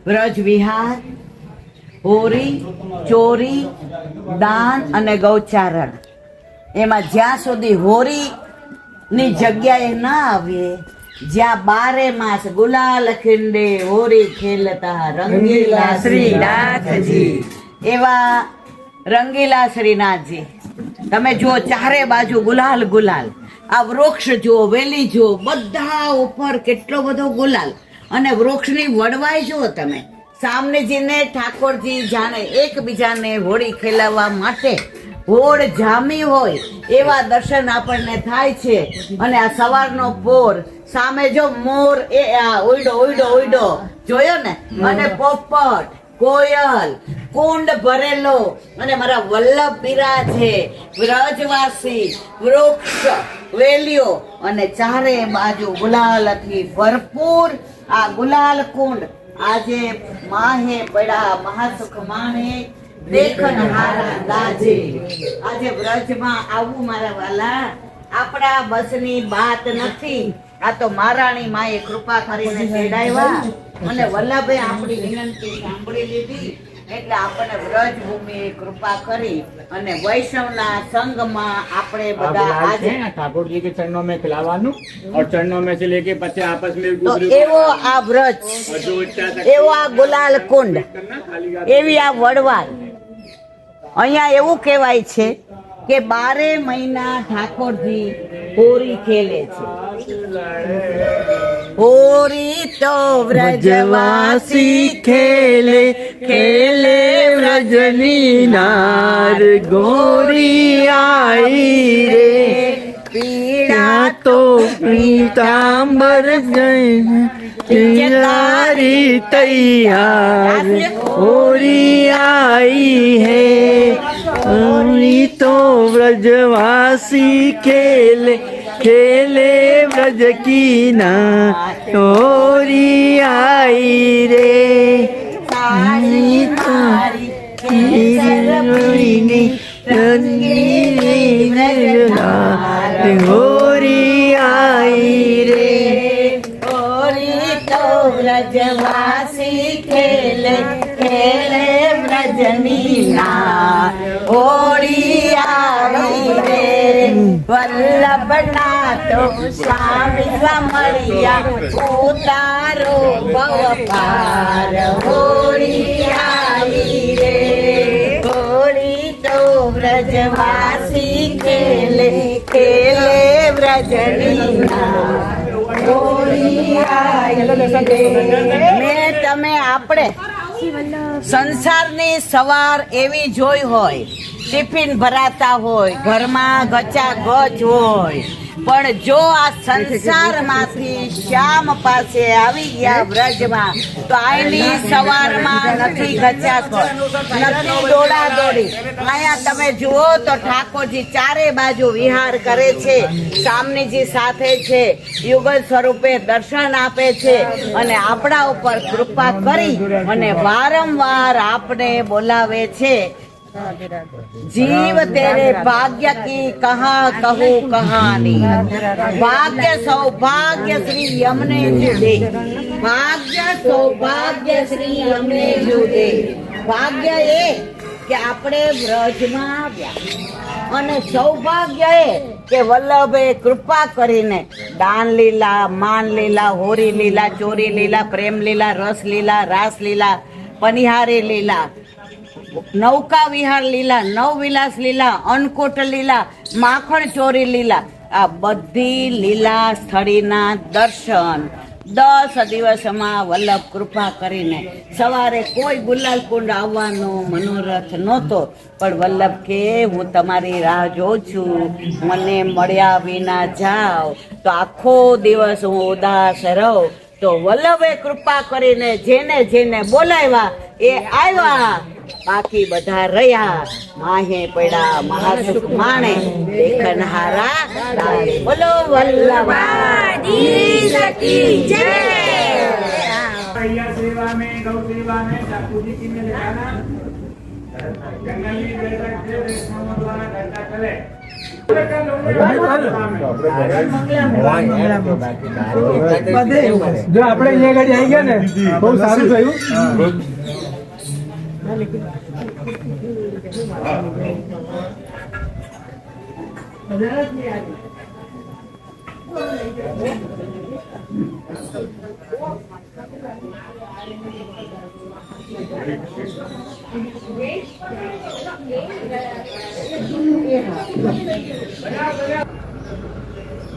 વ્રજ વિહાર, હોરી, ચોરી, દાન અને ગૌચારણ, એમાં જ્યાં સુધી હોરી ની જગ્યાએ ના આવીએ, જ્યાં 12 માસ ગુલાલ ખીંડે હોરી ખેલતા રંગીલા શ્રીનાથજી, એવા રંગીલા શ્રીનાથજી તમે જુઓ, ચારે બાજુ ગુલાલ ગુલાલ. આ વૃક્ષ જુઓ, વેલી જુઓ, બધા ઉપર કેટલો બધો ગુલાલ. અને વૃક્ષની વડવાઈ જુઓ તમે, સામનેજીને ઠાકોરજી જાણે એકબીજાને હોળી ખેલાવવા માટે હોડ જામી હોય એવા દર્શન આપણને થાય છે. અને આ સવારનો પોર, સામે જો મોર, એ આ ઉડો ઉડો ઉડો જોયો ને, અને પોપટ, કોયલ, કુંડ ભરેલો, અને મારા વલ્લભ બિરાજે, વ્રજવાસી, વૃક્ષ, વેલીઓ, અને ચારે બાજુ ગુલાલથી ભરપૂર આ ગુલાલ કુંડ. આજે માહે પડ્યા મહાસુખ માણે, દેખન હારા દાજે. આજે વ્રજમાં આવું મારા વાલા, આપણા બસની વાત નથી. આ તો મહારાણી માએ કૃપા કરીને તેડાવ્યા, અને વલ્લભે આપણી વિનંતી સાંભળી લીધી, એટલે આપણને વ્રજ ભૂમિએ કૃપા કરી અને વૈષ્ણવના સંગમાં આપણે બધા આજે ठाकुर जी के चरणों में खिलावानु और चरणों में से लेके बच्चे आपस में તો એવો આ વ્રજ, એવો આ ગુલાલ કુંડ, એવી આ વડવાઈ. અહીંયા એવું કહેવાય છે કે 12 મહિના ઠાકોરજી હોરી ખેલે છે. હોરી તો વ્રજવાસી ખેલે ખેલે વ્રજની નાર, ગોરી આઈ રે પીડા તો પીતાંબર જઈ તૈયાર, હોરી આઈ હે હોરી તો વ્રજવાસી ખેલે खेले व्रज की ना, होरी आई रे सारी तारी होरी आई रे. હોરી તો વ્રજવાસી ખેલે ખેલે વ્રજની ના, હોળી આવી રે વલ્લભના તો સ્વામી સમળિયા, ઉતારો ભવ પાર, હોળી આવી રે. હોળી તો વ્રજવાસી ખેલે ખેલે વ્રજની ના, હોળી આવી રે. મેં તમે આપણે સંસારની સવાર એવી જોઈ હોય, ટિફિન ભરાતા હોય, ઘરમાં ગચા ગચ હોય, પણ જો આ સંસારમાંથી શ્યામ પાસે આવી ગયા વ્રજમાં, તો આની સવારમાં નથી ગચાગચ, નથી દોડા દોડી. અહીંયા તમે જુઓ તો ઠાકોરજી ચારે બાજુ વિહાર કરે છે, સામનેજી સાથે છે, યુગલ સ્વરૂપે દર્શન આપે છે, અને આપણા ઉપર કૃપા કરી અને વારંવાર આપણે બોલાવે છે. जीव तेरे भाग्य की कहा कहूँ कहानी, भाग्य सौभाग्य श्री यमने जुदे, भाग्य सौभाग्य श्री यमने जुदे. ભાગ્ય એ કે આપણે વ્રજમાં આવ્યા, અને સૌભાગ્ય એ કે વલ્લભે કૃપા કરીને દાન લીલા, માન લીલા, હોરી લીલા, ચોરી લીલા, પ્રેમ લીલા, રસ લીલા, રાસ લીલા, પનિહારી લીલા, નૌકા વિહાર લીલા, નવવિલાસ લીલા, અન્નકૂટ લીલા, માખણ ચોરી લીલા, આ બધી લીલા સ્થળીના દર્શન 10 દિવસમાં વલ્લભ કૃપા કરીને. સવારે કોઈ ગુલાલ કુંડ આવવાનો મનોરથ નહોતો, પણ વલ્લભ કે હું તમારી રાહ જોઉં છું, મને મળ્યા વિના જાઓ તો આખો દિવસ હું ઉદાસ રહું. તો વલ્લભે કૃપા કરીને જેને જેને બોલાવ્યા એ આવ્યા, બાકી બધા રહ્યા. માહે પડ્યા મહાસુખ માણે, દેખનહારા દાજે. બોલો વલ્લભાધીશ કી જય. सेवा में गौ सेवा में ठाकुर जी की में लिखाना जंगली द्वारा घंटा चले જો આપણે અહીંયા ગાડી આવી ગયા ને બહુ સારું થયું.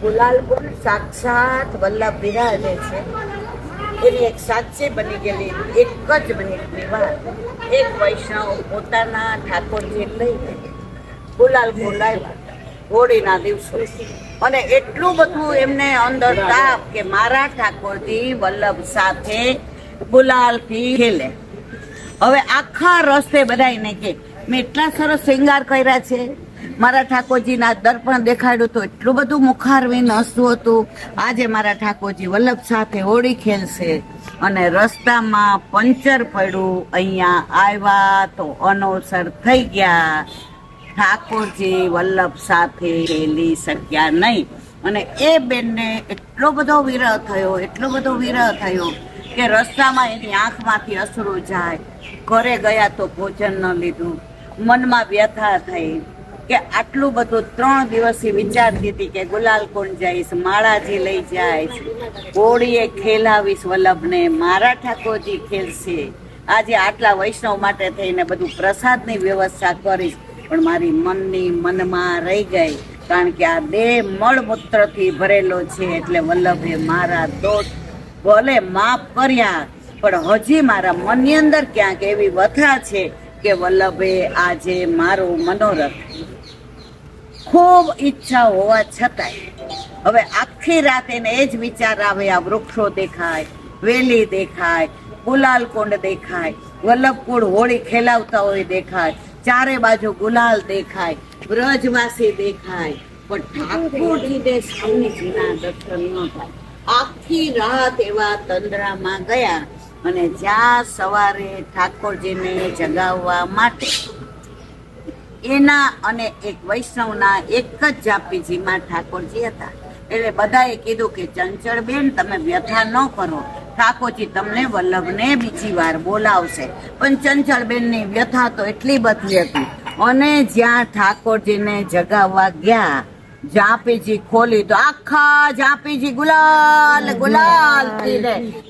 ગુલાલપુર સાક્ષાત વલ્લભ બિરાજે છે. એની એક સાચી બની ગયેલી એક જ મિનિટની વાત. એક વૈષ્ણવ પોતાના ઠાકોરજી લઈને ગુલાલપુર લાવ્યા હોળીના દિવસો, અને એટલું બધું એમને અંદર તાપ કે મારા ઠાકોરજી વલ્લભ સાથે ગુલાલથી ખેલે. હવે આખા રસ્તે બધાને કે મેં એટલા સરસ શૃંગાર કર્યા છે, મારા ઠાકોરજીના દર્પણ દેખાડ્યું તો એટલું બધું મુખારવીન હસતું હતું. આજે મારા ઠાકોરજી વલ્લભ સાથે હોળી ખેલશે, અને રસ્તામાં પંચર પડ્યું, અહીંયા આવ્યા તો અનવસર થઈ ગયા. ઠાકોરજી વલ્લભ સાથે ખેલી શક્યા નહીં. અને એ બેનને એટલો બધો વિરહ થયો, એટલો બધો વિરહ થયો કે રસ્તામાં એની આંખમાંથી અશ્રુ જાય. ઘરે ગયા તો ભોજન ન લીધું. મનમાં વ્યથા થઈ કે આટલું બધું 3 દિવસથી વિચારતી હતી કે ગુલાલ કોણ જઈશ, માળાજી લઈ જઈશ, હોળીએ ખેલાવીશ વલ્લભને, મારા ઠાકોરજી ખેલશે. આજે આટલા વૈષ્ણવ માટે થઈને બધું પ્રસાદની વ્યવસ્થા કરીશ, પણ મારી મનમાં રહી ગઈ, કારણ કે આ દેહ મળમૂત્રથી ભરેલો છે. એટલે વલ્લભે મારા દોષ ભલે માફ કર્યા, પણ હજી મારા મનની અંદર ક્યાંક એવી વ્યથા છે કે વલ્લભે આજે મારું મનોરથ. ખૂબ ઈચ્છા હોવા છતાંય હવે આખી રાત એને એ જ વિચાર આવે. આ વૃક્ષો દેખાય, વેલી દેખાય, ગુલાલ કુંડ દેખાય, વલ્લભકુળ હોળી ખેલાવતા હોય દેખાય, ચારે બાજુ ગુલાલ દેખાય, બ્રજવાસી દેખાય, પણ ઠાકોરજીને સ્વામીજીના દર્શન ન થાય. આખી રાત એવા તંદ્રામાં ગયા, અને જ્યાં સવારે ઠાકોરજીને જગાવવા માટે એના અને એક વૈષ્ણવના એક જ જાપીજીમાં ઠાકોરજી હતા. એટલે બધાએ કીધું કે ચંચળ બેન, તમે વ્યથા ન કરો, ઠાકોરજી તમને વલ્લભને બીજી વાર બોલાવશે. પણ ચંચળ બેનની વ્યથા તો એટલી બધી હતી. અને જ્યાં ઠાકોરજીને જગાવવા ગયા, જાપીજી ખોલી તો આખા જાપીજી ગુલાલ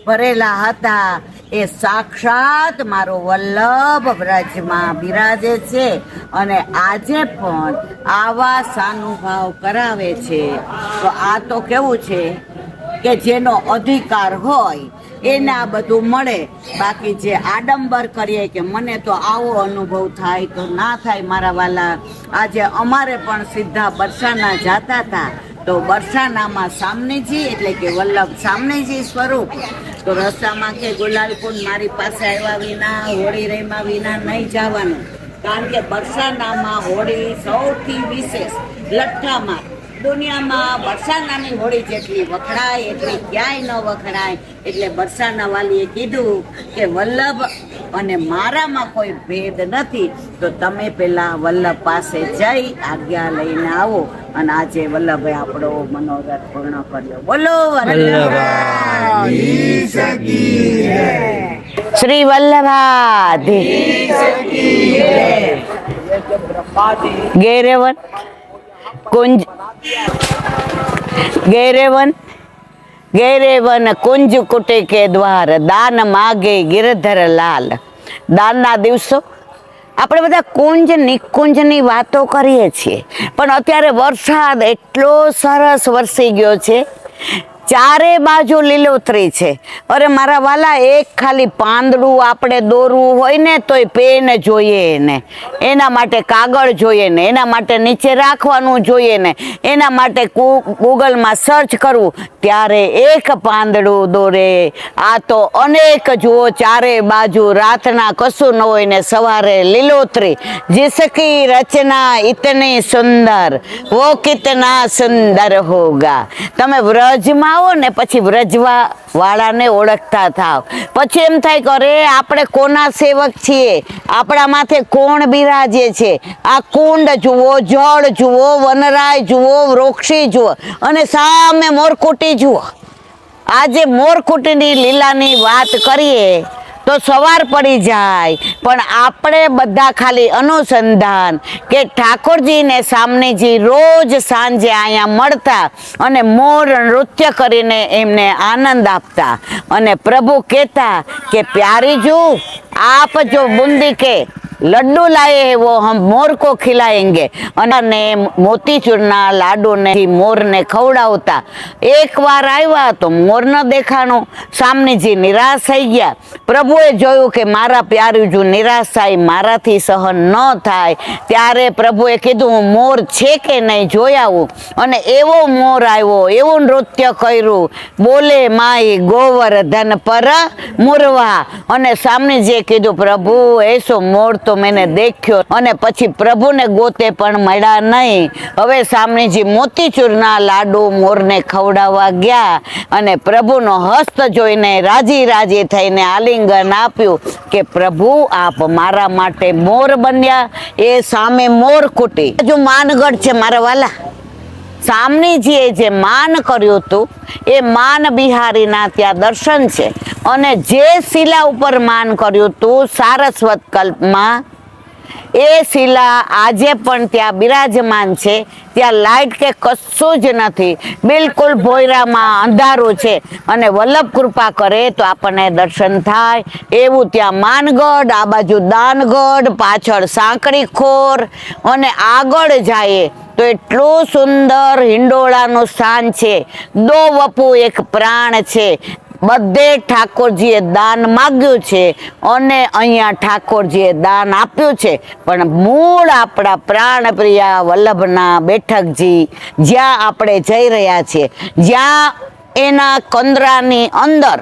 ભરેલા હતા. એ સાક્ષાત મારો વલ્લભ બ્રજમાં બિરાજે છે, અને આજે પણ આવા સાનુભાવ કરાવે છે. તો આ તો કેવું છે કે જેનો અધિકાર હોય એને આ બધું મળે. બાકી જે આડંબર કરીએ કે મને તો આવો અનુભવ થાય તો ના થાય મારા વાલા. આજે અમારે પણ સીધા બરસાના જાતા હતા, તો બરસાનામાં સામનેજી એટલે કે વલ્લભ સામનેજી સ્વરૂપ. તો રસ્તામાં કે ગુલાલકુંડ મારી પાસે આવ્યા વિના, હોળી રમ્યા વિના નહીં જવાનું, કારણ કે બરસાનામાં હોળી સૌથી વિશેષ. લઠ્ઠામાં દુનિયામાં બરસાનાની હોળી જેટલી વખણાય એટલી ક્યાંય ન વખણાય. એટલે બરસાના વાલીએ કીધું કે વલ્લભ અને મારામાં કોઈ ભેદ નથી, તો તમે પેલા વલ્લભ પાસે જઈ આજ્ઞા લઈને આવો. અને આજે વલ્લભે આપણો મનોરથ પૂર્ણ કર્યો. બોલો શ્રી વલ્લભાધીશ. ગેરેવન कुंज ગેરેવન કુંજ કુટે કે દ્વાર, દાન માગે ગિરધર લાલ. દાનના દિવસો આપણે બધા કુંજ નિકુંજની વાતો કરીએ છીએ, પણ અત્યારે વરસાદ એટલો સરસ વરસી ગયો છે, ચારે બાજુ લીલોતરી છે. અરે મારા વાલા, એક ખાલી પાંદડું આપણે દોરવું હોય ને તોય પેન જોઈએ ને, એના માટે કાગળ જોઈએ ને, એના માટે નીચે રાખવાનું જોઈએ ને, એના માટે ગૂગલમાં સર્ચ કરવું ત્યારે એક પાંદડું દોરે. આ તો અનેક જુઓ, ચારે બાજુ રાતના કશું ન હોય ને સવારે લીલોતરી. जिसकी रचना इतनी सुंदर वो कितना सुंदर होगा. તમે વ્રજમાં આવો ને પછી વ્રજવા વાળાને ઓળખતા થાવ. પછી એમ થાય કે અરે આપણે કોના સેવક છીએ, આપણા માથે કોણ બિરાજે છે. આ કુંડ જુઓ, જળ જુઓ, વનરાય જુઓ, વૃક્ષી જુઓ અને સામે મોરકુટી જુઓ. આજે મોરકુટીની લીલાની વાત કરીએ તો સવાર પડી જાય, પણ આપણે બધા ખાલી અનુસંધાન કે ઠાકોરજી ને સામનેજી રોજ સાંજે અહીંયા મળતા અને મોર નૃત્ય કરીને એમને આનંદ આપતા અને પ્રભુ કહેતા કે પ્યારીજુ આપ જો બુંદી કે लड्डू लाए हैं वो हम मोर को खिलाएंगे. અને મોતીચૂરના લાડુને મોરને ખવડાવતા. એક વાર આવ્યા તો મોર ન દેખાણો, સામનેજી નિરાશ થઈ ગયા. પ્રભુએ જોયું કે મારા પ્યારીજુ નિરાશ થાય, મારાથી સહન ન થાય. ત્યારે પ્રભુએ કીધું મોર છે કે નહીં જોઈ આવું. અને એવો મોર આવ્યો, એવું નૃત્ય કર્યું, બોલે માઈ ગોવર્ધન પર મુરવા. અને સામનેજીએ કીધું પ્રભુ એસો મોર તો મેને દેખ્યો. અને પછી પ્રભુને ગોતે પણ મળ્યા નહીં. હવે સામનેજી મોતીચૂરના લાડુ મોરને ખવડાવવા ગયા અને પ્રભુનો હસ્ત જોઈને રાજી રાજી થઈને આલિંગન આપ્યું કે પ્રભુ આપ મારા માટે મોર બન્યા. એ સામે મોર કુટી હજુ માનગઢ છે મારા વાલા. સામનેજીએ જે માન કર્યું હતું એ માન બિહારીના ત્યાં દર્શન છે. અને જે શિલા ઉપર માન કર્યું હતું સારસ્વત કલ્પમાં, એ શિલા આજે પણ ત્યાં બિરાજમાન છે. ત્યાં લાઇટ કે કશું જ નથી, બિલકુલ ભોયરામાં અંધારું છે. અને વલ્લભ કૃપા કરે તો આપણને દર્શન થાય એવું ત્યાં માનગઢ, આ બાજુ દાનગઢ, પાછળ સાંકડી ખોર અને આગળ જાય તો એટલું સુંદર હિંડોળાનું સ્થાન છે. દો વપુ એક પ્રાણ છે. બધે ઠાકોરજીએ દાન માગ્યું છે અને અહીંયા ઠાકોરજીએ દાન આપ્યું છે. પણ મૂળ આપણા પ્રાણ પ્રિયા વલ્લભના બેઠકજી જ્યાં આપણે જઈ રહ્યા છીએ, જ્યાં એના કંદરાની અંદર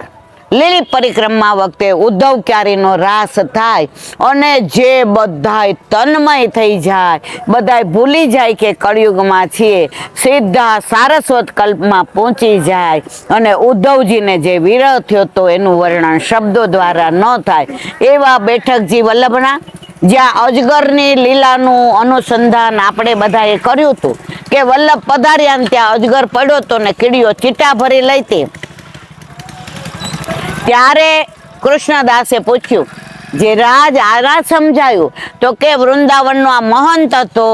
લીલી પરિક્રમા વખતે ઉદ્ધવ ક્યારીનો રાસ થાય અને જે બધાય તન્મય થઈ જાય, બધાય ભૂલી જાય કે કળિયુગમાં છીએ, સીધા સારસ્વત કલ્પમાં પહોંચી જાય. અને ઉદ્ધવજીને જે વિરહ થયો તો એનું વર્ણન શબ્દો દ્વારા ન થાય એવા બેઠકજી વલ્લભના, જ્યાં અજગરની લીલાનું અનુસંધાન આપણે બધાએ કર્યું હતું કે વલ્લભ પધાર્યા ને ત્યાં અજગર પડ્યો તો ને કીડીઓ ચીટા ભરી લઈતી. ત્યારે કૃષ્ણદાસે પૂછ્યું, જે રાજ આરા સમજાયું તો કે વૃંદાવનનો આ મહંત હતો,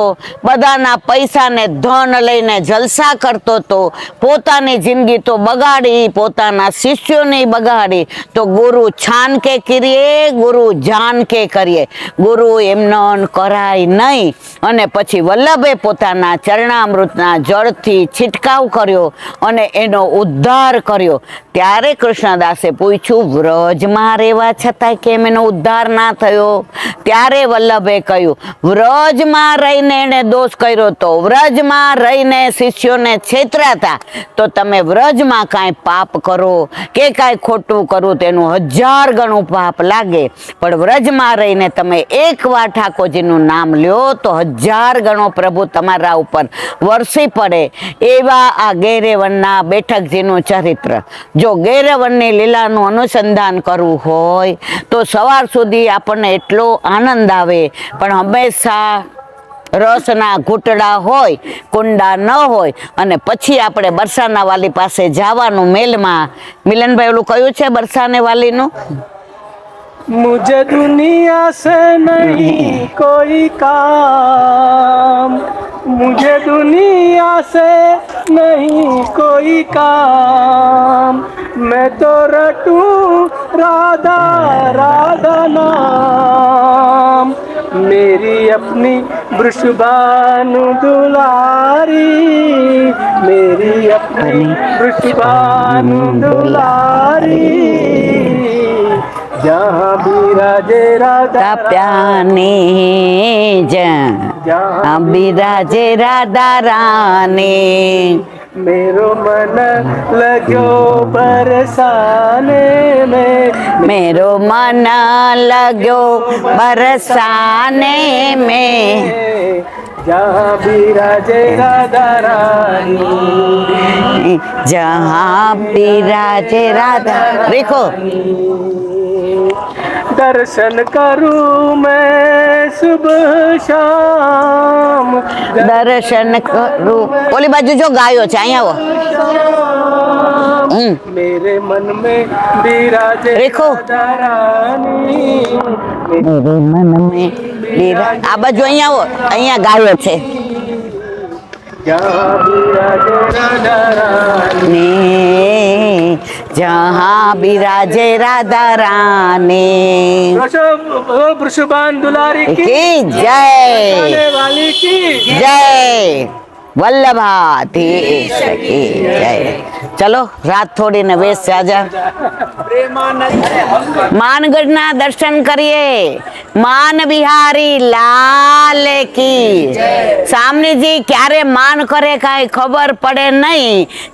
બધાના પૈસાને ધન લઈને જલસા કરતો હતો, પોતાની જિંદગી તો બગાડી, પોતાના શિષ્યોને બગાડી, તો ગુરુ છાન કે કરીએ, ગુરુ જાન કે કરીએ, ગુરુ એમનો કરાય નહીં. અને પછી વલ્લભે પોતાના ચરણામૃતના જળથી છિટકાવ કર્યો અને એનો ઉદ્ધાર કર્યો. ત્યારે કૃષ્ણદાસે પૂછ્યું, વ્રજમાં રહેવા છતાં કેમ એનો ઉદ્ધાર ના થયો? ત્યારે વલ્લભે કહ્યું, વ્રજમાં રહીને એને દોષ કર્યો તો, વ્રજમાં રહીને શિષ્યોને છેતરાતા, તો તમે વ્રજમાં કાંઈ પાપ કરો કે કાંઈ ખોટું કરો તેનું 1000 ગણું પાપ લાગે. પણ વ્રજમાં રહીને તમે એકવાર ઠાકોરજીનું નામ લ્યો તો 1000 ગણો પ્રભુ તમારા ઉપર વરસી પડે. એવા આ ગેરેવનના બેઠકજીનું ચરિત્ર. જો ગેરવનની લીલાનું અનુસંધાન કરવું હોય તો સવાર સુધી આપણને એટલો આનંદ આવે, પણ હંમેશા રસના ઘૂંટડા હોય, કુંડા ન હોય. અને પછી આપણે બરસાના વાલી પાસે જવાનું મેલમાં. મિલનભાઈ ઓલું કયું છે બરસાને વાલીનું? मुझे दुनिया से नहीं कोई काम, मुझे दुनिया से नहीं कोई काम, मैं तो रटूं राधा राधा नाम, मेरी अपनी वृषभानु दुलारी, मेरी अपनी वृषभानु दुलारी, जहाँ बिराजे राधा પ્યાને જ્યાં બિરાજે રાધા રાની, मेरो मन लग्यो बरसाने में, मेरो मन लग्यो बरसाने में, जहाँ विराजे राधा रानी, जहाँ विराजे राधा। देखो दर्शन करूं मैं सुबह शाम, દર્શન કરું। ઓલી બાજુ જો ગાયો છે, અહીંયા આવો। मेरे मन में विराजे देखो। राधा रानी, मेरे मन में આ બાજુ અહીંયા આવો, અહીંયા ગાયો છે। जहाँ विराजे राधा रानी, ने जहाँ विराजे राधा रानी वृषभान दुलारी की की जय, आने वाली की जय वल्लभाधीश की जय। चलो रात थोड़ी ने वेश जाजा। मानगढ़ना दर्शन करिए। मान बिहारी लाल की सामने जी क्यारे मान करे काई खबर पड़े नहीं।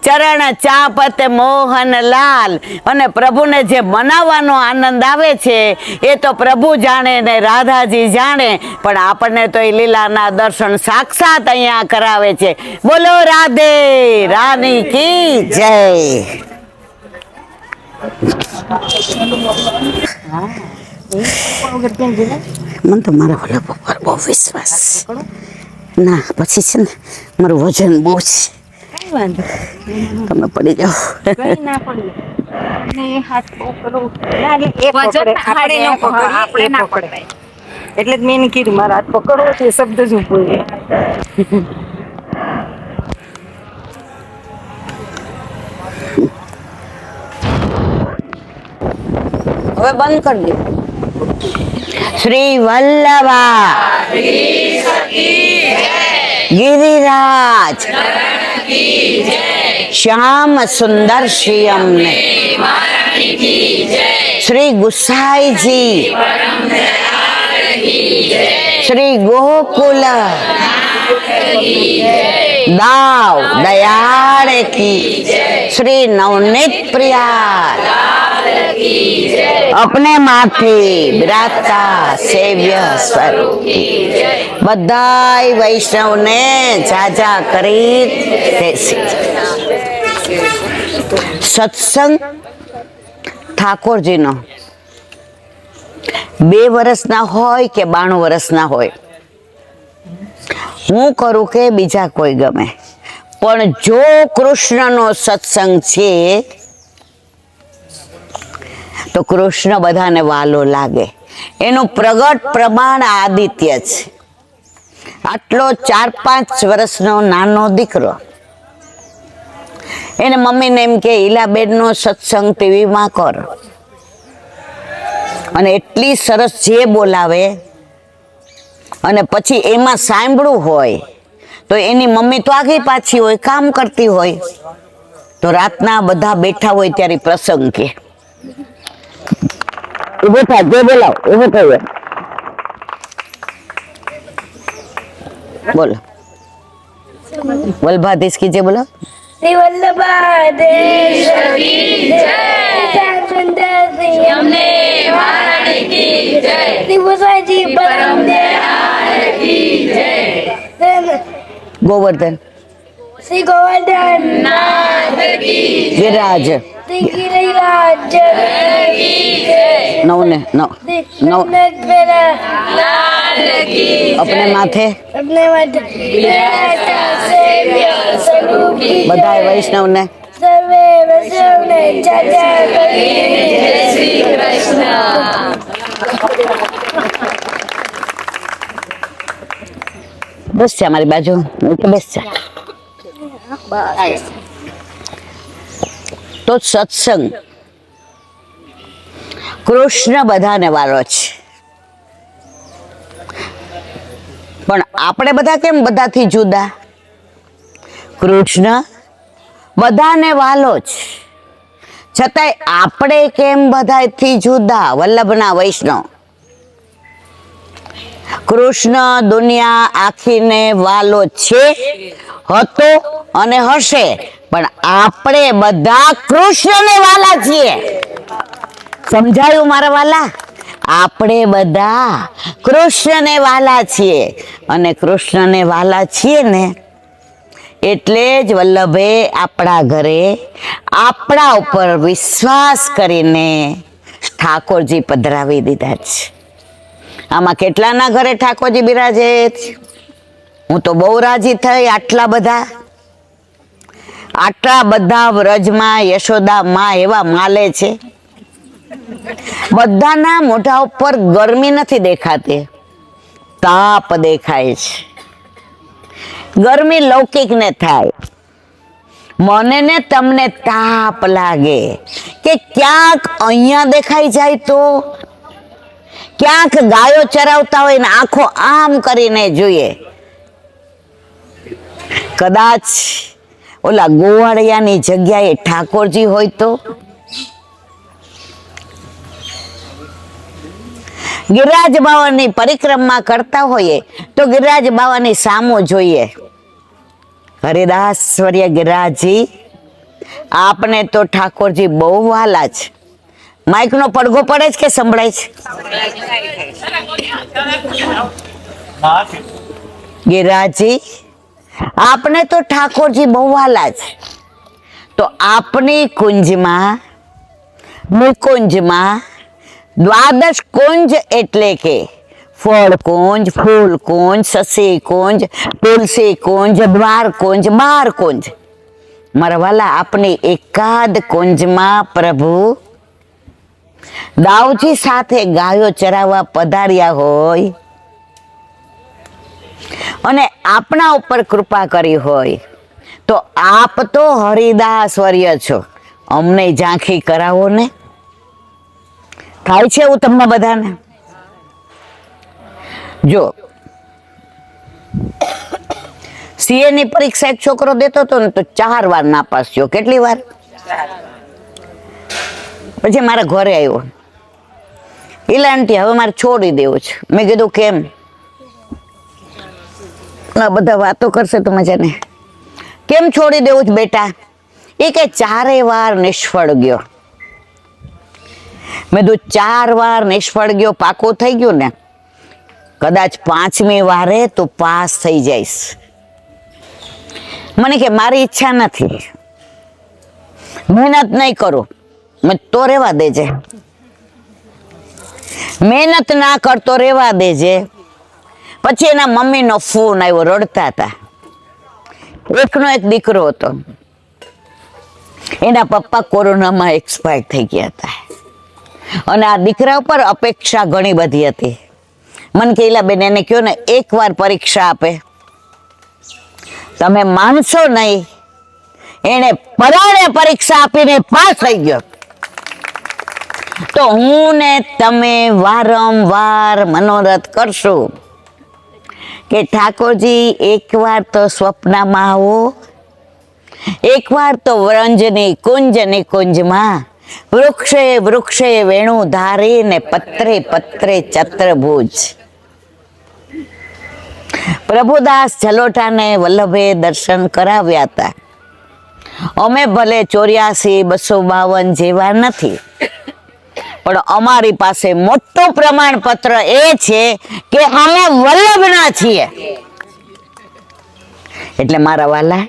चरण चापत मोहन लाल અને પ્રભુને જે મનાવવાનો આનંદ આવે છે એ તો પ્રભુ જાણે ને રાધાજી જાણે, પણ આપણને તો એ લીલાના દર્શન સાક્ષાત અહીંયા કરાવે છે। બોલો રાધે રાની की जय। મને તો મારા ભલા પર બહુ વિશ્વાસ ના, પછી છે ને મારું વજન બહુ છે, તમે પડી જાઓ। એટલે જ મેં કીધું મારા હાથ પકડવો છે શબ્દ જ ઉપર। હવે બંધ કરી દો। શ્રી વલ્લભા गिरिराज श्याम सुंदर श्याम ने श्री गुसाई जी श्री गोकुल दाव दयाल की श्री नवनीत प्रिया अपने माथे बिराजता सेव्य स्वरूप की बधाई वैष्णव ने जाजा करी। सत्संग ठाकुर जी नो 2 વર્ષ ના હોય કે 92 વર્ષ ના હોય, હું કરું કે બીજા કોઈ ગમે, પણ જો કૃષ્ણનો સત્સંગ છે તો કૃષ્ણ બધાને વાલો લાગે। એનું પ્રગટ પ્રમાણ આદિત્ય છે। આટલો 4-5 વર્ષનો નાનો દીકરો, એને મમ્મીને એમ કે ઈલાબેનનો સત્સંગ ટીવીમાં કર, અને એટલી સરસ જે બોલાવે અને પછી એમાં સાંભળવું હોય તો એની મમ્મી તો આગી પાછી હોય, કામ કરતી હોય, તો રાતના બધા બેઠા હોય ત્યારે પ્રસંગ કે ઉભો થા, જે બોલાવ ઉભો થયો, બોલો वल्लभाधीश की जय बोलो। श्री वल्लभाधीश की जय। श्याम सुंदर श्याम ने वाराणसी की जय। श्री गोसाई जी परम दयाल की जय। गोवर्धन श्री गोवर्धन नाथ की गिरिराज श्री गिरिराज की जय। नवने नव नव लाल की अपने माथे अपने माथे बिराजता सेव्य स्वरूप की बधाई वैष्णव ने सर्वे वैष्णव ने जाजा करी। जय श्री कृष्ण। बस છે અમારી બાજુ, બેસ છે। તો સત્સંગ કૃષ્ણ બધાને વાલો છે, પણ આપણે બધા કેમ બધાથી જુદા? કૃષ્ણ બધાને વાલો છે, છતાંય આપણે કેમ બધાથી જુદા? વલ્લભના વૈષ્ણવ કૃષ્ણ દુનિયા આખીને વાલો છે, હતો અને હશે, પણ આપણે બધા કૃષ્ણને વાલા છીએ। સમજાયું મારા વાલા? આપણે બધા કૃષ્ણને વાલા છીએ અને કૃષ્ણને વાલા છીએ ને એટલે જ વલ્લભે આપણા ઘરે આપણા ઉપર વિશ્વાસ કરીને ઠાકોરજી પધરાવી દીધા છે. આમાં કેટલાના ઘરે ઠાકોરજી બિરાજે છે? હું તો બહુ રાજી થઈ. આટલા બધા વ્રજમાં યશોદા માં એવા માલે છે. બધાના મોઢા ઉપર ગરમી નથી દેખાતી, તાપ દેખાય છે. ગરમી લૌકિક ને થાય, મને ને તમને તાપ લાગે કે ક્યાંક અહીંયા દેખાઈ જાય તો, ક્યાંક ગાયો ચરાવતા હોય ને આંખો આમ કરીને જોઈએ, કદાચ ઓલા ગોવાળિયાની જગ્યાએ ઠાકોરજી હોય તો. ગિરિરાજ બાવાની પરિક્રમા કરતા હોઈએ તો ગિરિરાજ બાવાની સામો જોઈએ. હરિદાસવર્ય ગિરિરાજજી આપને તો ઠાકોરજી બહુ વાલા છે. માઇક નો પડઘો પડે છે કે સંભળાય છે? ગિરિરાજજી આપને તો ઠાકોરજી બહુ વાલા છે. તો આપની કુંજમાં નિકુંજમાં દ્વાદશ કુંજ એટલે કે ફળ કુંજ, ફૂલ કુંજ, સસી કુંજ, તુલસી કુંજ, દ્વાર કુંજ, બાર કુંજ. મારા વાલા આપની એકાદ કુંજમાં પ્રભુ દાઉજી સાથે ગાયો ચરાવવા પધાર્યા હોય અને આપણા ઉપર કૃપા કરી હોય તો આપ તો હરિદાસવર્ય છો, અમને ઝાંખી કરાવો ને. થાય છે એવું તમને બધાને? જો સીએ ની પરીક્ષા એક છોકરો દેતો હતો ને તો 4 વાર નાપાસ થયો. કેટલી વાર? પછી મારા ઘરે આવ્યો, ઈલા આંટી હવે મારે છોડી દેવું છે. મેં કીધું કેમ? બધા વાતો કરશે તો મજા ને. કેમ છોડી દેવું છે બેટા? એ કે 4 વાર નિષ્ફળ ગયો. મેં તો 4 વાર નિષ્ફળ ગયો, પાકો થઈ ગયો ને, કદાચ 5મી વારે તો પાસ થઈ જઈશ. મને કે મારી ઈચ્છા નથી, મહેનત નહીં કરું. મેં તો રેવા દેજે, મહેનત ના કરતો રેવા દેજે. પછી એના મમ્મીનો ફોન આવ્યો, રડતા હતા. એકનો એક દીકરો હતો, એના પપ્પા કોરોનામાં એક્સપાયર થઈ ગયા હતા અને આ દીકરા ઉપર અપેક્ષા ઘણી બધી હતી. મને કહેલા બેન એને કહો ને 1 વાર પરીક્ષા આપે. તમે માનશો નહીં, એને પરાણે પરીક્ષા આપીને પાસ થઈ ગયો. તો હું ને તમે વારંવાર મનોરથ કરશું કે ઠાકોરજી 1 વાર તો સ્વપ્નમાં આવો, 1 વાર તો વ્રંજની કુંજની કુંજમાં વૃક્ષે વૃક્ષે વેણુ ધારી ને પત્રે પત્રે ચત્રભુજ. પ્રભુદાસ જલોટાને વલ્લભે દર્શન કરાવ્યા હતા. અમે ભલે 84-252 જેવા નથી, પણ અમારી પાસે મોટું પ્રમાણપત્ર એ છે કે અમે વલ્લભના છીએ. એટલે મારા વાલા,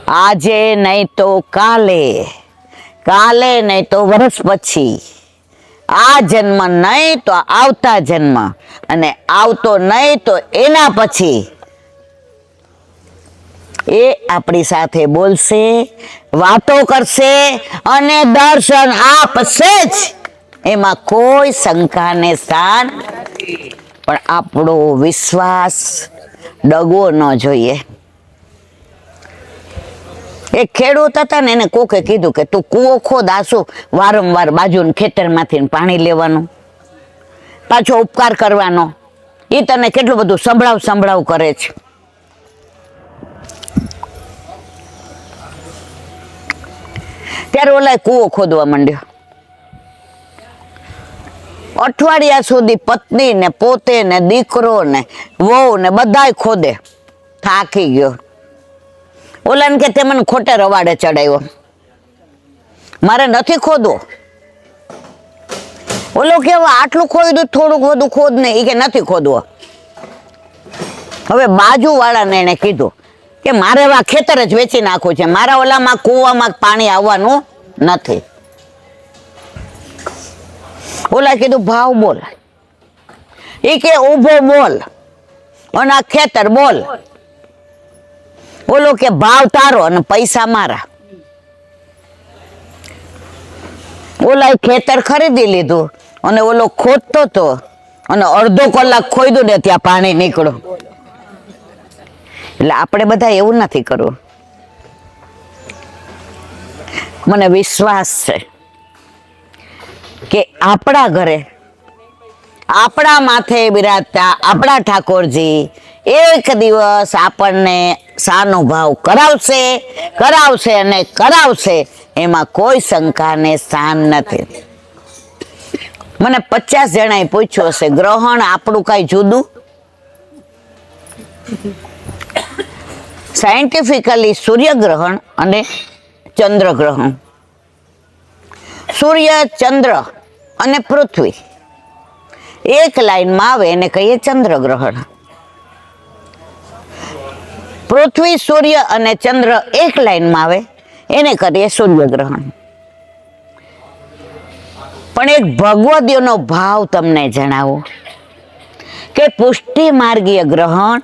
આજે નહીં તો કાલે, કાલે નહીં તો વર્ષ પછી, આ જન્મ નહીં તો આવતા જન્મ, અને આવતો નહીં તો એના પછી એ આપણી સાથે બોલશે, વાતો કરશે અને દર્શન આપશે જ. એમાં કોઈ શંકાને સ્થાન નથી. પણ આપણો વિશ્વાસ ડગવો ન જોઈએ. એક ખેડૂત હતા ને, એને કોકે કીધું કે તું કૂવો ખોદ, આસુ વારંવાર બાજુના ખેતરમાંથી પાણી લેવાનું, પાછો ઉપકાર કરવાનો. એ તને કેટલું બધું સંભળાવ કરે છે. ત્યારે ઓલા કૂવો ખોદવા માંડ્યો. અઠવાડિયા સુધી પત્ની ને પોતે ને દીકરો ને વહુ ને બધાય ખોદે. થાકી ગયો. ઓલાને કે તે મને ખોટે રવાડે ચડાવ્યો, મારે નથી ખોદવો. ઓલો કેવા આટલું ખોદું, થોડુંક વધુ ખોદ ને, એ કે નથી ખોદવો. હવે બાજુ વાળાને એને કીધું કે મારે આ ખેતર જ વેચી નાખવું છે, મારા ઓલામાં કૂવામાં પાણી આવવાનું નથી. ઓલા કીધું ભાવ બોલ, એ કે ઊભો બોલ અને આ ખેતર બોલ. ઓલો કે ભાવ તારો અને પૈસા મારા. ઓલા ખેતર ખરીદી લીધું અને ઓલો ખોદતો તો અને અડધો કલાક ખોદ્યું ને ત્યાં પાણી નીકળ્યું. એટલે આપણે બધા એવું નથી કરવું. મને વિશ્વાસ છે કે આપણા ઘરે આપણા માથે બિરાજતા આપણા ઠાકોરજી એક દિવસ આપણને સાનુભાવ કરાવશે અને કરાવશે, એમાં કોઈ શંકાને સ્થાન નથી. મને 50 જણાએ પૂછ્યું હશે ગ્રહણ આપણું કઈ જુદું? સાયન્ટિફિકલી સૂર્યગ્રહણ અને ચંદ્રગ્રહણ, સૂર્ય, ચંદ્ર અને પૃથ્વી એક લાઈનમાં આવે એને કહીએ ચંદ્રગ્રહણ. પૃથ્વી, સૂર્ય અને ચંદ્ર એક લાઈનમાં આવે એને કરીએ સૂર્યગ્રહણ. પણ એક ભગવદીયનો ભાવ તમને જણાવો કે પુષ્ટિ માર્ગીય ગ્રહણ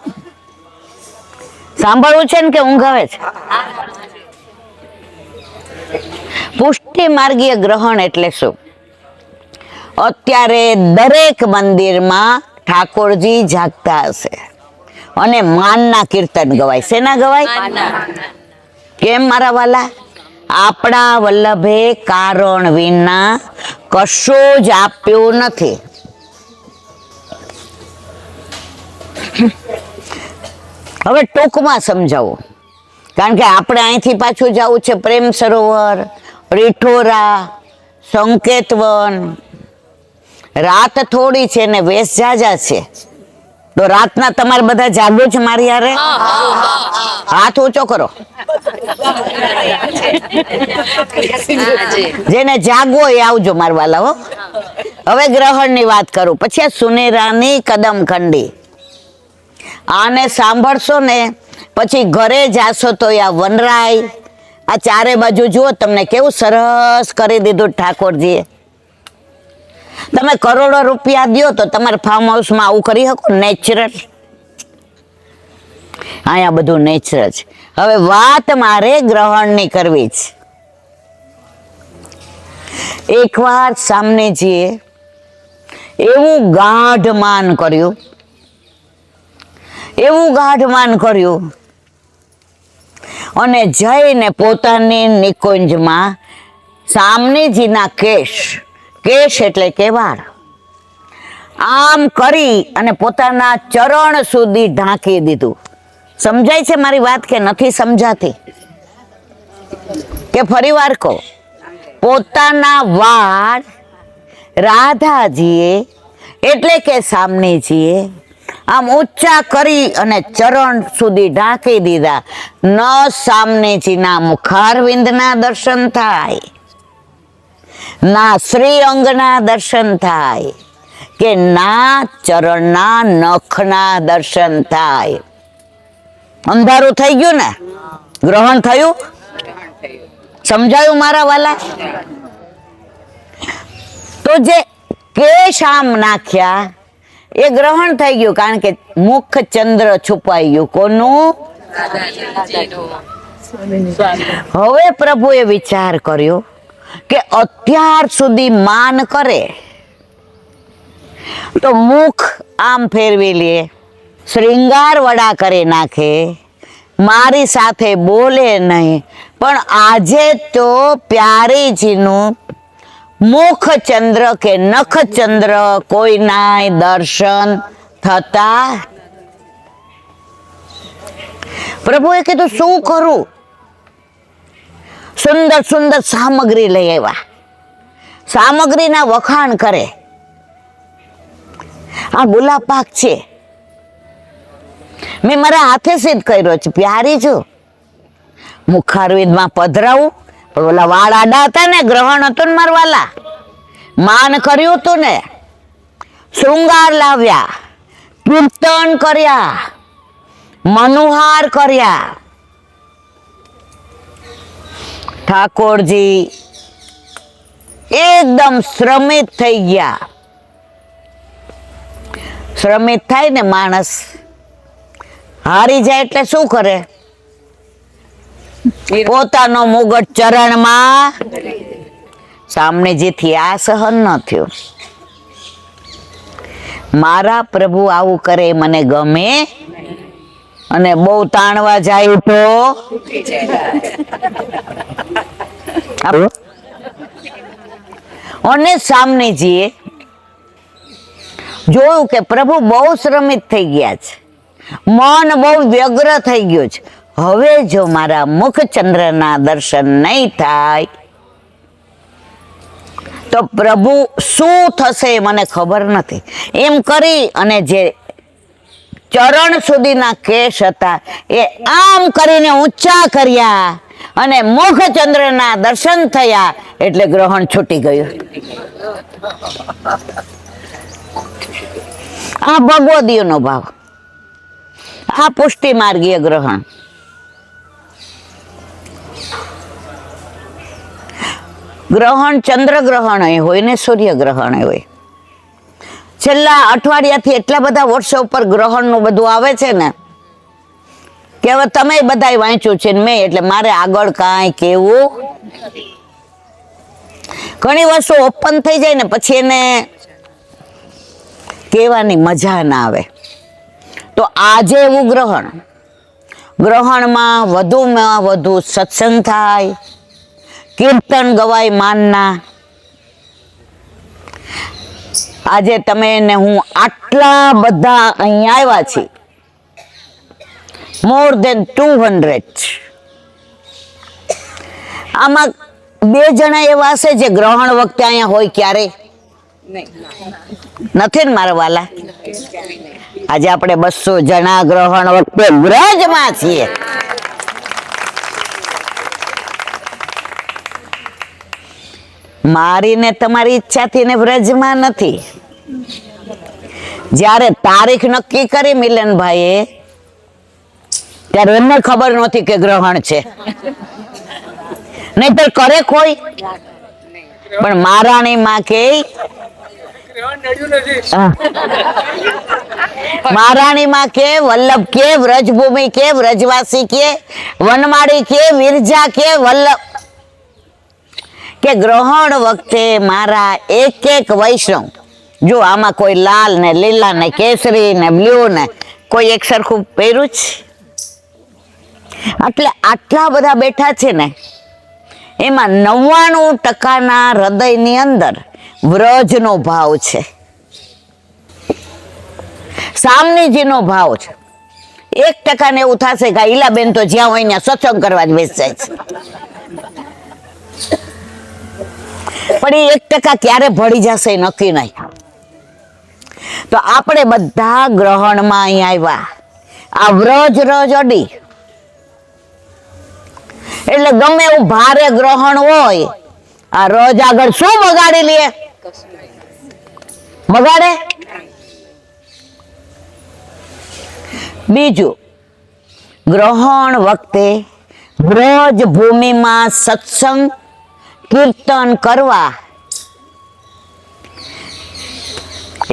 સાંભળવું છે ને કે ઊંઘ આવે છે? પુષ્ટિ માર્ગીય ગ્રહણ એટલે શું? અત્યારે દરેક મંદિરમાં ઠાકોરજી જાગતા હશે અને માનના કીર્તન ગવાય. શેના ગવાય? કેમ મારા વાલા? આપણા વલ્લભે કારણ વિના કશું જ આપ્યું નથી. હવે ટૂંકમાં સમજાવું, કારણ કે આપણે અહીંથી પાછું જવું છે પ્રેમ સરોવર, રીઠોરા, સંકેતવન. રાત થોડી છે ને વેશ જાજા છે, તો રાતના તમારે બધા જાગો છે મારી હારે? હાથ ઊંચો કરો. જેને જાગવો એ આવજો મારા વાલા હો. હવે ગ્રહણ ની વાત કરું, પછી સુનેરાની કદમખંડી. આને સાંભળશો ને પછી ઘરે જાશો તો આ વનરાય, આ ચારે બાજુ જુઓ તમને કેવું સરસ કરી દીધું ઠાકોરજીએ. તમે કરોડો રૂપિયા દો તો તમારા ફાર્મ હાઉસમાં આવું કરી શકો? નેચરલ. અહીંયા બધું નેચરલ છે. હવે વાત મારે ગ્રહણની કરવી છે. એકવાર સામનેજીએ એવું ગાઢમાન કર્યું અને જઈને પોતાની નિકુંજમાં સામનેજીના કેશ એટલે કે વાળ આમ કરી અને પોતાના ચરણ સુધી ઢાંકી દીધું. સમજાય છે મારી વાત કે નથી સમજાતી? કે ફરીવાર કહો, પોતાના વાળ રાધાજીએ એટલે કે સામનેજીએ આમ ઊંચા કરી અને ચરણ સુધી ઢાંકી દીધા. ન સામનેજીના મુખારવિંદના દર્શન થાય, ના શ્રી અંગના દર્શન થાય, કે ના ચરણના નખના દર્શન થાય. અંધારું થઈ ગયું ને? ગ્રહણ થયું? સમજાયું મારા વાલા? તો જે કેશ આમ નાખ્યા એ ગ્રહણ થઈ ગયું, કારણ કે મુખ ચંદ્ર છુપાઈ ગયું. કોનું? હવે પ્રભુએ વિચાર કર્યો કે અત્યાર સુધી માન કરે તો મુખ આમ ફેરવી લે, શ્રૃંગાર વડા કરી નાખે, મારી સાથે બોલે નહીં, પણ આજે તો પ્યારીજીનું મુખ ચંદ્ર કે નખ ચંદ્ર કોઈના દર્શન થતા. પ્રભુએ કીધું શું કરું? સુંદર સુંદર સામગ્રી લઈ આવ્યા, સામગ્રીના વખાણ કરે. આ ગુલાબ પાક છે, મેં મારા હાથે સિદ્ધ કર્યો છે. પ્યારી છું, મુખારવિંદમાં પધરાવું, પણ ઓલા વાળ આડા હતા ને, ગ્રહણ હતું ને મારવાલા, માન કર્યું તું ને, શૃંગાર લાવ્યા, કીર્તન કર્યા, મનુહાર કર્યા. ઠાકોરજી એકદમ શ્રમિત થઈ ગયા. શ્રમિત થાય ને માણસ, હારી જાય એટલે શું કરે? પોતાનો મુગટ ચરણમાં. સામનેજીથી આ સહન ન થયું. મારા પ્રભુ આવું કરે મને ગમે, અને બહુ તાણવા જાય તો અને સામનેજીએ જોયું કે પ્રભુ બહુ શ્રમિત થઈ ગયા છે, મન બહુ વ્યગ્ર થઈ ગયું છે. હવે જો મારા મુખચંદ્રના દર્શન નહીં થાય તો પ્રભુ શું થશે મને ખબર નથી. એમ કરી અને જે ચરણ સુધીના કેશ હતા એ આમ કરીને ઊંચા કર્યા અને મુખચંદ્રના દર્શન થયા એટલે ગ્રહણ છૂટી ગયું. આ ભગવદીયનો ભાવ, આ પુષ્ટિ માર્ગીય ગ્રહણ. ગ્રહણ ચંદ્ર ગ્રહણ હોય ને સૂર્ય ગ્રહણ હોય. છેલ્લા અઠવાડિયાથી એટલા બધા વોટ્સએપ પર ગ્રહણનું બધું આવે છે ને કે હવે તમે બધાય વાંચ્યું છે મેં, એટલે મારે આગળ કાંઈ કેવું. ઘણી વસ્તુ ઓપન થઈ જાય ને પછી એને કહેવાની મજા ના આવે. તો આજે એવું ગ્રહણમાં વધુમાં વધુ સત્સંગ થાય, કીર્તન ગવાય માનના. આજે તમે ને હું આટલા બધા અહીંયા આવ્યા છીએ, મોર દેન 200. આમાં 2 જણા એવા હશે જે ગ્રહણ વખતે અહીંયા હોય ક્યારે નથી ને મારા વાલા. આજે આપણે 200 જણા ગ્રહણ વખતે વ્રજમાં છીએ. મારી ને તમારી ઈચ્છાથી ને વ્રજમાં નથી. જ્યારે તારીખ નક્કી કરી મિલનભાઈએ ત્યારે એમને ખબર નહોતી કે ગ્રહણ છે, નહીતર કરે કોઈ. પણ મહારાણી માં કે મહારાણી માં કે વલ્લભ કે વ્રજભૂમિ કે વ્રજવાસી કે વનમાળી કે વિરજા કે વલ્લભ કે ગ્રહણ વખતે મારા એક એક વૈષ્ણવ, જો આમાં કોઈ લાલ ને લીલા ને કેસરી ને બ્લુ ને કોઈ એક સરખું પહેર્યું છે? એટલે આટલા બધા બેઠા છે ને, એમાં 99% હૃદયની અંદર વ્રજનો ભાવ છે, સામનેજીનો ભાવ છે. 1% ને એવું થશે કે ઈલાબેન તો જ્યાં હોય ત્યાં સત્સંગ કરવા જ બેસી જાય છે. પણ એ 1% ક્યારે ભળી જશે નક્કી નહીં. તો આપણે બધા ગ્રહણમાં અહીં આવ્યા, આ વ્રજ રજ અડી. એટલે ગમે એવું ભારે ગ્રહણ હોય, આ રજ આગળ શું બગાડી લે? બગાડે. બીજું, ગ્રહણ વખતે વ્રજ ભૂમિમાં સત્સંગ કીર્તન કરવા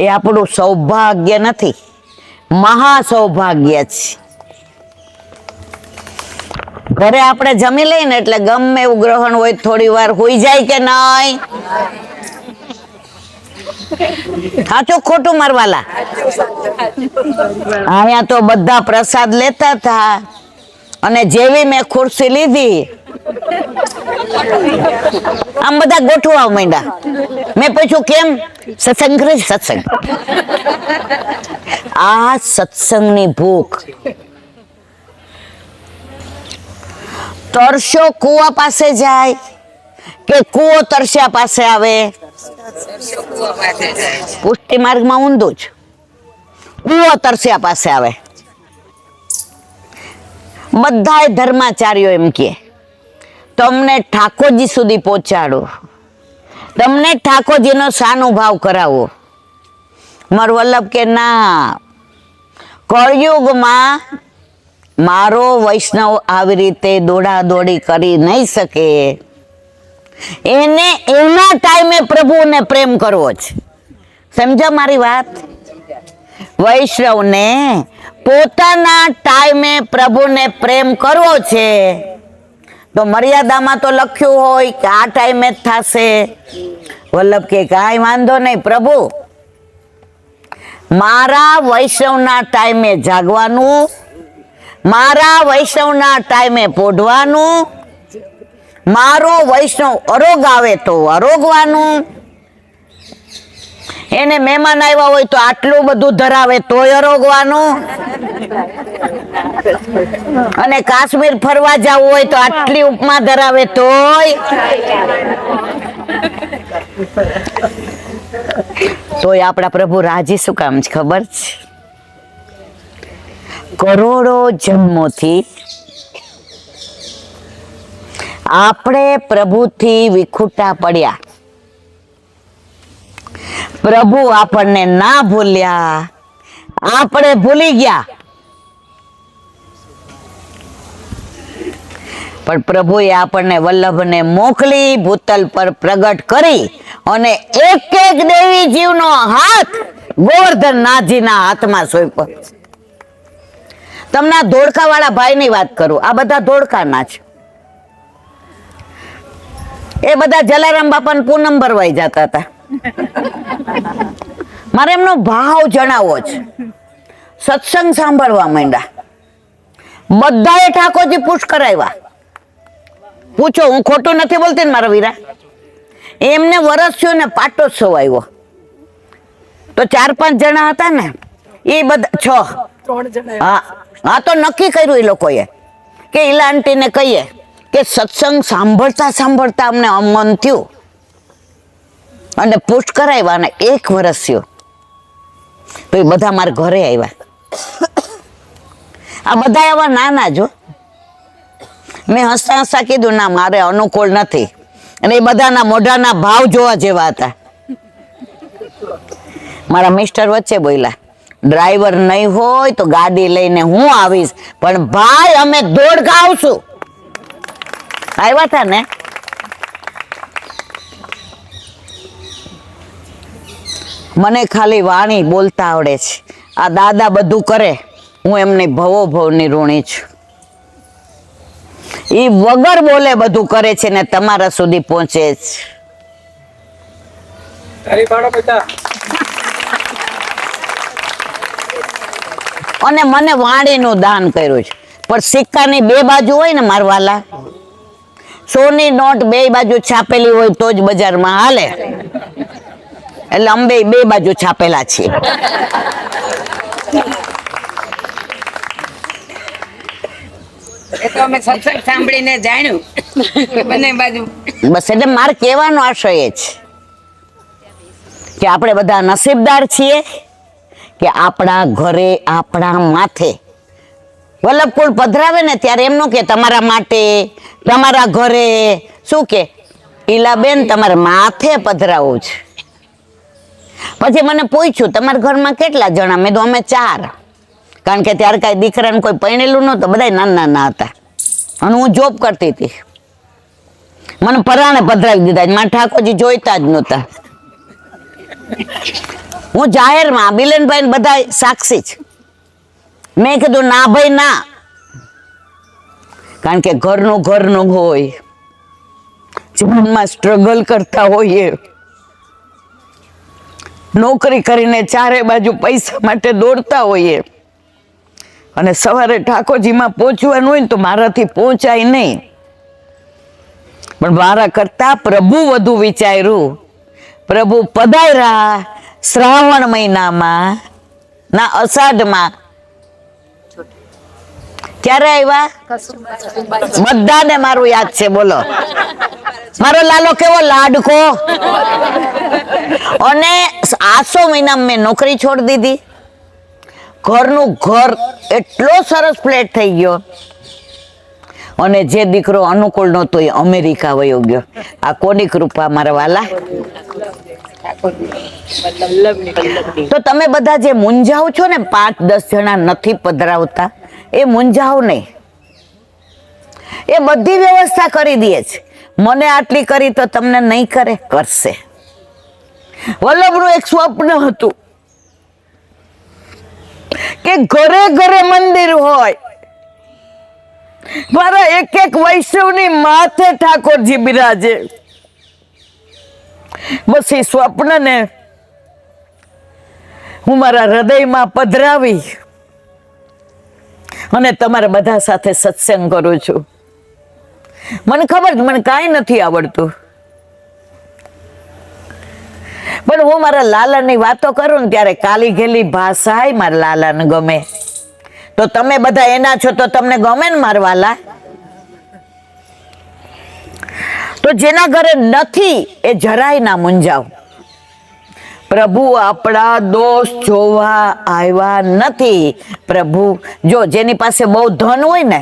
એ આપણું સૌભાગ્ય નથી, મહા સૌભાગ્ય છે. ઘરે આપણે જમી લઈએ ને એટલે ગમે એવું ગ્રહણ હોય થોડી વાર હોઈ જાય કે નહીં? સાચું ખોટું મારવાલા? અહીંયા તો બધા પ્રસાદ લેતા હતા અને જેવી મેં ખુરશી લીધી આમ બધા ગોઠવા માંડ્યા. મેં પૂછ્યું કેમ? સત્સંગ કરે છે, સત્સંગ. આ સત્સંગની ભૂખ. તરસ્યો કુવા પાસે જાય કે કુવો તરસ્યા પાસે આવે? પુષ્ટિ માર્ગમાં ઊંધું જ, કુવો તરસ્યા પાસે આવે. બધાય ધર્માચાર્યો એમ કે તમને ઠાકોરજી સુધી પહોંચાડો, તમને ઠાકોરજીનો સાનુભાવ કરાવો. મારું વલ્લભ કે ના, કળયુગમાં મારો વૈષ્ણવ આવી રીતે દોડાદોડી કરી નહીં શકે. એને એના ટાઈમે પ્રભુને પ્રેમ કરવો છે. સમજો મારી વાત? વૈષ્ણવને પોતાના ટાઈમે પ્રભુને પ્રેમ કરવો છે તો મર્યાદામાં તો લખ્યું હોય કે આ ટાઈમે જ થશે. વલ્લભ કે કાંઈ વાંધો નહીં પ્રભુ, મારા વૈષ્ણવના ટાઈમે જાગવાનું, મારા વૈષ્ણવના ટાઈમે પોઢવાનું, મારો વૈષ્ણવ અરોગ આવે તો અરોગવાનું, એને મહેમાન આવ્યા હોય તો આટલું બધું ધરાવે તોય અરોગવાનું, અને કાશ્મીર ફરવા જવું હોય તો આટલી ઉપમા ધરાવે તોય આપણા પ્રભુ રાજી શું કામ છે ખબર છે? કરોડો જન્મોથી આપણે પ્રભુથી વિખૂટા પડ્યા, પ્રભુ આપણને ના ભૂલ્યા, આપણે ભૂલી ગયા. પણ પ્રભુએ આપણને વલ્લભને મોકલી, ભૂતલ પર પ્રગટ કરી, અને એક એક દેવી જીવનો હાથ ગોવર્ધન નાથજીના હાથમાં સોંપ્યો. તમને આ ધોળકા વાળા ભાઈની વાત કરું, આ બધા ધોળકાના છે. એ બધા જલારામ બાપાને પૂનમ ભરવાઈ જતા હતા. મારે એમનો ભાવ જણાવો છે. સત્સંગ સાંભળવા માંડ્યા, બધાએ ઠાકોરજી પુશ કરાવ્યા. પૂછો, હું ખોટું નથી બોલતી ને મારા વીરા? એમને વરસ થયું ને પાટોત્સવ આવ્યો તો 4-5 જણા હતા ને, એ બધા 6. હા તો નક્કી કર્યું એ લોકોએ કે ઈલા આંટીને કહીએ કે સત્સંગ સાંભળતા સાંભળતા અમને મન થયું અને પુષ્ટ કરાવ્યા, અને 1 વર્ષ થયું તો એ બધા મારા ઘરે આવ્યા. આ બધા એવા નાના જો. મેં હસતા હસતા કીધું ના, મારે અનુકૂળ નથી. અને એ બધાના મોઢાના ભાવ જોવા જેવા હતા. મારા મિસ્ટર વચ્ચે બોલ્યા, ડ્રાઈવર નહીં હોય તો ગાડી લઈને હું આવીશ, પણ ભાઈ અમે દોડકા આવશું. આવ્યા હતા ને? મને ખાલી વાણી બોલતા આવડે છે. આ દાદા બધું કરે, હું એમની ભવો ભવની ઋણી છું. એ વગર બોલે બધું કરે છે ને તમારા સુધી પહોંચે છે. અને મને વાણીનું દાન કર્યું છે. પણ સિક્કાની 2 બાજુ હોય ને મારવાલા, સોની નોટ 2 બાજુ છાપેલી હોય તો જ બજારમાં હાલે. એટલે અંબે 2 બાજુ છાપેલા છે. એ તો અમે સત્સંગ સાંભળીને જાણ્યું કે બંને બાજુ. બસ એટલે મારે કહેવાનો આશય એ છે કે આપણે બધા નસીબદાર છીએ કે આપણા ઘરે, આપણા માથે વલ્લભકુળ પધરાવે ને ત્યારે એમનું કે તમારા માટે, તમારા ઘરે, શું કે ઈલાબેન તમારે માથે પધરાવું છે. પછી મને પૂછ્યું તમારા ઘરમાં કેટલા જણા? મેં તો અમે 4. કારણ કે ત્યારે કાંઈ દીકરાને કોઈ પરણેલું નહોતું, બધા નાના નાના હતા અને હું જોબ કરતી હતી. મને પરાણે પધરાવી દીધા, મારા ઠાકોરજી જોઈતા જ નહોતા. હું જાહેરમાં, બિલેનભાઈ બધા સાક્ષી છે. મેં કીધું ના ભાઈ ના, કારણ કે ઘરનું હોય, જીવનમાં સ્ટ્રગલ કરતા હોઈએ, નોકરી કરીને 4 બાજુ પૈસા માટે દોડતા હોઈએ, અને સવારે ઠાકોરજીમાં પહોંચવાનું હોય ને તો મારાથી પહોંચાય નહીં. પણ મારા કરતા પ્રભુ વધુ વિચાર્યું. પ્રભુ પધાર્યા શ્રાવણ મહિનામાં ના અષાઢમાં. ક્યારે આવ્યા? બધાને મારું યાદ છે. બોલો, મારો લાલો કેવો લાડકો. અને આસો મહિનામાં મેં નોકરી છોડી દીધી. ઘરનું ઘર એટલો સરસ ફ્લેટ થઈ ગયો. અને જે દીકરો અનુકૂળ નહોતો એ અમેરિકા વયો ગયો. આ કોની કૃપા મારા વાલા? તો તમે બધા જે મૂંઝાવ છો ને 5-10 જણા નથી પધરાવતા, એ મૂંઝાવ નહીં. એ બધી વ્યવસ્થા કરી દે છે. મને આટલી કરી તો તમને નહીં કરે? કરશે. વલ્લભનું એક સ્વપ્ન હતું કે ઘરે ઘરે મંદિર હોય, મારા એક એક વૈષ્ણવની માથે ઠાકોરજી બિરાજે. બસ એ સ્વપ્નને હું મારા હૃદયમાં પધરાવી અને તમારા બધા સાથે સત્સંગ કરું છું. મને ખબર છે મને કાંઈ નથી આવડતું, પણ હું મારા લાલાની વાતો કરું ને ત્યારે કાલી ઘેલી ભાષા મારા લાલાને ગમે. તો તમે બધા એના છો તો તમને ગમે ને મારા વાલા? તો જેના ઘરે નથી એ જરાય ના મૂંઝાવ. પ્રભુ આપણા દોષ જોવા આવ્યા નથી. પ્રભુ જો જેની પાસે બહુ ધન હોય ને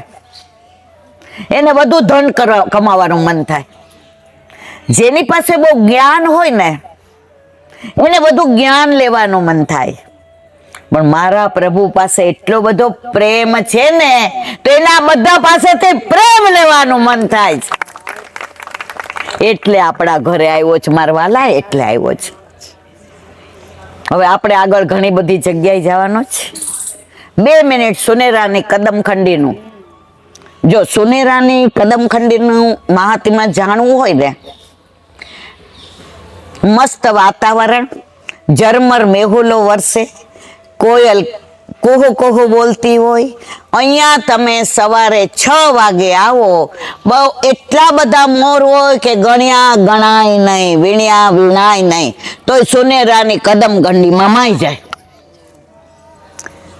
એને વધુ ધન કમાવાનું મન થાય. જેની પાસે બહુ જ્ઞાન હોય ને એને બધું જ્ઞાન લેવાનું મન થાય. પણ મારા પ્રભુ પાસે એટલો બધો પ્રેમ છે ને તો એના બધા પાસેથી પ્રેમ લેવાનું મન થાય છે. એટલે આપણા ઘરે આવ્યો છે મારા વાલા, એટલે આવ્યો છે. હવે આપણે આગળ ઘણી બધી જગ્યાએ જવાનું છે. 2 મિનિટ સુનેરાની કદમખંડીનું, જો સુનેરાની કદમખંડીનું મહાત્મ્ય જાણવું હોય ને, મસ્ત વાતાવરણ, ઝરમર મેહુલો વરસે, કોયલ કોહો કોહો બોલતી હોય. અહીંયા તમે સવારે 6 વાગે આવો, બહુ એટલા બધા મોર હોય કે ગણ્યા ગણાય નહીં, વીણ્યા વીણાય નહીં, તોય સુનેરાની કદમખંડીમાં માઈ જાય.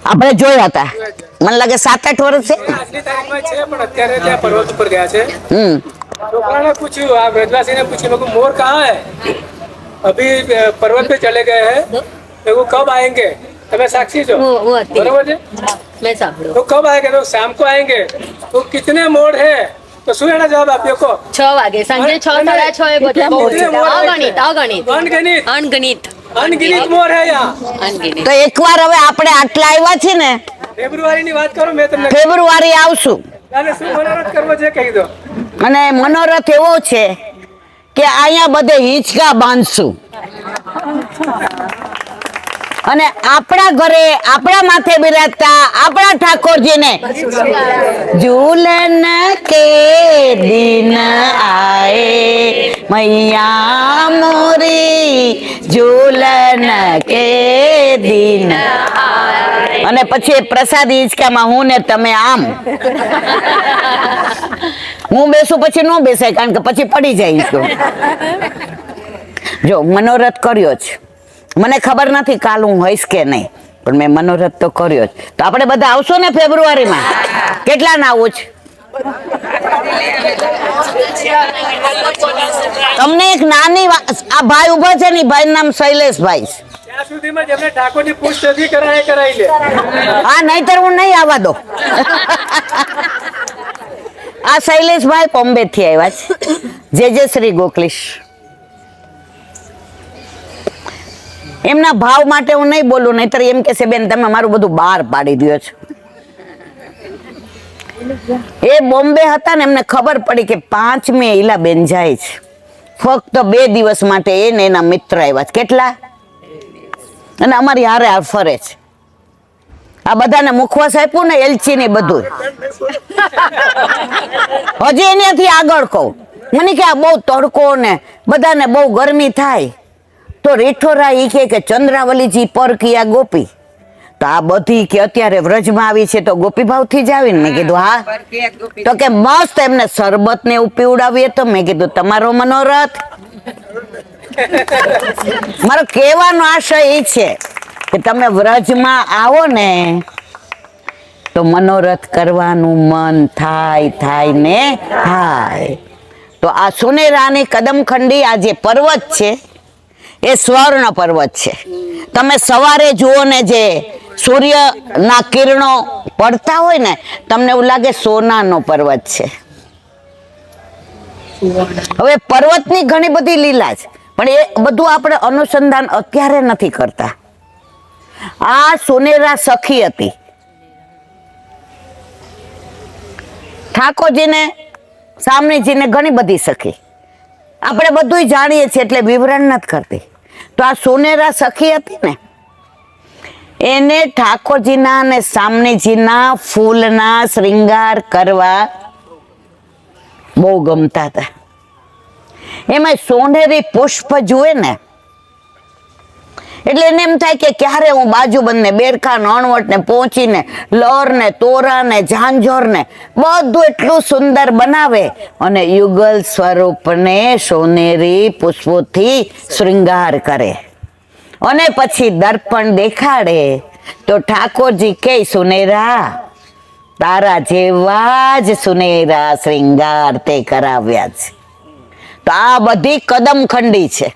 આપણે જોયા હતા, મને લાગે 7-8 વર્ષ છે. આજની તારીખમાં છે પણ અત્યારે ત્યાં પર્વત ઉપર ગયા છે. છોકરાને પૂછ્યું, આ વ્રજવાસીને પૂછ્યું, લોકો મોર કहाँ है? अभी पर्वत पे चले गए हैं, देखो कब आएंगे? તમે સાક્ષી છો બરોબર છે? मैं साંભળ્યું. तो कब आएंगे? तो शाम को आएंगे. तो कितने मोड़ है? तो શું એના જવાબ આપ્યો કો? 6 વાગે, સાંજે 6-6:30 એ બધા कितने मोड़ है? અગણિત અગણિત अनगिनत અનગણિત अनगिनत मोड़ है यहाँ. અનગિનત. તો એકવાર હવે આપણે આટલા આવ્યા છીએ ને, ફેબ્રુઆરી ની વાત કરો, મેં તમને ફેબ્રુઆરી આવશું અને શું મનોરથ કરવો છે કહી દો. અને મનોરથ એવો છે કે અહીંયા બધે હિંચકા બાંધશું અને આપણા ઘરે આપણા માથે બિરાજતા આપણા ઠાકોરજીને ઝૂલન કે દિન આए મૈયા મોરી ઝૂલન કે દિન અને પછી એ પ્રસાદી હિંચકામાં હું ને તમે આમ હું બેસું પછી ન બેસાય કારણ કે પછી પડી જાય હિંચકો. જો મનોરથ કર્યો છે, મને ખબર નથી કાલ હું હોઈશ કે નહીં, પણ મેં મનોરથ તો કર્યો જ. તો આપણે બધા આવશો ને ફેબ્રુઆરીમાં? કેટલા ના આવું છે? તમને એક નાની આ ભાઈ ઉભા છે ને, ભાઈ નામ શૈલેષભાઈ છે. ત્યાં સુધીમાં જેમને ઠાકોરની પુષ્ટ નથી કરાવી લે. હા, નહીતર હું નહીં આવવા દો. આ શૈલેષભાઈ બોમ્બે થી આવ્યા છે, જે શ્રી ગોકલેશ. એમના ભાવ માટે હું નહીં બોલું, નહીતર એમ કે છે બેન તમે મારું બધું બહાર પાડી દો છો. એ બોમ્બે હતા ને, એમને ખબર પડી કે 5 મે ઈલાબેન જાય છે, ફક્ત 2 દિવસ માટે એને એના મિત્ર આવ્યા છે. કેટલા? અને અમારી હારે આ ફરે છે. આ બધાને મુખવાસ આપ્યું ને એલચી ને બધું. હજી એનાથી આગળ કહું, મને કે આ બહુ તડકો ને બધાને બહુ ગરમી થાય તો રીઠોરા ઈ કે ચંદ્રાવલીજી પર કિયા ગોપી. તો આ બધી કે અત્યારે વ્રજમાં આવી છે તો ગોપી ભાવ થી જ આવી ને. મેં કીધું હા. તો કે મસ્ત એમને શરબત ને એવું પીવડાવીએ. તો મેં કીધું તમારો મનોરથ. મારો કહેવાનો આશય એ છે કે તમે વ્રજમાં આવો ને તો મનોરથ કરવાનું મન થાય ને થાય. તો આ સુનેરાની કદમખંડી આ જે પર્વત છે એ સ્વર્ણ પર્વત છે. તમે સવારે જુઓ ને જે સૂર્યના કિરણો પડતા હોય ને તમને એવું લાગે સોનાનો પર્વત છે. હવે પર્વતની ઘણી બધી લીલા છે, પણ એ બધું આપણે અનુસંધાન અત્યારે નથી કરતા. આ સુનેરા સખી હતી. ઠાકોરજીને સામનેજીને ઘણી બધી સખી, આપણે બધું જાણીએ છીએ એટલે વિવરણ નથી કરતી. તો આ સુનેરા સખી હતી ને, એને ઠાકોરજીના અને સામનેજીના ફૂલના શ્રૃંગાર કરવા બહુ ગમતા હતા. એમાં સોનેરી પુષ્પ જુએ ને એટલે એને એમ થાય કે ક્યારે હું બાજુબંધ ને બેરકા નણવટ ને પહોંચીને લર ને તોરા ને ઝાંઝર ને બધું એટલું સુંદર બનાવે અને યુગલ સ્વરૂપને સોનેરી પુષ્પોથી શ્રૃંગાર કરે અને પછી દર્પણ દેખાડે તો ઠાકોરજી કે સુનેરા, તારા જેવા જ સુનેરા શ્રૃંગાર તે કરાવ્યા છે. તો આ બધી કદમખંડી છે.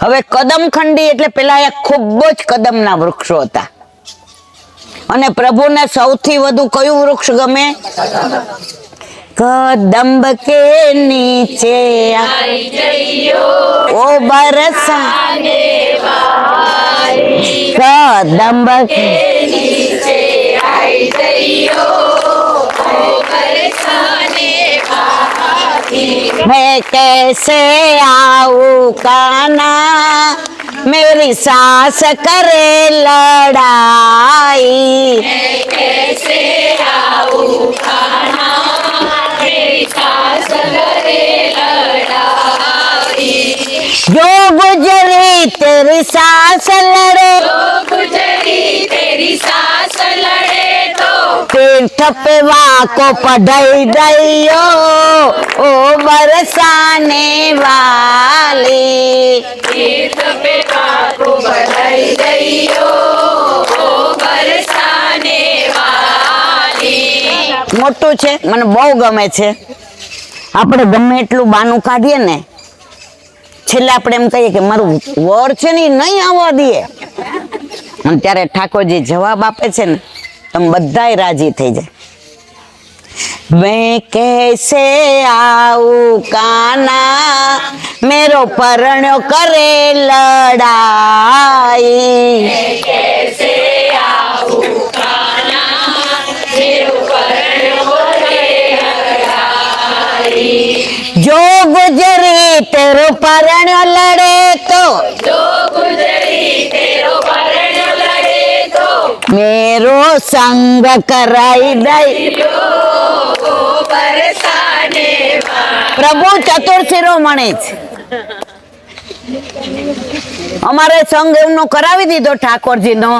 હવે કદમખંડી એટલે પેલા એક ખૂબ જ કદમના વૃક્ષો હતા અને પ્રભુને સૌથી વધુ કયું વૃક્ષ ગમે? કદંબ કે નીચે ઓ બરસાને કદંબ કે નીચે આઈ જइयो मैं कैसे आऊं काना, मेरी सास करे लड़ाई. मैं कैसे आऊं काना, मेरी सास करे लड़ाई. जो गुजरी तेरी सास लड़े, जो गुजरी तेरी सास लड़े तो तीर्थ पे वाको पढ़ाई दइयो ओ बरसाने वाली. तीर्थ पे वाको पढ़ाई दइयो ओ बरसाने वाली. મોટું છે, મને બહુ ગમે છે. આપણે ગમે એટલું બાનું કાઢીએ ને, છેલ્લે આપણે એમ કહીએ કે મારું વર છે ને નહીં આવવા દે, અને ત્યારે ઠાકોરજી જવાબ આપે છે ને, તમે બધાય રાજી થઈ જાય. मैं कैसे आऊं काना, मेरो परण्यो करे लड़ाई. मैं कैसे आऊं काना, मेरो परण्यो करे लड़ाई. जो गुजरी तेरो परण्यो लड़े तो, जो गुजरी तेरो परण्यो लड़े तो मेरो संग कराई दई. પ્રભુ ચતુર શિરોમણી છે. અમારે સંગ એમનો કરાવી દીધો ઠાકોરજીનો,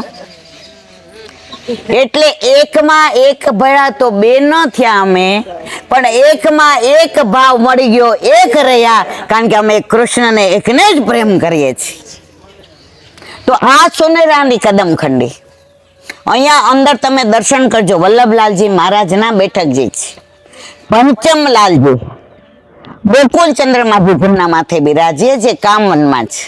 એટલે એકમાં એક ભળા તો બે ન થયા અમે, પણ એકમાં એક ભાવ મળી ગયો, એક રહ્યા, કારણ કે અમે કૃષ્ણને એકને જ પ્રેમ કરીએ છીએ. તો આ સોનેરાની કદમખંડી અહીંયા અંદર તમે દર્શન કરજો. વલ્લભલાલજી મહારાજના બેઠકજી છે. પંચમલાલજી ગોકુલચંદ્રમાં વિભુના માથે બિરાજે જે કામવનમાં છે.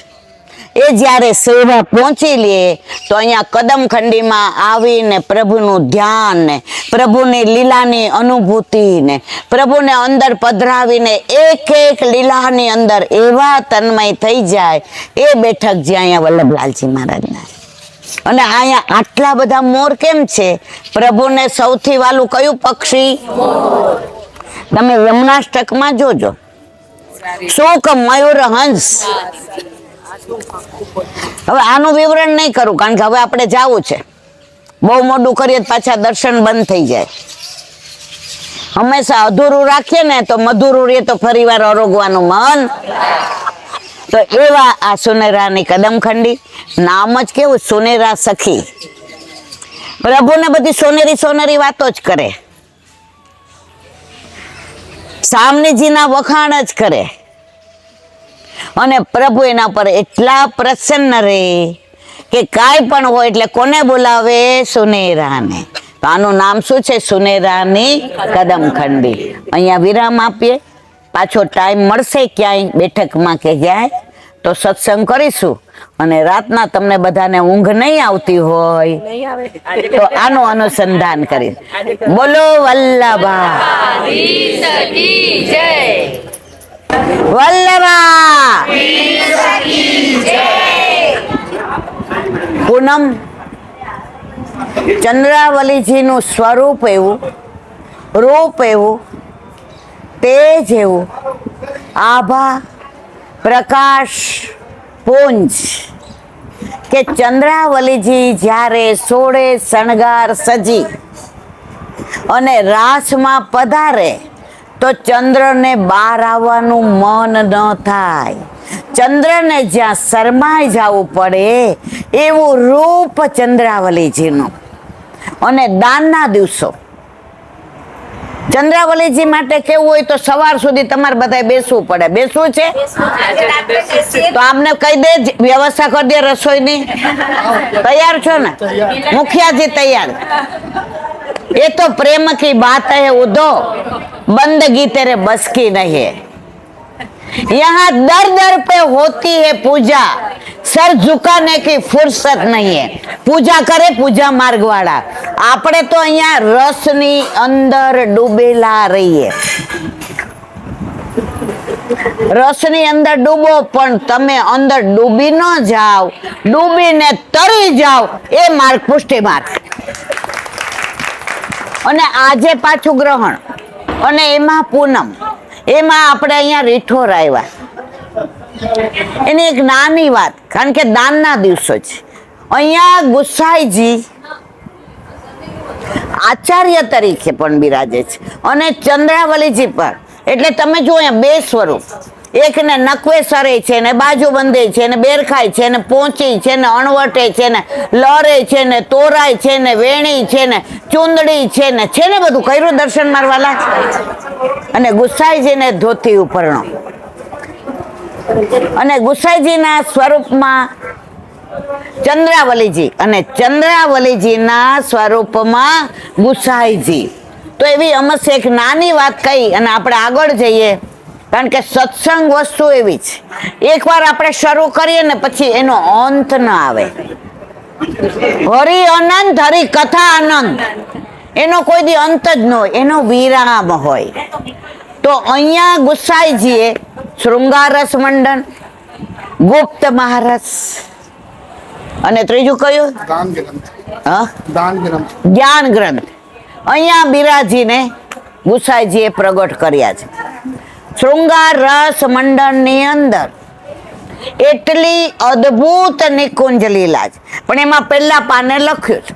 એ જ્યારે સેવા પહોંચી લે તો અહીંયા કદમખંડીમાં આવીને પ્રભુનું ધ્યાન ને પ્રભુની લીલાની અનુભૂતિ ને પ્રભુને અંદર પધરાવીને એક એક લીલાની અંદર એવા તન્મય થઈ જાય. એ બેઠક જે અહીંયા વલ્લભલાલજી મહારાજના. અને અહીંયા આટલા બધા મોર કેમ છે? પ્રભુને સૌથી વાલું કયું પક્ષી? તમે યમનાષ્ટકમાં જોજો, શોક મયુર હંસ. હવે આનું વિવરણ નહીં કરું, કારણ કે હવે આપણે જાવું છે. બહુ મોડું કરીએ પાછા દર્શન બંધ થઈ જાય. હંમેશા અધૂરું રાખીએ ને તો મધુરું રહે, તો ફરી વાર અરોગવાનું મન. તો એવા આ સુનેરાની કદમખંડી, નામ જ કેવું, સુનેરા સખી. પ્રભુને બધી સોનેરી સોનેરી વાતો જ કરે, સામનેજીના વખાણ જ કરે, અને પ્રભુ એના પર એટલા પ્રસન્ન રહે કે કાંઈ પણ હોય એટલે કોને બોલાવે? સુનેરાને. તો આનું નામ શું છે? સુનેરાની કદમખંડી. અહીંયા વિરામ આપીએ. પાછો ટાઈમ મળશે ક્યાંય બેઠકમાં કે જાય તો સત્સંગ કરીશું. અને રાતના તમને બધાને ઊંઘ નહીં આવતી હોય તો આનું અનુસંધાન કરી બોલો વલ્લભા વલ્લભા પૂનમ ચંદ્રાવલીજીનું સ્વરૂપ એવું, રૂપ એવું, તેજ એવું, આભા પ્રકાશ પુંજ કે ચંદ્રાવલીજી જ્યારે સોળે શણગાર સજી અને રાસમાં પધારે તો ચંદ્રને બહાર આવવાનું મન ન થાય. ચંદ્રને જ્યાં શરમાઈ જવું પડે એવું રૂપ ચંદ્રાવલીજીનું. અને દાનના દિવસો ચંદ્રાવલીજી માટે કેવું હોય તો સવાર સુધી તમારે બધાએ બેસવું પડે. બેસવું છે તો આમને કહી દે, વ્યવસ્થા કરી દે રસોઈની. તૈયાર છો ને? મુખિયાજી તૈયાર? ये तो प्रेम की बात है उदो, बंदगी तेरे बस की नहीं है. यहाँ दर दर पे होती है पूजा, सर झुकाने की फुर्सत नहीं है. पूजा करे पूजा मार्ग वाला. આપણે તો અહીંયા રસની અંદર ડૂબેલા રહીએ. રસની અંદર ડૂબો પણ તમે અંદર ડૂબી ન જાઓ, ડૂબીને તરી જાઓ એ માર્ગ પુષ્ટિ માર્ગ. અને આજે પાછું ગ્રહણ અને એમાં પૂનમ, એમાં આપણે અહીંયા રીઠોર આવ્યા. એની એક નાની વાત, કારણ કે દાનના દિવસો છે. અહીંયા ગુસાઈજી આચાર્ય તરીકે પણ બિરાજે છે અને ચંદ્રાવલીજી પર. એટલે તમે જો અહીંયા બે સ્વરૂપ, એકને નકવેસરે છે ને બાજુબંધે છે ને બેરખાય છે ને પોંચી છે ને અણવટે છે ને લરે છે ને તોરાય છે ને વેણી છે ને ચુંદડી છે ને બધું કર્યું દર્શન મારવાલા. અને ગુસાઈજીને ધોતી ઉપરણો. અને ગુસાઈજીના સ્વરૂપમાં ચંદ્રાવલીજી અને ચંદ્રાવલીજીના સ્વરૂપમાં ગુસાઈજી. તો એવી અમસ્ય એક નાની વાત કહી અને આપણે આગળ જઈએ. કારણ કે સત્સંગ વસ્તુ એવી છે, એકવાર આપણે શરૂ કરીએ ને પછી એનો અંત ન આવે. હરિ અનંત, હરિ કથા અનંત, એનો કોઈ દી અંત જ ન હોય, એનો વિરામ હોય. તો અહીંયા ગુસાઈજીએ શૃંગારસ મંડન, ગુપ્ત મહારસ અને ત્રીજું કયું? જ્ઞાન ગ્રંથ. અહીંયા બિરાજીને ગુસાઈજીએ પ્રગટ કર્યા છે. શૃંગાર રસ મંડળની અંદર એટલી અદ્ભુત નિકુંજ લીલા છે. પણ એમાં પહેલા પાને લખ્યું છે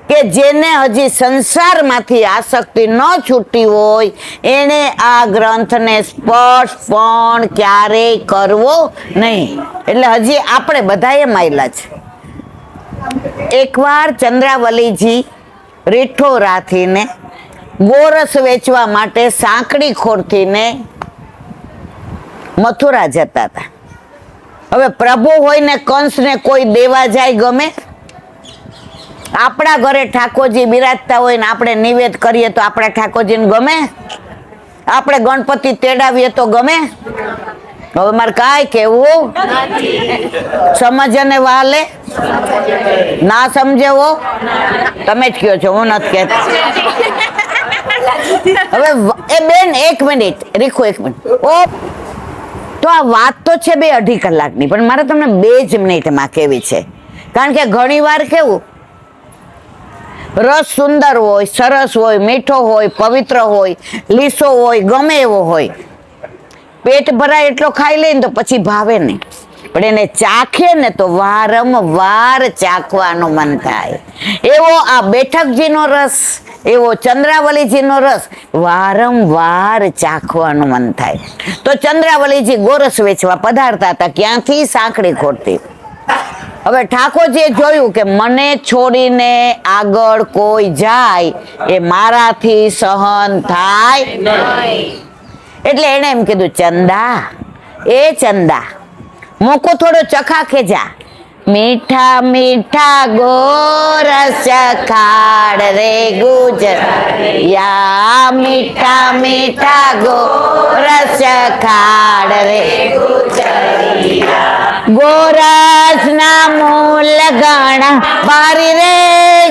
કે જેને હજી સંસારમાંથી આસક્તિ ન છૂટી હોય એને આ ગ્રંથને સ્પર્શ પણ ક્યારેય કરવો નહીં. એટલે હજી આપણે બધાએ માયલા છે. એકવાર ચંદ્રાવલીજી રીઠોરાથીને ગોરસ વેચવા માટે સાંકડી ખોરથીને મથુરા જતા હતા. હવે પ્રભુ હોય ને કંસને કોઈ દેવા જાય ગમે? આપણા ઘરે ઠાકોરજી બિરાજતા હોય ને આપણે નિવેદ કરીએ તો આપણા ઠાકોરજીને ગમે? આપણે ગણપતિ તેડાવીએ તો ગમે? હવે મારે કાંઈ કેવું સમજને વાલે ના સમજેવો તમે જ કયો છો, હું નથી કહેતી. હવે એ બેન એક મિનિટ, રીખો એક મિનિટ. ઓ તો આ વાત તો છે 2-2.5 કલાકની, પણ મારે તમને 2 જ મિનિટમાં કહેવી છે. કારણ કે ઘણી વાર કેવું, રસ સુંદર હોય, સરસ હોય, મીઠો હોય, પવિત્ર હોય, લીસો હોય, ગમે એવો હોય, પેટ ભરાય એટલો ખાઈ લઈને તો પછી ભાવે નહીં. પણ એને ચાખે ને તો વારંવાર ચાખવાનું મન થાય. એવો આ બેઠકજીનો રસ, એવો ચંદ્રાવલીજીનો રસ વારંવાર ચાખવાનું મન થાય. તો ચંદ્રાવલીજી ગોરસ વેચવા પધારતા હતા. ક્યાંથી? સાંકડી ખોરથી. હવે ઠાકોરજીએ જોયું કે મને છોડીને આગળ કોઈ જાય એ મારાથી સહન થાય નહીં. એટલે એને એમ કીધું, ચંદા, એ ચંદા, મોકો થોડો ચખા ખેજા, મીઠા મીઠા ગોરસ ખાડ રે ગુજરિયા, મીઠા મીઠા ગોરસ ખાડ રે ગોરસ ના મૂલ ગણા બારી રે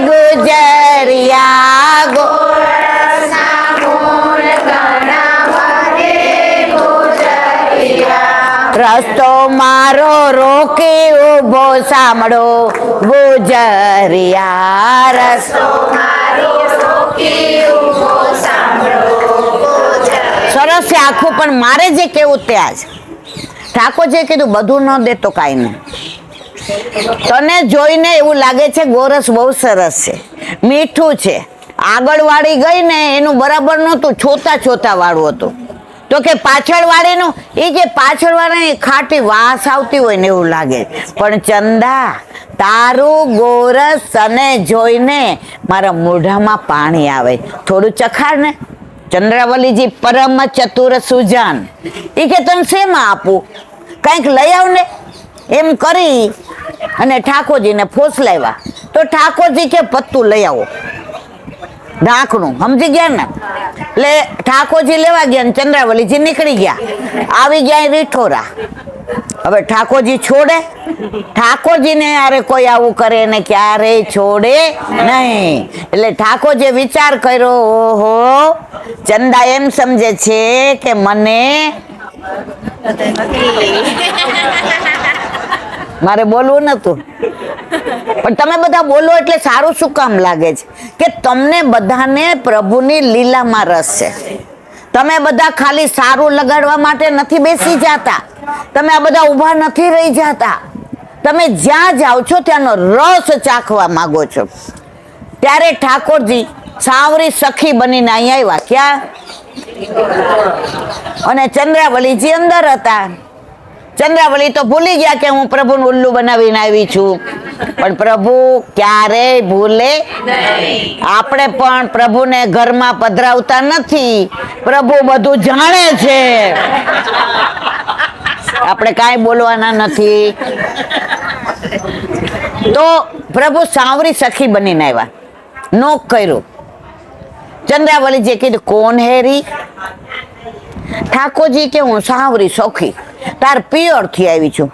ગુજરિયા, ગોરસ ના મૂલ ગણા બારી ગુજરિયા, રસ્તો મારો રોકી ઉભો સાંભળો ગુજરિયા, રસ્તો મારો રોકી ઉભો સાંભળો ગુજરિયા. સરસ છે આખું, પણ મારે જે કેવું ત્યાં જ ઠાકોરજીએ કીધું બધું ન દે તો કાંઈ નહીં. તને જોઈને એવું લાગે છે ગોરસ બહુ સરસ છે, મીઠું છે, આગળ વાળી ગઈ ને એનું બરાબર નહોતું, છોતા છોતા વાળું હતું. તો કે પાછળ વાળીનું, એ કે પાછળ વાળાની ખાટી વાસ આવતી હોય ને એવું લાગે. પણ ચંદા, તારું ગોરસ તને જોઈને મારા મોઢામાં પાણી આવે. થોડું ચખાડ ને. ચંદ્રાવલીજી પરમ ચતુર સુજાન, એ કે તને શેમાં આપું, કંઈક લઈ આવ ને. એમ કરી અને ઠાકોરજીને ફોસલાવ્યા. તો ઠાકોરજી કે પત્તું લઈ આવો, ઢાંકણું, સમજી ગયા ને. એટલે ઠાકોરજી લેવા ગયા ને ચંદ્રાવલીજી નીકળી ગયા. આવી ગયા રીઠોરા. હવે ઠાકોરજી છોડે? ઠાકોરજીને યારે કોઈ આવું કરે ને ક્યારેય છોડે નહીં. એટલે ઠાકોરજીએ વિચાર કર્યો, ઓહો, ચંદા એમ સમજે છે કે મને મારે બોલવું નતું, પણ તમે બધા બોલો એટલે સારું શું કામ લાગે છે કે તમને બધાને પ્રભુની લીલામાં રસ છે. તમે બધા ખાલી સારું લગાડવા માટે નથી બેસી જાતા, તમે આ બધા ઊભા નથી રહી જાતા. તમે જ્યાં જાઓ છો ત્યાંનો રસ ચાખવા માંગો છો. ત્યારે ઠાકોરજી સાવરી સખી બનીને અહીં આવ્યા. ક્યાં? અને ચંદ્રાવલીજી અંદર હતા. ચંદ્રાવલી તો ભૂલી ગયા કે હું પ્રભુનું ઉલ્લુ બનાવીને આવી છું, પણ પ્રભુ ક્યારેય ભૂલે. આપણે પણ પ્રભુને ઘરમાં પધરાવતા નથી, પ્રભુ બધું જાણે છે, આપણે કાંઈ બોલવાના નથી. તો પ્રભુ સાવરી સખી બનીને આવ્યા, નોક કર્યું. ચંદ્રાવલીજીએ કીધું, કોણ હેરી? ઠાકોરજી કે હું સાવરી સખી તાર પિયર થી આવી છું.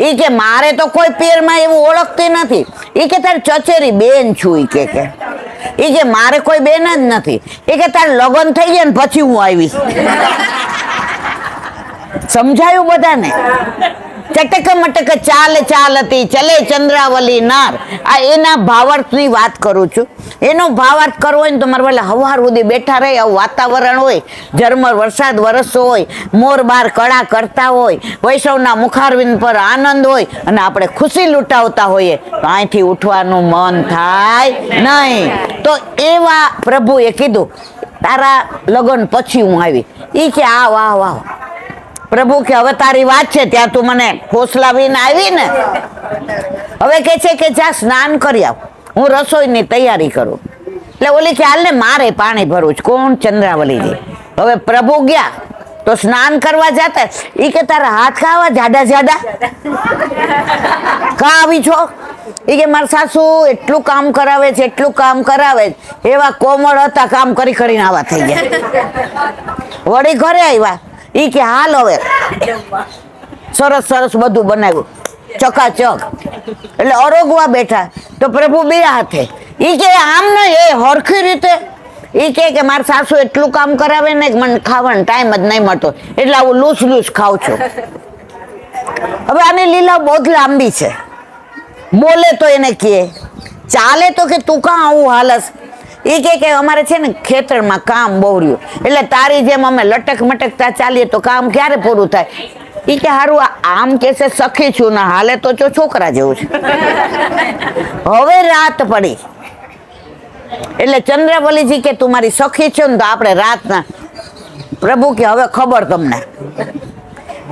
એ કે મારે તો કોઈ પિયરમાં એવું ઓળખતી નથી. એ કે તાર ચચેરી બેન છું. એ કે મારે કોઈ બેન જ નથી. એ કે તાર લગ્ન થઈ ગયા ને પછી હું આવી. સમજાયું બધાને? ચટક મટક ચાલ ચાલતી ચલે ચંદ્રાવલી નાર. આ એના ભાવાર્થની વાત કરું છું. એનો ભાવાર્થ કરવો હોય ને તો મારે પેલા હવાર સુધી બેઠા રહે, આવું વાતાવરણ હોય, ઝરમર વરસાદ વરસતો હોય, મોર બાર કળા કરતા હોય, વૈષ્ણવના મુખારવિંદ પર આનંદ હોય અને આપણે ખુશી લૂંટાવતા હોઈએ તો અહીંથી ઉઠવાનું મન થાય નહીં. તો એવા પ્રભુએ કીધું તારા લગ્ન પછી હું આવી. એ કે આવ આવ આવ. પ્રભુ કે હવે તારી વાત છે ત્યાં તું મને ફોસલાવીને આવી ને. હવે કે છે કે જા સ્નાન કરી આવ, હું રસોઈની તૈયારી કરું. એટલે ઓલી કે હાલ ને મારે પાણી ભરવું છે. કોણ? ચંદ્રાવલીજી. હવે પ્રભુ ગયા તો સ્નાન કરવા જતા. એ કે તારા હાથ ખાવા જાડા જાડા કા આવી છો? એ કે મારા સાસુ એટલું કામ કરાવે છે, એટલું કામ કરાવે છે. એવા કોમળ હતા, કામ કરી કરીને આવા થઈ ગયા. વળી ઘરે આવ્યા. ઈ કે હાલ હવે સરસ સરસ બધું બનાવ્યું ચકાચક. એટલે અરોગવા બેઠા તો પ્રભુ બે હાથે. ઈ કે આમ ને એ હરખી રીતે. ઈ કે મારા સાસુ એટલું કામ કરાવે ને મને ખાવાનો ટાઈમ જ નહીં મળતો, એટલે આવું લૂસ લૂસ ખાઉં છું. હવે આની લીલા બહુ જ લાંબી છે. બોલે તો એને કહે, ચાલે તો કે તું કાં આવું હાલસ. એ કે અમારે છે ને ખેતરમાં કામ બહુ રહ્યું, એટલે તારી જેમ અમે લટક મટકતા ચાલીએ તો કામ ક્યારે પૂરું થાય. એ કે હારું આમ કે છે સખી છું ને હાલે તો જો છોકરા જેવું છે. હવે રાત પડી એટલે ચંદ્રાવલીજી કે તું મારી સખી છો ને તો આપણે રાતના. પ્રભુ કે હવે ખબર તમને.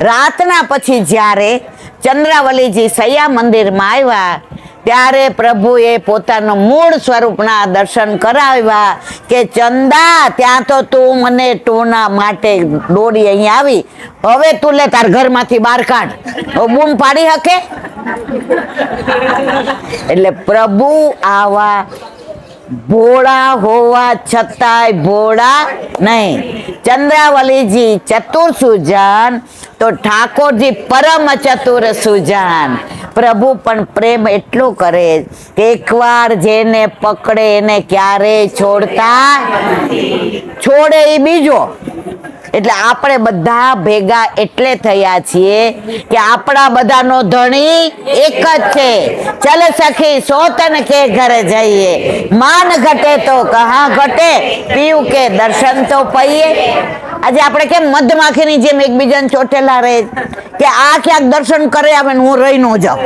રાતના પછી જ્યારે ચંદ્રાવલીજી સૈયા મંદિરમાં આવ્યા ત્યારે પ્રભુએ પોતાના મૂળ સ્વરૂપના દર્શન કરાવ્યા કે ચંદા, ત્યાં તો તું મને ટોના માટે દોડી અહીંયા આવી, હવે તું લે તાર ઘરમાંથી બહાર કાઢ. બૂમ પાડી શકે? એટલે પ્રભુ આવા ભોળા હોવા છતાંય ભોળા નહીં. ચંદ્રાવલીજી ચતુર સુજાન તો ઠાકોરજી પરમ ચતુર સુજાન. પ્રભુ પણ પ્રેમ એટલો કરે કે એકવાર જેને પકડે એને ક્યારેય છોડતા, છોડે એ બીજો. એટલે આપણે બધા ભેગા એટલે થયા છીએ કે આપણા બધાનો ધણી એક જ છે. ચલ સખી સોતન કે ઘરે જઈએ, માન ઘટે તો કહા ઘટે, પીવું કે દર્શન તો પઈએ. આજે આપણે કેમ મધમાખીની જેમ એકબીજાને ચોટેલા રહે કે આ ક્યાંક દર્શન કરે આવે ને હું રહી ન જાઉં.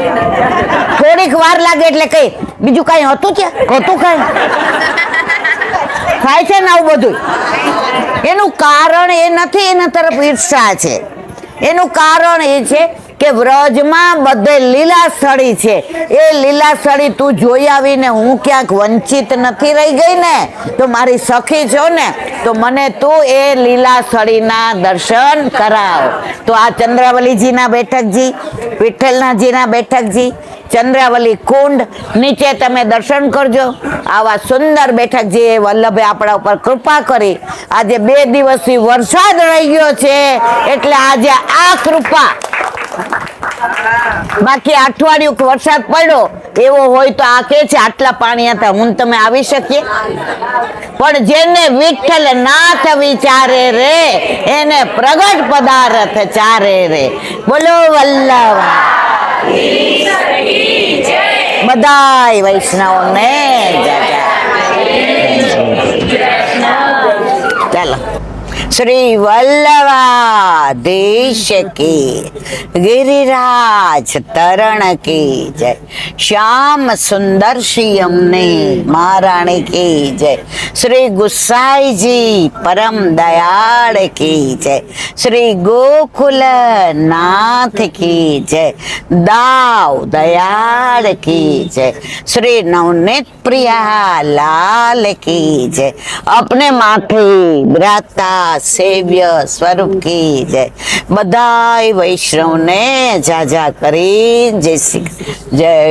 થોડીક વાર લાગે એટલે કઈ બીજું કઈ હતું, ત્યાં હતું કઈ થાય છે ને આવું બધું. એનું કારણ એ નથી એના તરફ ઈર્ષા છે. એનું કારણ એ છે કે વ્રજમાં બધે લીલાસ્થળી છે. એ લીલાસ્થળી તું જોઈ આવીને હું ક્યાંક વંચિત નથી રહી ગઈ ને, તો મારી સખી છો ને, તો મને તું એ લીલાસ્થળીના દર્શન કરાવ. તો આ ચંદ્રાવલીજીના બેઠકજી, વિઠ્ઠલનાથજીના બેઠકજી, ચંદ્રાવલી કુંડ નીચે તમે દર્શન કરજો. આવા સુંદર બેઠકજીએ વલ્લભે આપણા ઉપર કૃપા કરી. આજે 2 દિવસથી વરસાદ રહી ગયો છે એટલે આજે આ કૃપા. બાકી અઠવાડિયું વરસાદ પડ્યો એવો હોય તો આ કે છે આટલા પાણી હતા હું તમે આવી શકીએ? પણ જેને વિઠ્ઠલ નાથ વિચારે રે એને પ્રગટ પદાર્થ ચારે રે. બોલો વલ્લભ બધાય વૈષ્ણવને જય જય. ચાલો. શ્રી વલ્લભાધીશ કી, गिरिराज तरण की जय, श्याम सुंदर श्री अमने महारानी की जय, श्री गुसाई जी परम दयाल की जय, श्री गोकुल नाथ की जय, दाव दयाल की जय, श्री नवनीत प्रिया लाल की जय, अपने माथे ब्राता सेव्य स्वरूप की जय. बधाई वैष्णव ने जाजा કરી જય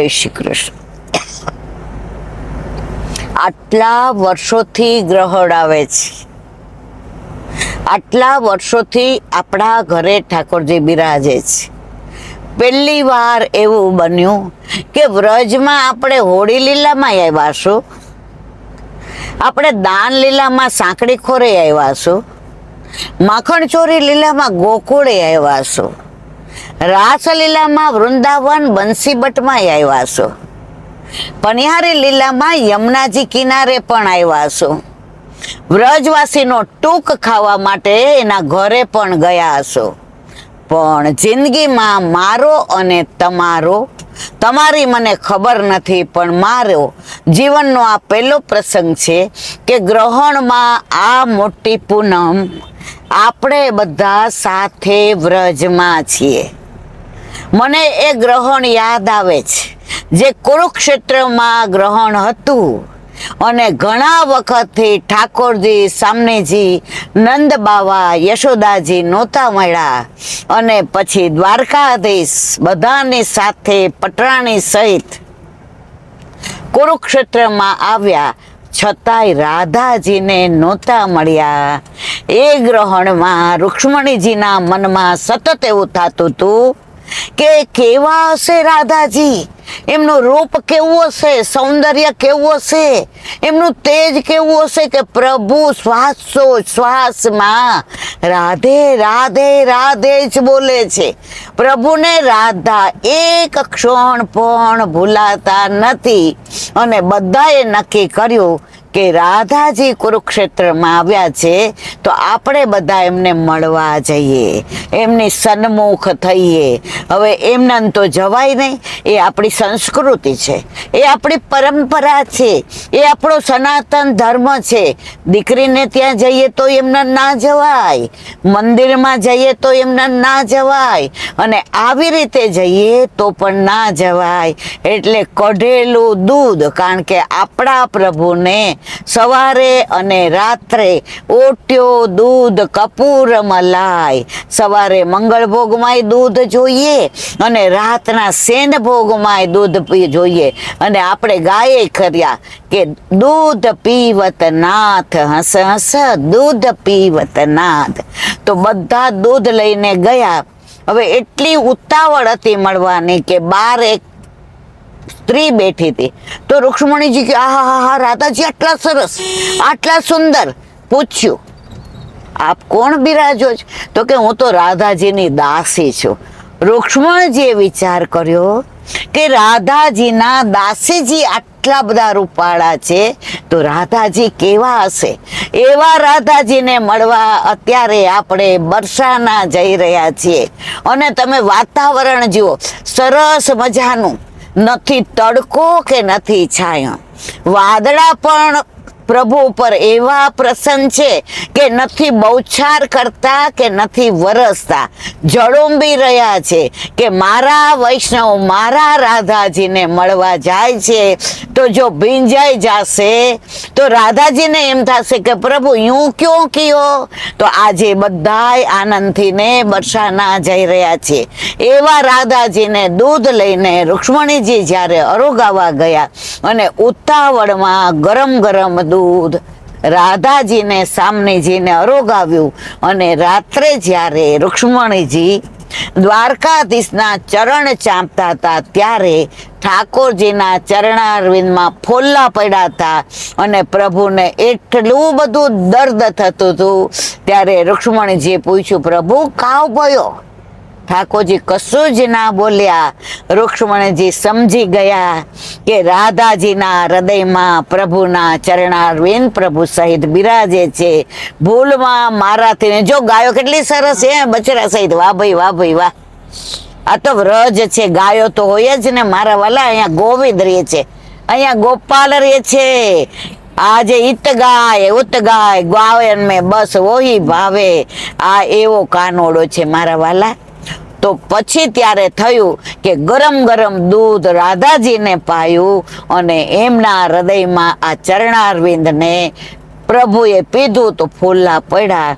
શ્રી કૃષ્ણ. આટલા વર્ષોથી ગ્રહણ આવે છે, આટલા વર્ષોથી આપણા ઘરે ઠાકોરજી બિરાજે છે. પહેલી વાર એવું બન્યું કે વ્રજમાં આપણે હોળી લીલામાં આવ્યા છું, આપણે દાન લીલામાં સાંકડી ખોરે આવ્યા છું, માખણ ચોરી લીલામાં ગોકુળે આવ્યા છું, રાસલીલામાં વૃંદાવન બંસીબટમાં આવ્યા છો, પનિહારી લીલામાં યમુનાજી કિનારે પણ આવ્યા છો, વ્રજવાસીનો ટૂંક ખાવા માટે એના ઘરે પણ ગયા છો. પણ જિંદગીમાં મારો અને તમારો, તમારી મને ખબર નથી પણ મારો જીવનનો આ પહેલો પ્રસંગ છે કે ગ્રહણમાં આ મોટી પૂનમ આપણે બધા સાથે વ્રજમાં છીએ. મને એ ગ્રહણ યાદ આવે છે જે કુરુક્ષેત્રમાં ગ્રહણ હતું અને ઘણા વખતથી ઠાકોરજી, સામનેજી, નંદ બાવા, યશોદાજી નહોતા મળ્યા અને પછી દ્વારકાધીશ બધાની સાથે પટરાણી સહિત કુરુક્ષેત્રમાં આવ્યા, છતાંય રાધાજીને નહોતા મળ્યા. એ ગ્રહણમાં રૂક્ષ્મણીજીના મનમાં સતત એવું થતું હતું કે કેવા હશે રાધાજી, એમનું રૂપ કેવું હશે, સૌંદર્ય કેવું હશે, એમનું તેજ કેવું હશે કે પ્રભુ શ્વાસોશ્વાસમાં રાધે રાધે રાધે જ બોલે છે. પ્રભુને રાધા એક ક્ષણ પણ ભૂલાતા નથી અને બધાએ નક્કી કર્યું કે રાધાજી કુરુક્ષેત્રમાં આવ્યા છે તો આપણે બધા એમને મળવા જઈએ, એમની સન્મુખ થઈએ. હવે એમના તો જવાય નહીં, એ આપણી સંસ્કૃતિ છે, એ આપણી પરંપરા છે, એ આપણો સનાતન ધર્મ છે. દીકરીને ત્યાં જઈએ તો એમને ના જવાય, મંદિરમાં જઈએ તો એમને ના જવાય, અને આવી રીતે જઈએ તો પણ ના જવાય. એટલે કઢેલું દૂધ, કારણ કે આપણા પ્રભુને સવારે અને રાત્રે ઓટ્યો દૂધ કપૂર મલાય, સવારે મંગળ ભોગમાંય દૂધ જોઈએ અને રાતના સેન ભોગમાંય દૂધ જોઈએ. અને આપણે ગાયે ખર્યા કે દૂધ પીવત નાથ, હસ હસ દૂધ પીવત નાથ. તો બધા દૂધ લઈને ગયા. હવે એટલી ઉતાવળ હતી મળવાની કે બાર એક સ્ત્રી બેઠી હતી. તો રૂક્ષ્મણીજી કે આહા રાધાજી આટલા સરસ, આટલા સુંદર. પૂછ્યું આપ કોણ બિરાજો છો? તો કે હું તો રાધાજીની દાસી છું. રૂક્ષ્મણજીએ વિચાર કર્યો કે રાધાજીના દાસીજી આટલા બધા રૂપાળા છે તો રાધાજી કેવા હશે? એવા રાધાજીને મળવા અત્યારે આપણે બરસાના જઈ રહ્યા છીએ. અને તમે વાતાવરણ જુઓ, સરસ મજાનું, નથી તડકો કે નથી છાયો. વાદળા પણ પ્રભુ ઉપર એવા પ્રસન્ન છે કે નથી બૌછાર કરતા કે નથી વરસતા, જળોંબી રહ્યા છે કે મારા વૈષ્ણવ મારા રાધાજીને મળવા જાય છે. તો જો ભીંજાઈ જશે તો રાધાજીને એમ થશે કે પ્રભુ યું ક્यों કિયો? તો આજે બધાય આનંદથી ને બરસાના જઈ રહ્યા છે. એવા રાધાજીને દૂધ લઈને રૂક્ષ્મણીજી જ્યારે અરોગાવા ગયા અને ઉતાવળમાં ગરમ ગરમ દૂધ રાધાજીને સામનેજીને અરોગાવ્યું. અને રાત્રે જ્યારે રૂક્ષ્મણીજી દ્વારકાધીશના ચરણ ચાંપતા હતા ત્યારે ઠાકોરજીના ચરણારવિંદમાં ફોલ્લા પડ્યા હતા અને પ્રભુને એટલું બધું દર્દ થતું હતું. ત્યારે રૂક્ષ્મણીજીએ પૂછ્યું, પ્રભુ કાવ ભયો? ઠાકોરજી કશું જ ના બોલ્યા. રૂક્ષ્મણીજી સમજી ગયા કે રાધાજીના હૃદયમાં પ્રભુના ચરણારવિંદ પ્રભુ સહિત બિરાજે છે. ભૂલમાં મારાથી ને જો ગાયો કેટલી સરસ છે બચરા સહિત, વાહ ભાઈ વાહ ભાઈ વાહ. આ તો વ્રજ છે, ગાયો તો હોય જ ને મારા વાલા. અહીંયા ગોવિંદ રહે છે, અહીંયા ગોપાલ રહે છે. આજે ઈત ગાય ઉત ગાય ગાયન મેં બસ વોહી ભાવે. આ એવો કાનોડો છે મારા વાલા. તો પછી ત્યારે થયું કે ગરમ ગરમ દૂધ રાધાજીને પાયું અને એમના હૃદયમાં આ ચરણારવિંદને પ્રભુએ પીધું તો ફૂલા પડ્યા.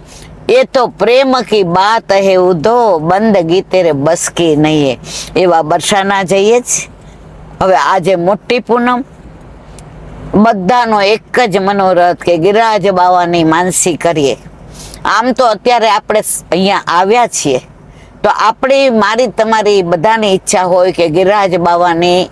એ તો પ્રેમ કી બાત હે ઉધો બંદગી તેરે બસ કી નહીં. એવા બરસાના જઈએ જ. હવે આજે મોટી પૂનમ, બધાનો એક જ મનોરથ કે ગિરિરાજ બાવાની માનસી કરીએ. આમ તો અત્યારે આપણે અહીંયા આવ્યા છીએ તો આપણી મારી તમારી બધાની ઈચ્છા હોય કે ગિરિરાજ બાવાની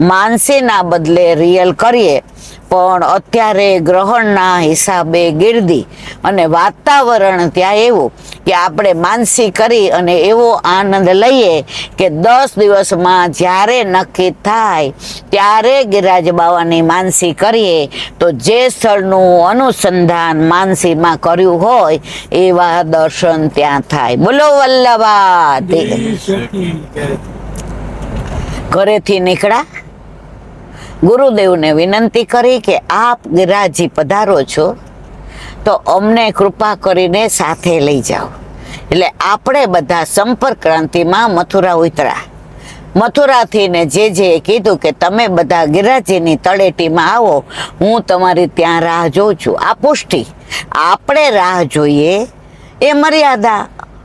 માનસીના બદલે રિયલ કરીએ. પણ અત્યારે ગ્રહણના હિસાબે ગીર્દી અને વાતાવરણ ત્યાં એવું કે આપણે માનસી કરી અને એવો આનંદ લઈએ કે 10 દિવસમાં જ્યારે નક્કી થાય ત્યારે ગિરિરાજ બાવાની માનસી કરીએ તો જે સ્થળનું અનુસંધાન માનસીમાં કર્યું હોય એવા દર્શન ત્યાં થાય. બોલો વલ્લભા. ઘરેથી નીકળ્યા, ગુરુદેવને વિનંતી કરી કે આપ ગિરિરાજજી પધારો છો તો અમને કૃપા કરીને સાથે લઈ જાઓ. એટલે આપણે બધા સંપર્ક ક્રાંતિમાં મથુરા ઉતર્યા. મથુરાથી ને જે કીધું કે તમે બધા ગિરિરાજજીની તળેટીમાં આવો, હું તમારી ત્યાં રાહ જોઉં છું. આ પુષ્ટિ. આપણે રાહ જોઈએ એ મર્યાદા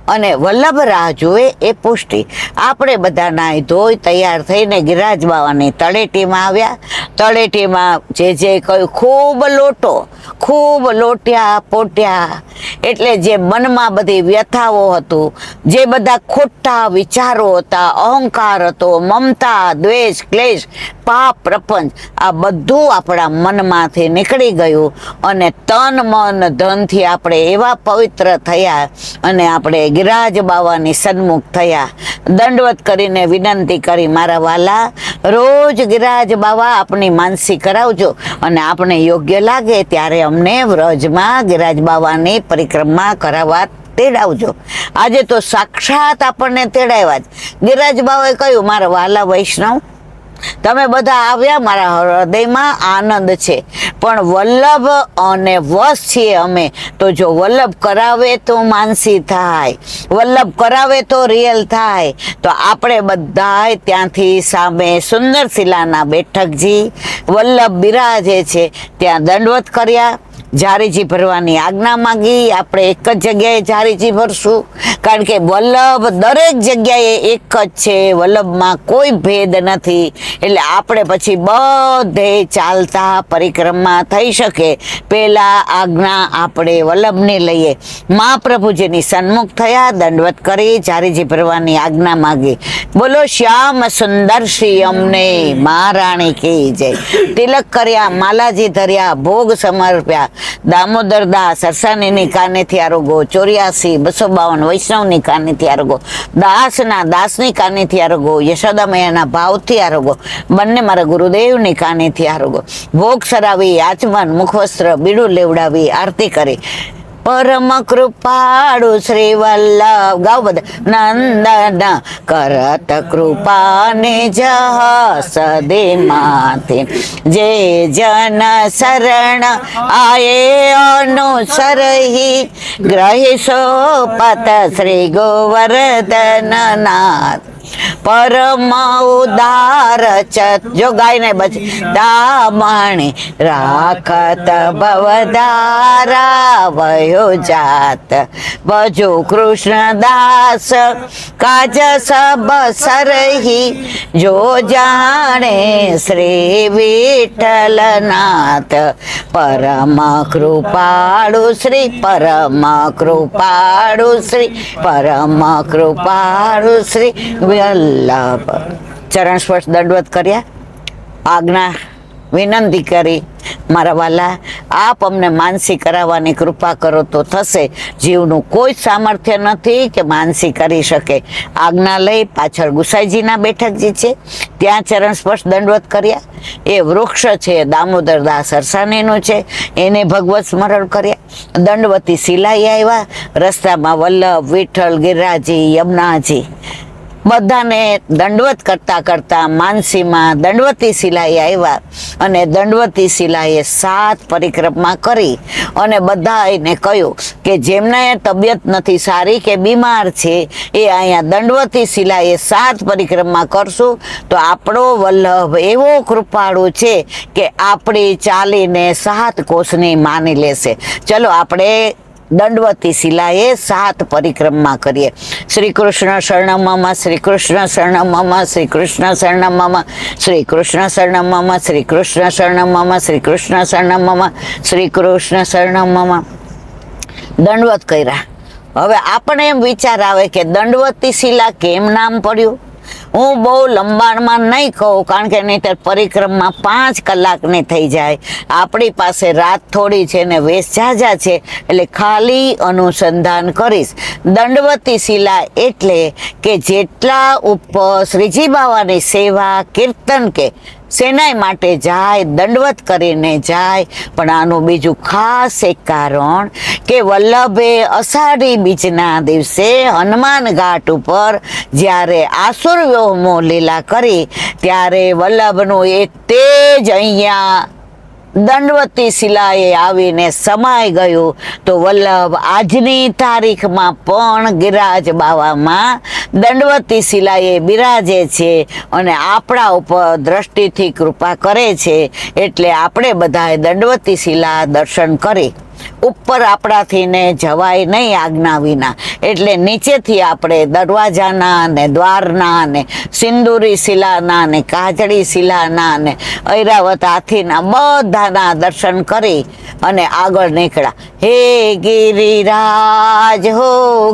અને વલ્લભ રાહ જોવે એ પુષ્ટિ. આપણે બધા નાહી ધોઈ તૈયાર થઈને ગિરિરાજ બાવાની તળેટીમાં આવ્યા. તળેટીમાં જે કહ્યું ખૂબ લોટ્યા પોટ્યા. એટલે જે મનમાં બધી વ્યથાઓ હતું, જે બધા ખોટા વિચારો હતા, અહંકાર હતો, મમતા, દ્વેષ, ક્લેશ, પાપ, પ્રપંચ, આ બધું આપણા મનમાંથી નીકળી ગયું અને તન મન ધનથી આપણે એવા પવિત્ર થયા અને આપણે ગિરિરાજ બાવાની સન્મુખ થયા. દંડવત કરીને વિનંતી કરી, મારા વાલા રોજ ગિરિરાજ બાવા આપની માનસી કરાવજો અને આપણે યોગ્ય લાગે ત્યારે અમને વ્રજમાં ગિરિરાજ બાવાની પરિક્રમા કરાવવા તેડાવજો. આજે તો સાક્ષાત આપણને તેડાવ્યા જ. ગિરિરાજ બાવાએ કહ્યું, મારા વાલા વૈષ્ણવ, તમે બધા આવ્યા, મારા હૃદયમાં આનંદ છે, પણ વલ્લભ અને વશ છીએ અમે, તો જો વલ્લભ કરાવે તો માનસી થાય, વલ્લભ કરાવે તો રિયલ થાય. તો આપણે બધાય ત્યાંથી સામે સુંદર શિલાના બેઠકજી વલ્લભ બિરાજે છે ત્યાં દંડવત કર્યા, ઝારીજી ભરવાની આજ્ઞા માંગી. આપણે એક જ જગ્યાએ ઝારીજી ભરશું, કારણ કે વલ્લભ દરેક જગ્યાએ એક જ છે, વલ્લભમાં કોઈ ભેદ નથી. એટલે આપણે પછી બધે ચાલતા પરિક્રમા થઈ શકે. પેલા આજ્ઞા આપણે વલ્લભની લઈએ. મહાપ્રભુજીની સન્મુખ થયા, દંડવત કરી, ઝારીજી ભરવાની આજ્ઞા માંગી. બોલો શ્યામ સુંદર શ્રી અમને મહારાણી કી જય. તિલક કર્યા, માલાજી ધર્યા, ભોગ સમર્પ્યા. દામોદર દાસ સરસાનીની કાનેથી આરોગો, 84 252 વૈષ્ણવની કાનેથી આરોગો, દાસના દાસની કાનેથી આરોગો, યશોદા મૈયાના ભાવથી આરોગો, બંને મારા ગુરુદેવની કાનેથી આરોગો. ભોગ સરાવી, આચમન, મુખવસ્ત્ર, બીડું લેવડાવી, આરતી કરી. પરમ કૃપાળુ શ્રી વલ્લભ, ગાઓ બધા, નંદન કરત કૃપાને જહ સદે માથે, જે જન શરણ આયે અનુસરહી, ગ્રહિસો પત શ્રી ગોવર્ધન નાથ. પરમ ઉદાર ચત, જો ગાયને બચી, દામણી રાખત ભવધારા વયો જાત, ભજો કૃષ્ણ દાસ કાજ સબ સરહી, જો જાણે શ્રી વિઠ્ઠલનાથ. પરમ કૃપાળુ શ્રી, પરમ કૃપાળુ શ્રી, પરમ કૃપાળુ શ્રી વલ્લભ. ચરણ સ્પર્શ દંડવત કર્યા, આજ્ઞા વિનંતી કરી, મારા વાલા આપ અમને માનસી કરાવવાની કૃપા કરો તો થશે. જીવનું કોઈ સામર્થ્ય નથી કે માનસી કરી શકે. આજ્ઞા લઈ પાછળ ગુસાઈજીના બેઠકજી છે ત્યાં ચરણ સ્પર્શ દંડવત કર્યા. એ વૃક્ષ છે દામોદર દાસ સરસાનીનું છે, એને ભગવત સ્મરણ કર્યા. દંડવતી શિલાઈ આવ્યા, રસ્તામાં વલ્લભ, વિઠ્ઠલ, ગિરિરાજી, યમુનાજી બધાને દંડવત કરતા કરતા માનસીમાં દંડવતી શિલાએ આવ્યા અને દંડવતી શિલાએ 7 પરિક્રમા કરી અને બધાને કહ્યું કે જેમને તબિયત નથી સારી કે બીમાર છે એ અહીંયા દંડવતી શિલાએ 7 પરિક્રમા કરશું તો આપણો વલ્લભ એવો કૃપાળુ છે કે આપણી ચાલીને 7 કોસની માની લેશે. ચલો આપણે દંડવતી શિલાએ 7 પરિક્રમા કરીએ. શ્રી કૃષ્ણ શરણમમાં, શ્રી કૃષ્ણ શરણમમાં, શ્રી કૃષ્ણ શરણમમાં, શ્રી કૃષ્ણ શરણમમાં, શ્રી કૃષ્ણ શરણમમાં, શ્રી કૃષ્ણ શરણમમાં, શ્રી કૃષ્ણ શરણમમાં દંડવત કર્યા. હવે આપણે એમ વિચાર આવે કે દંડવતી શિલા કેમ નામ પડ્યું. હું બહુ લંબાણમાં નહીં કહું કારણ કે નહીંતર પરિક્રમા 5 કલાકની થઈ જાય. આપણી પાસે રાત થોડી છે ને વેશ ઝાઝા છે એટલે ખાલી અનુસંધાન કરીશ. દંડવતી શિલા એટલે કે જેટલા ઉપર શ્રીજી બાવાની સેવા કીર્તન કે સેનાઈ માટે જાય, દંડવત કરીને જાય. પણ આનું બીજું ખાસ એક કારણ કે વલ્લભે અષાઢી બીજના દિવસે હનુમાન ઘાટ ઉપર જ્યારે આસુર વ્યોમો લીલા કરી ત્યારે વલ્લભનું એક તેજ અહીંયા દંડવતી શિલાએ આવીને સમાઈ ગયું. તો વલ્લભ આજની તારીખમાં પણ ગિરિરાજ બાવામાં દંડવતી શિલાએ બિરાજે છે અને આપણા ઉપર દ્રષ્ટિથી કૃપા કરે છે. એટલે આપણે બધાએ દંડવતી શિલા દર્શન કરી. ઉપર આપણાથી ને જવાય નહીં આજ્ઞા વિના, એટલે નીચેથી આપણે દરવાજાના ને દ્વારના ને સિંદૂરી શિલાના ને કાજળી શિલાના ને ઐરાવત હાથીના બધાના દર્શન કરી અને આગળ નીકળ્યા. હે ગિરિરાજ હો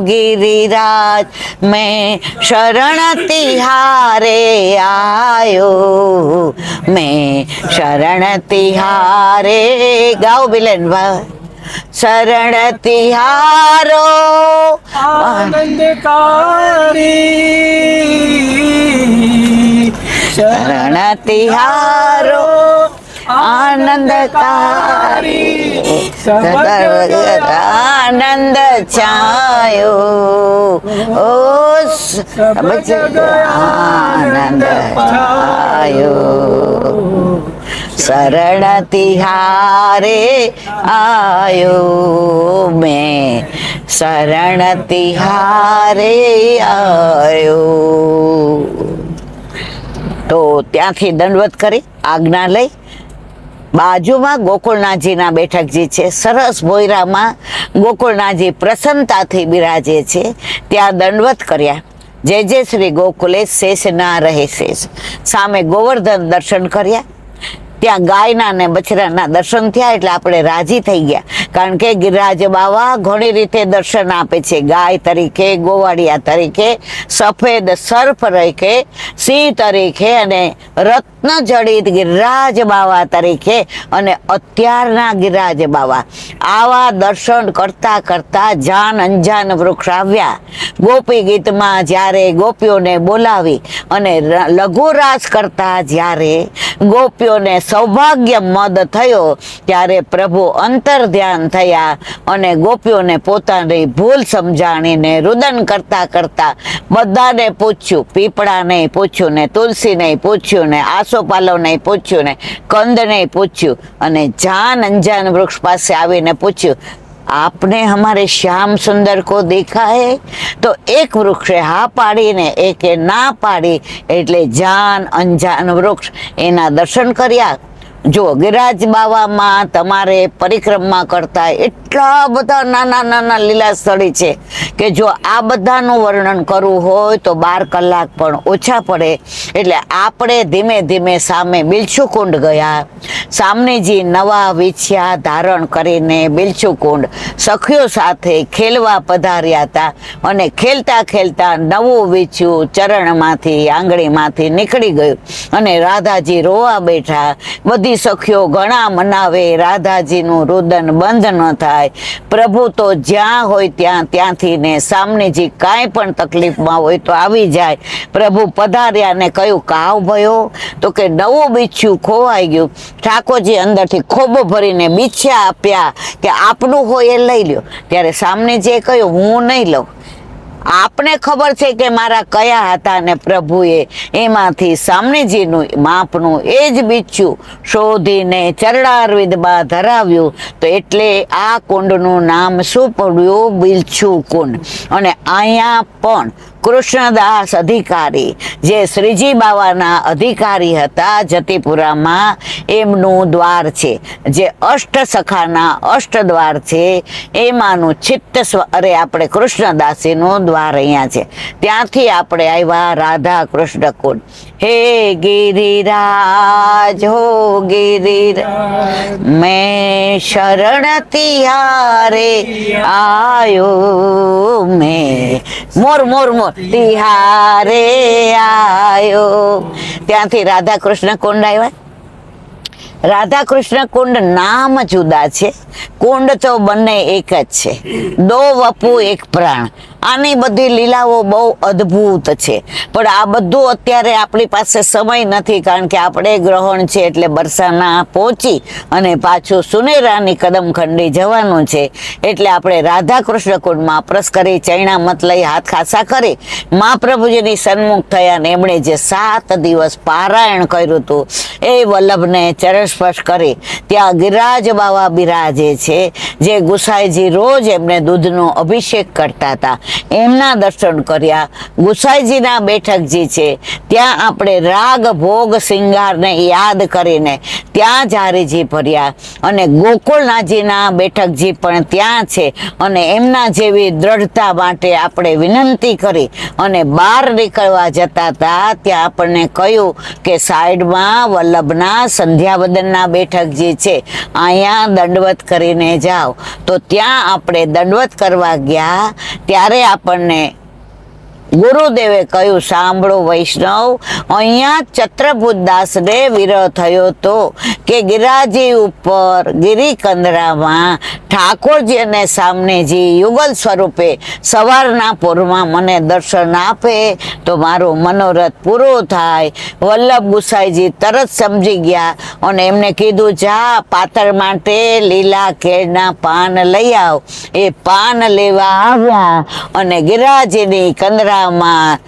ગિરિરાજ, મેં શરણ તિહારે આયો, મેં શરણ તિહારે. ગાઓ બિલેન ભાઈ. શરણ તિહારો આનંદકારી શરણ તિહારો આનંદકારી આનંદ છાયો ઓ આનંદ છાયો શરણ તિહારે આયો મેં શરણ તિહારે આયો. તો ત્યાંથી દંડવત કરી આજ્ઞા લઈ બાજુમાં ગોકુળનાથજીના બેઠકજી છે. સરસ ભોયરામાં ગોકુળનાથજી પ્રસન્નતાથી બિરાજે છે. ત્યાં દંડવત કર્યા. જય જય શ્રી ગોકુલે શેષ ના રહે શેષ. સામે ગોવર્ધન દર્શન કર્યા. ત્યાં ગાયના ને બછડાના દર્શન થયા એટલે આપણે રાજી થઈ ગયા, કારણ કે ગિરિરાજ બાવા ઘણી રીતે દર્શન આપે છે. ગાય તરીકે, ગોવાળિયા તરીકે, સફેદ સર્પ તરીકે, સિંહ તરીકે અને રત્ન જડિત ગિરિરાજ બાવા તરીકે અને અત્યારના ગિરિરાજ બાવા. આવા દર્શન કરતા કરતા જાન અંજાન વૃક્ષ આવ્યા. ગોપી ગીતમાં જ્યારે ગોપીઓને બોલાવી અને લઘુરાસ કરતા જ્યારે ગોપીઓને સૌભાગ્ય મદ થયો ત્યારે પ્રભુ અંતર ધ્યાન થયા અને ગોપીઓને પોતાની ભૂલ સમજાણીને રુદન કરતા કરતા બધાને પૂછ્યું. પીપળાને પૂછ્યું ને, તુલસીને પૂછ્યું ને, આસોપાલવને પૂછ્યું ને, કંદને પૂછ્યું અને જાન અંજાન વૃક્ષ પાસે આવીને પૂછ્યું, आपने हमारे श्याम सुंदर को देखा है? तो एक वृक्षे हा पाड़ी ने एक ना पाड़ी એટલે જાન અંજાન વૃક્ષ એના દર્શન કર્યા. જો ગિરિરાજ બાવામાં તમારે પરિક્રમા કરતા એટલા બધા નાના નાના લીલા સ્થળી છે કે જો આ બધાનું વર્ણન કરવું હોય તો 12 કલાક પણ ઓછા પડે. એટલે આપણે ધીમે ધીમે સામે બિલચુકુંડ ગયા. સામનેજી નવા વિછ્યા ધારણ કરીને બિલચુકુંડ સખીઓ સાથે ખેલવા પધાર્યા હતા અને ખેલતા ખેલતા નવું વિછ્યું ચરણમાંથી આંગળીમાંથી નીકળી ગયું અને રાધાજી રોવા બેઠા. બધી સખીઓ ઘણા મનાવે, રાધાજીનું રુદન બંધ ન થાય. પ્રભુ તો જ્યાં હોય ત્યાંથી ને સામનેજી કાંઈ પણ તકલીફમાં હોય તો આવી જાય. પ્રભુ પધાર્યા ને કહ્યું કાવ ભયો? તો કે નવું બીછ્યું ખોવાઈ ગયું. ઠાકોરજી અંદરથી ખોબો ભરીને બીછ્યા આપ્યા કે આપનું હોય એ લઈ લ્યો. ત્યારે સામનેજીએ કહ્યું હું નહીં લઉં, આપને ખબર છે કે મારા કયા હતા ને પ્રભુએ એમાંથી સામનેજીનું માપનું એ જ બીચ્યું શોધીને ચરણારવિંદમાં ધરાવ્યું. તો એટલે આ કુંડનું નામ શું પડ્યું? બિલછુ કુંડ. અને અહીંયા પણ કૃષ્ણદાસ અધિકારી જે શ્રીજી બાવાના અધિકારી હતા જતીપુરામાં, એમનું દ્વાર છે જે અષ્ટ સખાના અષ્ટ દ્વાર છે. એમાંનું ચિત્ત આપણે કૃષ્ણદાસીનું દ્વાર અહીંયા છે. ત્યાંથી આપણે આવ્યા રાધા કૃષ્ણ કુંડ. હે ગિરિરાજ હો ગિરિરાજ મેં શરણ તિહારે આયો મેં મોર મોર મોર તિહારે આયો. ત્યાંથી રાધા કૃષ્ણ કુંડ આવ્યા. રાધા કૃષ્ણ કુંડ નામ જુદા છે, કુંડ તો બંને એક જ છે. દો વપુ એક પ્રાણ. આની બધી લીલાઓ બહુ અદ્ભુત છે, પણ આ બધું અત્યારે આપણી પાસે સમય નથી, કારણ કે આપણે ગ્રહણ છે એટલે બરસાના પહોંચી અને પાછું સુનેરાની કદમખંડી જવાનું છે. એટલે આપણે રાધા કૃષ્ણ કુંડમાં અપરસ કરી ચૈણામત લઈ હાથ ખાસા કરી મહાપ્રભુજીની સન્મુખ થયા ને એમણે જે 7 દિવસ પારાયણ કર્યું હતું એ વલ્લભને ચરણ સ્પર્શ કરી. ત્યાં ગિરિરાજ બાવા બિરાજે છે જે ગુસાઈજી રોજ એમને દૂધનો અભિષેક કરતા હતા. એમના દર્શન કર્યા. ગુસાઈજીના બેઠકજી છે ત્યાં આપણે રાગ ભોગ સિંગારને યાદ કરીને ત્યાં જારીજી ભર્યા. અને ગોકુળનાથજીના બેઠકજી પણ ત્યાં છે અને એમના જેવી દ્રઢતા માટે આપણે વિનંતી કરી અને બહાર નીકળવા જતા હતા. ત્યાં આપણને કહ્યું કે સાઈડમાં વલ્લભના સંધ્યાવદનના બેઠકજી છે, અહીંયા દંડવત કરીને જાઓ. તો ત્યાં આપણે દંડવત કરવા ગયા ત્યારે આપણને ગુરુદેવે કહ્યું, સાંભળો વૈષ્ણવ, અહીંયા ચત્રભુતદાસને વિરહ થયો તો કે ગિરાજી ઉપર ગિરિકંદરામાં ઠાકોરજી અને સામનેજી યુગલ સ્વરૂપે સવારના પૂરમાં મને દર્શન આપે તો મારો મનોરથ પૂરો થાય. વલ્લભ ગુસાઈજી તરત સમજી ગયા અને એમને કીધું, જા પાતળ માટે લીલા કેળના પાન લઈ આવ. એ પાન લેવા આવ્યા અને ગિરાજીની કંદરામાં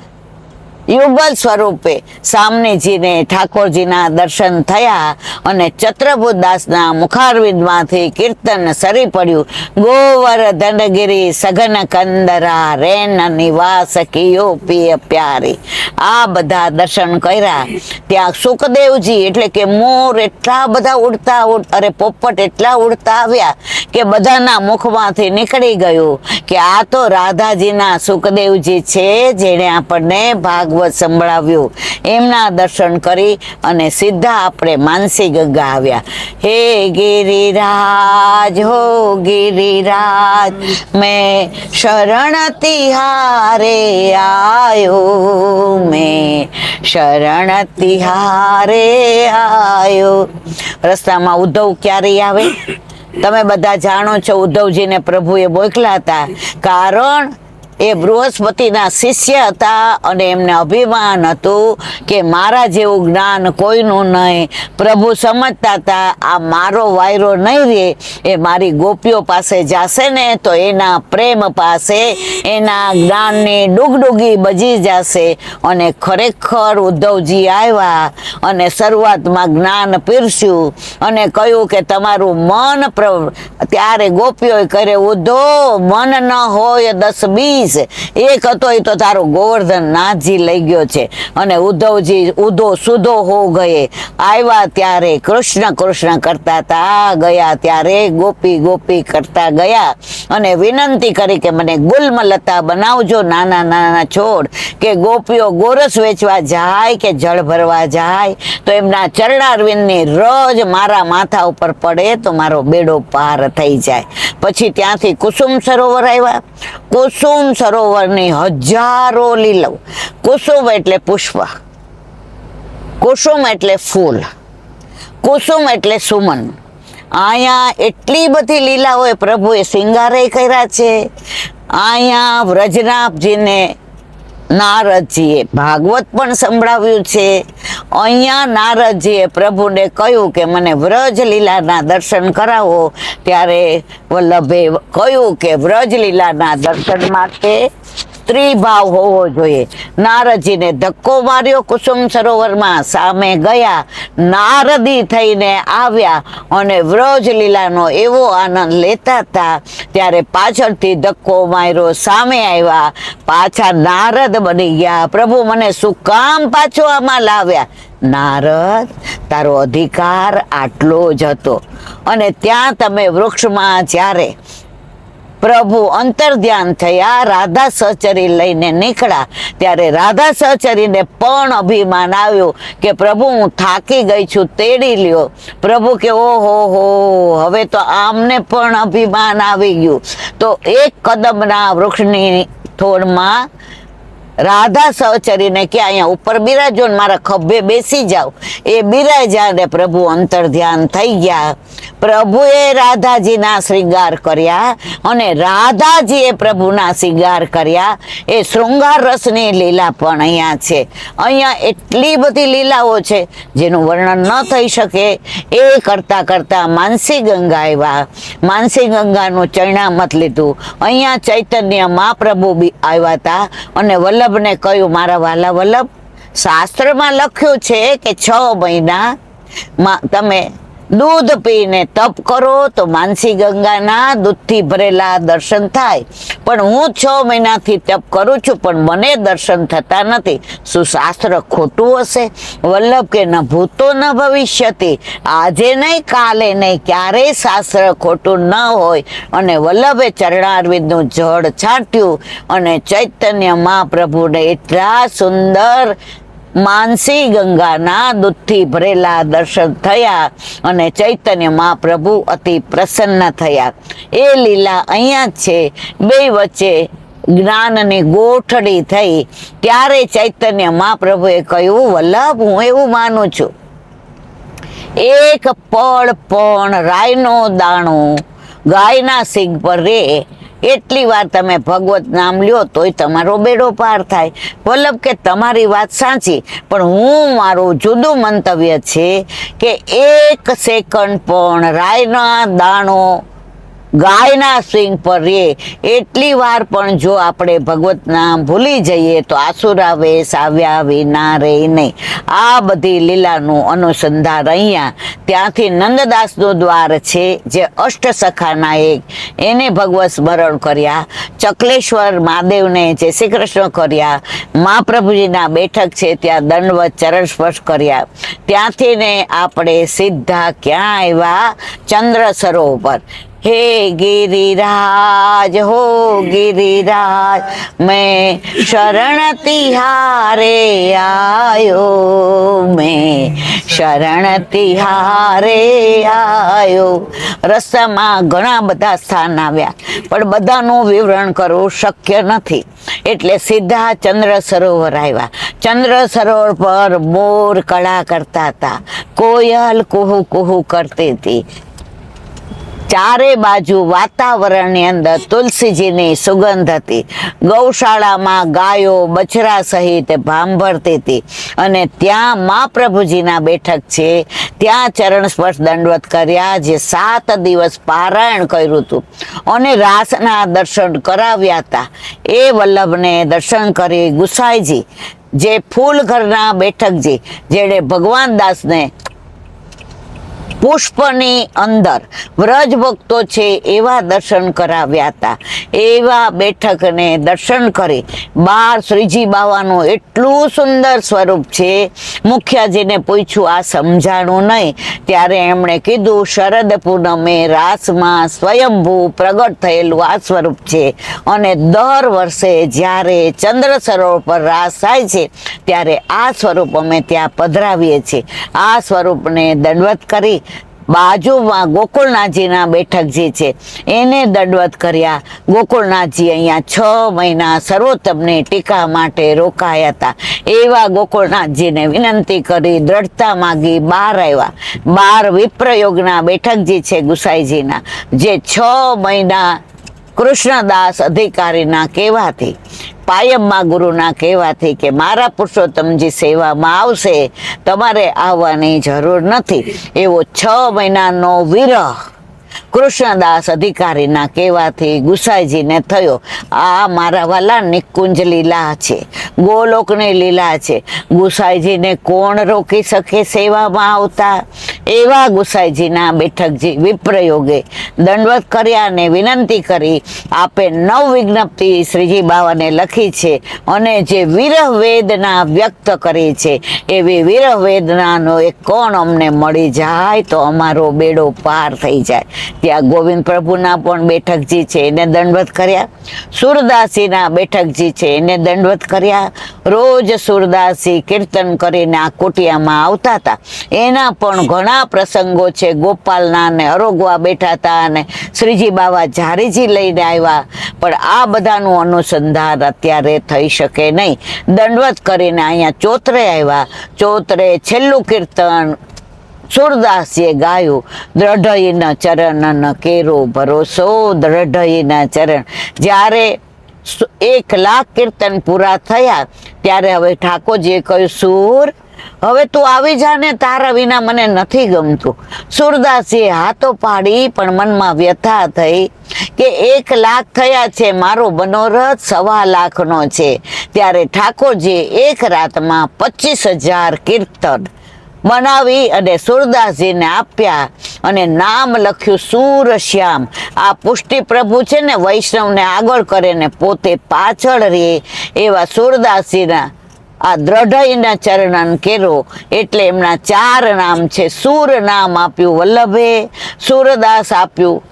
યુગલ સ્વરૂપે સામનેજીને ઠાકોરજીના દર્શન થયા અને ચત્રભુતદાસના મુખારવિંદમાંથી કીર્તન સરી પડ્યું, ગોવર્ધનગિરી સઘન કંદરા રેન નિવાસ કિયો પિય પ્યારી. આ બધા દર્શન કર્યા. ત્યાં સુખદેવજી એટલે કે મોર એટલા બધા ઉડતા પોપટ એટલા ઉડતા આવ્યા કે બધાના મુખમાંથી નીકળી ગયું કે આ તો રાધાજીના સુખદેવજી છે, જેણે આપણને ભાગવત સંભળાવ્યું. એમના દર્શન કરી અને સીધા આપણે માનસી ગંગા આવ્યા. હે ગિરિરાજ હો ગિરિરાજ, મેં શરણ તિહારે આયો, મેં શરણ તિહારે આયો. રસ્તામાં ઉદ્ધવ ક્યારે આવે? તમે બધા જાણો છો, ઉદ્ધવજીને પ્રભુએ મોકલ્યા હતા, કારણ એ બૃહસ્પતિના શિષ્ય હતા અને એમને અભિમાન હતું કે મારા જેવું જ્ઞાન કોઈનું નહીં. પ્રભુ સમજતા હતા આ મારો વાયરો નહીં રહે, એ મારી ગોપીઓ પાસે જશે ને તો એના પ્રેમ પાસે એના જ્ઞાનની ડુગડુગી બજી જશે. અને ખરેખર ઉદ્ધવજી આવ્યા અને શરૂઆતમાં જ્ઞાન પીરસ્યું અને કહ્યું કે તમારું મન ત્યારે ગોપીઓએ કરે, ઉદ્ધવ મન ન હોય 10-20 એક હતો એ તો તારો ગોવર્ધન નાથજી લઈ ગયો છે. અને ઉદ્ધવજી ઉધો સુધો હો ગયે. આવ્યા ત્યારે કૃષ્ણ કૃષ્ણ કરતા હતા, ગયા ત્યારે ગોપી ગોપી કરતા ગયા અને વિનંતી કરી કે મને ગુલમલતા બનાવજો, નાના નાના છોડ. કે ગોપીઓ ગોરસ વેચવા જાય કે જળ ભરવા જાય તો એમના ચરણારવિંદની રોજ મારા માથા ઉપર પડે તો મારો બેડો પાર થઈ જાય. પછી ત્યાંથી કુસુમ સરોવર આવ્યા. કુસુમ સરોવરની હજારો લીલો. કુસુમ એટલે પુષ્પ, કુસુમ એટલે ફૂલ, કુસુમ એટલે સુમન. અહીંયા એટલી બધી લીલાઓએ પ્રભુએ શિંગારે કર્યા છે. અહીંયા વ્રજનાભજીને નારદજીએ ભાગવત પણ સંભળાવ્યું છે. અહીંયા નારદજીએ પ્રભુને કહ્યું કે મને વ્રજ લીલાના દર્શન કરાવો. ત્યારે વલ્લભે કહ્યું કે વ્રજ લીલાના દર્શન માટે સ્ત્રી ભાવ હોવો જોઈએ. નારદજીને ધક્કો માર્યો, કુસુમ સરોવરમાં સામે ગયા, નારદી થઈને આવ્યા અને વ્રજ લીલાનો એવો આનંદ લેતા હતા. ત્યારે પાછળથી ધક્કો માર્યો, સામે આવ્યા, પાછા નારદ બની ગયા. પ્રભુ મને શું કામ પાછો આમાં લાવ્યા? નારદ, તારો અધિકાર આટલો જ હતો. અને ત્યાં તમે વૃક્ષમાં જ્યારે પ્રભુ અંતર્ધ્યાન થયા, રાધા સહચરી લઈને નીકળ્યા, ત્યારે રાધા સહચરીને પણ અભિમાન આવ્યું કે પ્રભુ હું થાકી ગઈ છું, તેડી લ્યો. પ્રભુ કે ઓહો હો, હવે તો આમને પણ અભિમાન આવી ગયું. તો એક કદમના વૃક્ષની થોડમાં રાધા સહચરીને કે અહીંયા ઉપર બિરાજો ને મારા ખભે બેસી જાઓ. એ બિરાજ્યા ને પ્રભુ અંતર્ધ્યાન થઈ ગયા. પ્રભુએ રાધાજીના શ્રીંગાર કર્યા અને રાધાજીએ પ્રભુના શ્રીંગાર કર્યા. એ શૃંગાર રસની લીલા પણ અહીંયા છે. અહીંયા એટલી બધી લીલાઓ છે જેનું વર્ણન ન થઈ શકે. એ કરતા કરતા માનસી ગંગા આવ્યા. માનસી ગંગાનું ચરણામત લીધું. અહીંયા ચૈતન્ય મહાપ્રભુ બી આવ્યા હતા અને વલ્લભને કહ્યું, મારા વાલા વલ્લભ, શાસ્ત્રમાં લખ્યું છે કે 6 મહિના તમે દૂધ પીને તપ કરો તો માનસી ગંગાના દૂધથી ભરેલા દર્શન થાય. પણ હું 6 મહિનાથી તપ કરું છું પણ મને દર્શન થતા નથી. શું શાસ્ત્ર ખોટું હશે? વલ્લભ કે ન ભૂતો ન ભવિષ્યતિ, આજે નહીં કાલે નહીં, ક્યારેય શાસ્ત્ર ખોટું ન હોય. અને વલ્લભે ચરણારવિંદનું જળ છાંટ્યું અને ચૈતન્ય મહાપ્રભુને એટલા સુંદર માનસી ગંગાના દૂધથી ભરેલા દર્શન થયા અને ચૈતન્ય મહાપ્રભુ અતિ પ્રસન્ન થયા. એ લીલા અહીંયા છે. બે વચ્ચે જ્ઞાનની ગોઠડી થઈ ત્યારે ચૈતન્ય મહાપ્રભુએ કહ્યું, વલ્લભ, હું એવું માનું છું, એક પળ પણ રાયનો દાણો ગાયના સિંગ પર રે એટલી વાર તમે ભગવત નામ લ્યો તોય તમારો બેડો પાર થાય. વલ્લભ કે તમારી વાત સાચી, પણ હું મારું જુદું મંતવ્ય છે કે 1 સેકન્ડ પણ રાયના દાણો ગાયના સિંગ પર રે એટલી વાર પણ જો આપણે ભગવત નામ ભૂલી જઈએ તો આસુરા વેશ આવ્યા વિના રે નહીં. આ બધી લીલાનું અનુસંધાન અહીંયા ત્યાંથી નંદદાસનું દ્વાર છે, જે અષ્ટસખાના એક એને ભગવત સ્મરણ કર્યા, ચકલેશ્વર મહાદેવને જય શ્રી કૃષ્ણ કર્યા, મહાપ્રભુજીના બેઠક છે ત્યાં દંડવત ચરણ સ્પર્શ કર્યા, ત્યાંથી ને આપણે સીધા ક્યાં આવ્યા? ચંદ્ર સરોવર. हे गिरिराज हो गिरिराज, मैं शरण तिहारे आयो, मैं शरण तिहारे आयो. રસ્તામાં ઘણા બધા સ્થાન આવ્યા, પણ બધાનું વિવરણ કરવું શક્ય નથી, એટલે સીધા ચંદ્ર સરોવર આવ્યા. ચંદ્ર સરોવર પર મોર કળા કરતા હતા, કોયલ કુહુ કુહુ કરતી હતી. ચારે બાજુ વાતાવરણની અંદર તુલસીજીની સુગંધ હતી. ગૌશાળામાં ગાયો બછરા સહિત ભાંભરતી હતી, અને ત્યાં મહાપ્રભુજીના બેઠક છે ત્યાં ચરણ સ્પર્શ દંડવત કર્યા, જે 7 દિવસ પારાયણ કર્યું હતું અને રાસના દર્શન કરાવ્યા હતા. એ વલ્લભને દર્શન કરી ગુસાઈજી, જે ફૂલઘરના બેઠકજી, જેણે ભગવાન દાસને પુષ્પની અંદર વ્રજ ભક્તો છે એવા દર્શન કરાવ્યા હતા. એવા બેઠકને દર્શન કરી બહાર શ્રીજી બાવાનું એટલું સુંદર સ્વરૂપ છે. મુખિયાજીને પૂછ્યું, આ સમજાણું નહીં? ત્યારે એમણે કીધું, શરદ પૂનમે રાસમાં સ્વયંભૂ પ્રગટ થયેલું આ સ્વરૂપ છે, અને દર વર્ષે જ્યારે ચંદ્ર સરોવર પર રાસ થાય છે ત્યારે આ સ્વરૂપ અમે ત્યાં પધરાવીએ છીએ. આ સ્વરૂપને દંડવત કરી બાજુમાં ગોકુળનાથજીના બેઠકજી છે એને દંડવત કર્યા. ગોકુળનાથજી અહીંયા 6 મહિના સર્વોત્તમની ટીકા માટે રોકાયા હતા. એવા ગોકુળનાથજીને વિનંતી કરી દ્રઢતા માગી બહાર આવ્યા. 12 વિપ્રયોગના બેઠકજી છે ગુસાઈજીના, જે 6 મહિના કૃષ્ણદાસ અધિકારીના કહેવાથી, પાયમમાં ગુરુના કહેવાથી કે મારા પુરુષોત્તમજી સેવામાં આવશે, તમારે આવવાની જરૂર નથી, એવો 6 મહિનાનો વિરહ કૃષ્ણદાસ અધિકારીના કહેવાથી ગુસાઈજીને થયો. આ મારા વાલા નિકુંજ લીલા છે, ગોલોકની લીલા છે. ગુસાઈજીને કોણ રોકી શકે સેવામાં આવતા? એવા ગુસાઈજીના બેઠકજી વિપ્રયોગે દંડવત કર્યા અને વિનંતી કરી. આપે 9 વિજ્ઞપ્તિ શ્રીજી બાવાને લખી છે, અને જે વિરહ વેદના વ્યક્ત કરી છે, એવી વિરહ વેદનાનો એક કોણ અમને મળી જાય તો અમારો બેડો પાર થઈ જાય. ત્યાં ગોવિંદ પ્રભુના પણ બેઠકજી છે એને દંડવત કર્યા, સુરદાસીના બેઠકજી છે એને દંડવત કર્યા. રોજ સુરદાસી કીર્તન કરીને આ કુટિયામાં આવતા હતા. એના પણ ઘણા પ્રસંગો છે. ગોપાલના ને અરોગવા બેઠા હતા, અને શ્રીજી બાવા ઝારીજી લઈને આવ્યા, પણ આ બધાનું અનુસંધાન અત્યારે થઈ શકે નહીં. દંડવત કરીને અહીંયા ચોતરે આવ્યા. ચોતરે છેલ્લું કીર્તન સુરદાસીએ ગાયું, દ્રઢઈના ચરણ કેરો ભરોસો, દ્રઢઈના ચરણ. જ્યારે 1 લાખ કીર્તન પૂરા થયા ત્યારે હવે ઠાકોરજીએ કહ્યું, સુર હવે તું આવી જા ને, તારા વિના મને નથી ગમતું. સુરદાસીએ હાથો પાડી, પણ મનમાં વ્યથા થઈ કે 1 લાખ થયા છે, મારો મનોરથ 1.25 લાખનો છે. ત્યારે ઠાકોરજીએ એક રાતમાં 25,000 કીર્તન બનાવી અને સુરદાસજીને આપ્યા, અને નામ લખ્યું સુરશ્યામ. આ પુષ્ટિ પ્રભુ છે ને, વૈષ્ણવને આગળ કરે ને પોતે પાછળ રહે, એવા સુરદાસજીના આ દ્રઢઈના ચરણન કેરો, એટલે એમના 4 નામ છે. સુર નામ આપ્યું વલ્લભે, સુરદાસ આપ્યું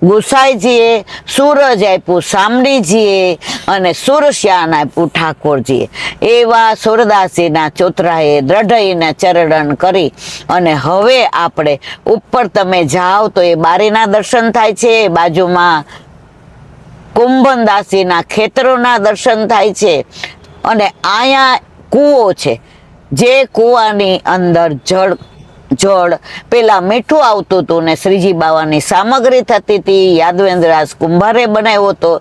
ગુસાઈજીએ, સૂરજ આપ્યું સામડીજીએ, અને સુરશ્યાન આપ્યું ઠાકોરજીએ. એવા સુરદાસીના ચોતરાએ દ્રઢઈના ચરણન કરી, અને હવે આપણે ઉપર તમે જાઓ તો એ બારીના દર્શન થાય છે. બાજુમાં કુંભનદાસીના ખેતરોના દર્શન થાય છે. અને અહીંયા કૂવો છે, જે કૂવાની અંદર જળ પેલા મીઠું આવતું હતું ને શ્રીજી બાવાની સામગ્રી થતી હતી. યાદવેન્દ્રરાજ કુંભારે બનાવ્યો હતો.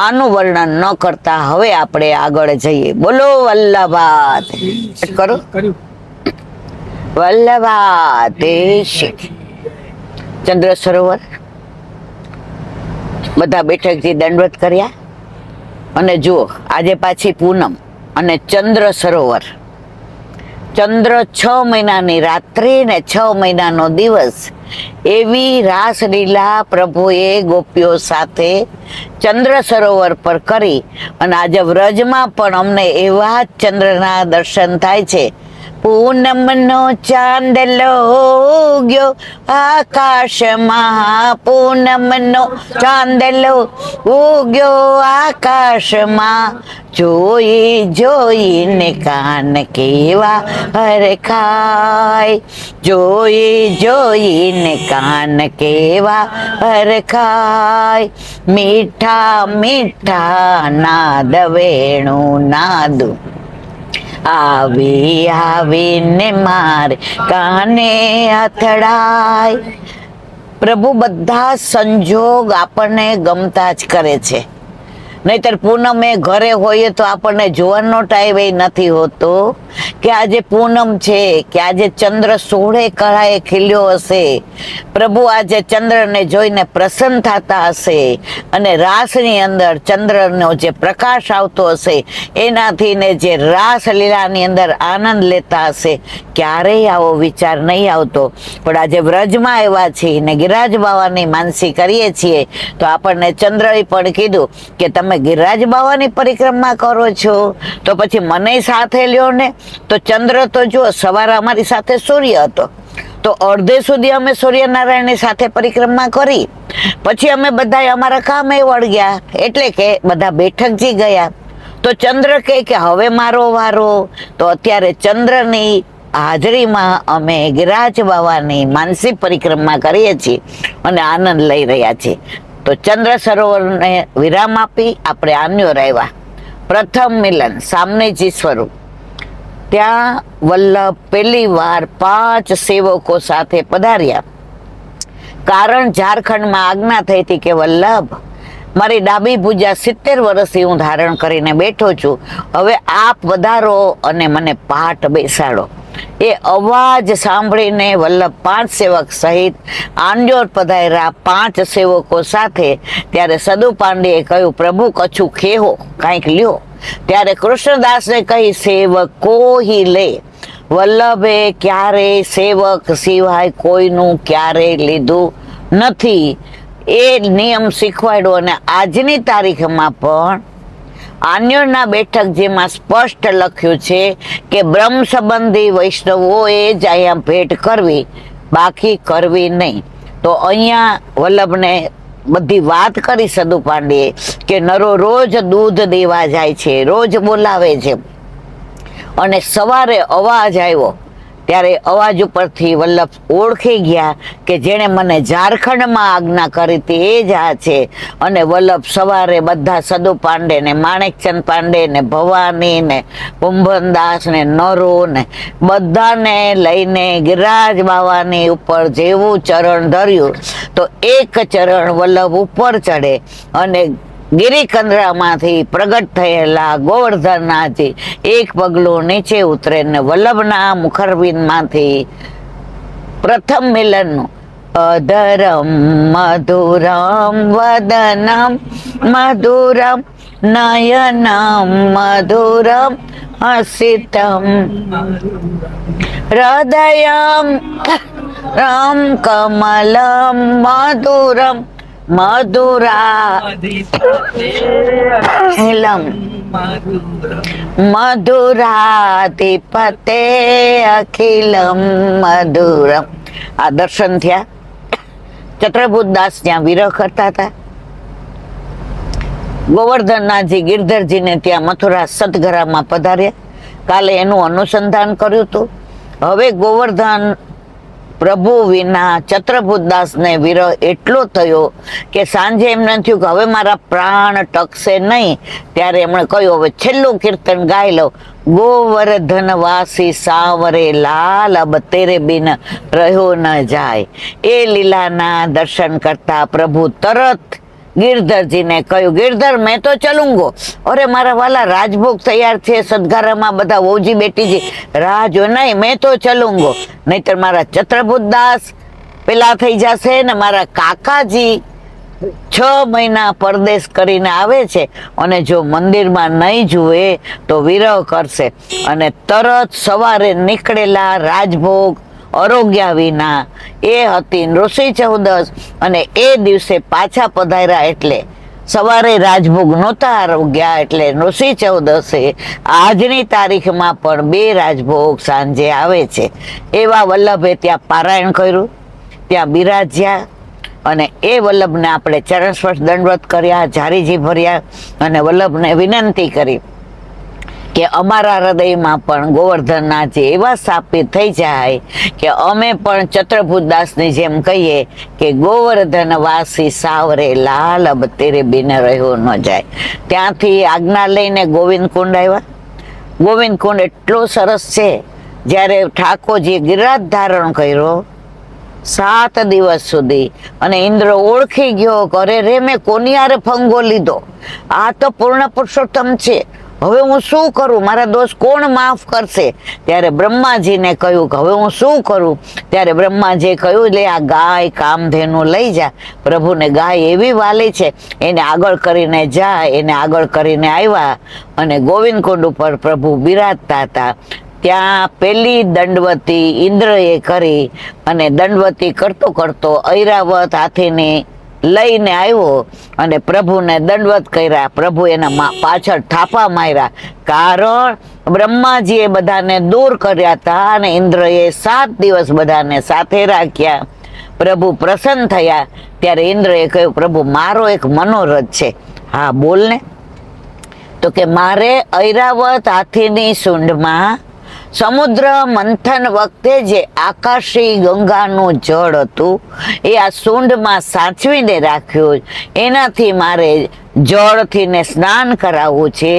આનું વર્ણન ન કરતા હવે આપણે આગળ જઈએ. બોલો વલ્લભા કરો વલ્લભા દેશી. ચંદ્ર સરોવર બધા બેઠકથી દંડવત કર્યા. અને જુઓ, આજે પાછી પૂનમ અને ચંદ્ર સરોવર. ચંદ્ર 6 મહિનાની રાત્રિ ને 6 મહિનાનો દિવસ. એવી રાસલીલા પ્રભુએ ગોપીઓ સાથે ચંદ્ર સરોવર પર કરી. અને આજે વ્રજમાં પણ અમને એવા જ ચંદ્રના દર્શન થાય છે. પૂનમનો ચાંદલો ઉગ્યો આકાશમાં, પૂનમનો ચાંદલો ઉગ્યો આકાશમાં, જોઈ જોઈને કાન કેવા હરખાય, જોઈ જોઈને કાન કેવા હરખાય, મીઠા મીઠા નાદ વેણું નાદું, આવી આવીને મારે કાને અથડાય. પ્રભુ બધા સંજોગ આપણને ગમતા જ કરે છે. નહીતર પૂનમે ઘરે હોઈએ તો આપણને જોવાનો ટાઈમ એ નથી હોતો કે આજે પૂનમ છે, કે આજે ચંદ્ર 16 કળાએ ખીલ્યો હશે. પ્રભુ આજે ચંદ્રને જોઈને પ્રસન્ન થતા હશે અને રાસની અંદર ચંદ્રનો જે પ્રકાશ આવતો હશે એનાથી ને જે રાસલીલાની અંદર આનંદ લેતા હશે. ક્યારેય આવો વિચાર નહીં આવતો. પણ આજે વ્રજમાં આવ્યા છીએ ને ગિરિરાજ બાવાની માનસી કરીએ છીએ તો આપણને ચંદ્રએ પણ કીધું કે તમે ગિરિરાજ બાવાની પરિક્રમા કરો છો તો પછી મને સાથે લ્યો ને. તો ચંદ્ર તો જો સવારે અમારી સાથે સૂર્ય હતો, તો અડધે સુધી અમે સૂર્યનારાયણની સાથે પરિક્રમા કરી. પછી અમે બધા અમારા કામે વળગ્યા, એટલે કે બધા બેઠકજી ગયા. તો ચંદ્ર કહે કે હવે મારો વારો. તો અત્યારે ચંદ્રની હાજરીમાં અમે ગિરિરાજ બાવાની માનસી પરિક્રમા કરીએ છીએ અને આનંદ લઈ રહ્યા છીએ. તો ચંદ્ર સરોવરને વિરામ આપી આપણે આન્યોર આવ્યા. પ્રથમ મિલન સામનેજી સ્વરૂપ. ત્યાં વલ્લભ પહેલી વાર 5 સેવકો સાથે પધાર્યા. કારણ ઝારખંડમાં આજ્ઞા થઈ હતી કે વલ્લભ, મારી ડાબી ભુજા 70 વર્ષથી હું ધારણ કરીને બેઠો છું, હવે આપ વધારો અને મને પાઠ બેસાડો. એ અવાજ સાંભળીને વલ્લભ 5 સેવક સહિત આંડ્યોર પધાર્યા 5 સેવકો સાથે. ત્યારે સદુ પાંડેએ કહ્યું, પ્રભુ કછું ખેહો, કાંઈક લ્યો. ત્યારે કૃષ્ણદાસને કહી, સેવકો હી લે. વલ્લભે ક્યારેય સેવક સિવાય કોઈનું ક્યારેય લીધું નથી. એ નિયમ શીખવાડ્યો અને આજની તારીખમાં પણ આન્યોરના બેઠક જેમાં સ્પષ્ટ લખ્યું છે કે બ્રહ્મ સંબંધી વૈષ્ણવોએ જ અહીંયા ભેટ કરવી, બાકી કરવી નહીં. તો અહીંયા વલ્લભને બધી વાત કરી સદુ પાંડેએ કે નરો રોજ દૂધ દેવા જાય છે, રોજ બોલાવે છે. અને સવારે અવાજ આવ્યો ત્યારે અવાજ ઉપરથી વલ્લભ ઓળખી ગયા કે જેણે મને ઝારખંડમાં આજ્ઞા કરી હતી એ જ આ છે. અને વલ્લભ સવારે બધા સદુ પાંડે ને માણેકચંદ પાંડે ને ભવાની ને કુંભનદાસ ને નરો ને બધાને લઈને ગિરિરાજ બાવાની ઉપર જેવું ચરણ ધર્યું તો એક ચરણ વલ્લભ ઉપર ચડે અને ગિરિકંદરામાંથી પ્રગટ થયેલા ગોવર્ધનનાથજી એક પગલું નીચે ઉતરે ને વલ્લભના મુખરબિંદમાંથી પ્રથમ મિલનનું અધરમ મધુરમ વદનમ મધુરમ નયનમ મધુરમ હસિતમ હૃદયમ રામ કમલમ મધુરમ મધુરાધિપતેલમ મધુરાધિપતે અખિલમ મધુરમ. આ દર્શન થયા. ચતુર્ભુજદાસ ત્યાં વિરહ કરતા હતા. ગોવર્ધનનાથજી ગિરધરજીને ત્યાં મથુરા સતગરામાં પધાર્યા. કાલે એનું અનુસંધાન કર્યું હતું. હવે ગોવર્ધન પ્રભુ વિના ચતુર્ભુજદાસને વિરહ એટલો થયો કે સાંજે એમને થયું કે હવે મારા પ્રાણ ટકશે નહીં. ત્યારે એમણે કહ્યું હવે છેલ્લું કીર્તન ગાઈ લો. ગોવર્ધન વાસી સાવરે લાલ અબ તેરે બિન રહ્યો ન જાય. એ લીલાના દર્શન કરતા પ્રભુ તરત ગિરધરજીને કહ્યું, ગિરધર મેં તો ચલુંગો. અરે મારા વાલા રાજભોગ તૈયાર છે, સદગારામાં બધા વહુજી બેટીજી રાહ જો. નહીં, મેં તો ચલુંગો, નહીતર મારા ચતુર્ભુજદાસ પેલા થઈ જશે ને મારા કાકાજી 6 મહિના પરદેશ કરીને આવે છે અને જો મંદિરમાં નહીં જુએ તો વિરહ કરશે. અને તરત સવારે નીકળેલા રાજભોગ આરોગ્યા વિના એ હતી નૃષિ ચૌદશ અને એ દિવસે પાછા પધાર્યા. એટલે સવારે રાજભોગ નહોતા આરોગ્યા એટલે નૃષિ ચૌદશે આજની તારીખમાં પણ 2 રાજભોગ સાંજે આવે છે. એવા વલ્લભે ત્યાં પારાયણ કર્યું, ત્યાં બિરાજ્યા અને એ વલ્લભને આપણે ચરણ સ્પર્શ દંડવત કર્યા, ઝારીજી ભર્યા અને વલ્લભને વિનંતી કરી કે અમારા હૃદયમાં પણ ગોવર્ધનના જે એવા સ્થાપિત થઈ જાય કે અમે પણ ચતુર્ભુજદાસની જેમ કહીએ કે ગોવર્ધન વાસી સાવરે લાલ અબ તેરે બિન રહ્યો ન જાય. ત્યાંથી આજ્ઞા લઈને ગોવિંદ કુંડ આવ્યા. ગોવિંદ કુંડ એટલો સરસ છે, જ્યારે ઠાકોરજીએ ગિરિરાજ ધારણ કર્યો 7 દિવસ સુધી અને ઇન્દ્ર ઓળખી ગયો કરે રે મેં કોની હારે ફંગો લીધો, આ તો પૂર્ણ પુરુષોત્તમ છે, હવે હું શું કરું, મારા દોષ કોણ માફ કરશે. ત્યારે બ્રહ્માજીને કહ્યું કે હવે હું શું કરું. ત્યારે બ્રહ્માજીએ કહ્યું લે આ ગાય કામધેનુ લઈ જા. પ્રભુને ગાય એવી વાલી છે, એને આગળ કરીને જા. એને આગળ કરીને આવ્યા અને ગોવિંદકુંડ ઉપર પ્રભુ બિરાજતા હતા. ત્યાં પેલી દંડવતી ઇન્દ્રએ કરી અને દંડવતી કરતો કરતો ઐરાવત હાથીની લઈને આવ્યો અને પ્રભુને દંડવત કર્યા. પ્રભુ એના પાછળ થાપા માર્યા, કારણ બ્રહ્માજીએ બધાને દૂર કર્યા હતા અને ઇન્દ્રએ 7 દિવસ બધાને સાથે રાખ્યા. પ્રભુ પ્રસન્ન થયા. ત્યારે ઇન્દ્રએ કહ્યું પ્રભુ મારો એક મનોરથ છે. હા બોલ ને. તો કે મારે ઐરાવત હાથીની સૂંઢમાં સમુદ્ર મંથન વખતે જે આકાશી ગંગાનું જળ હતું એ આ સૂંઢમાં સાચવીને રાખ્યું. એનાથી મારે જળથી ને સ્નાન કરાવવું છે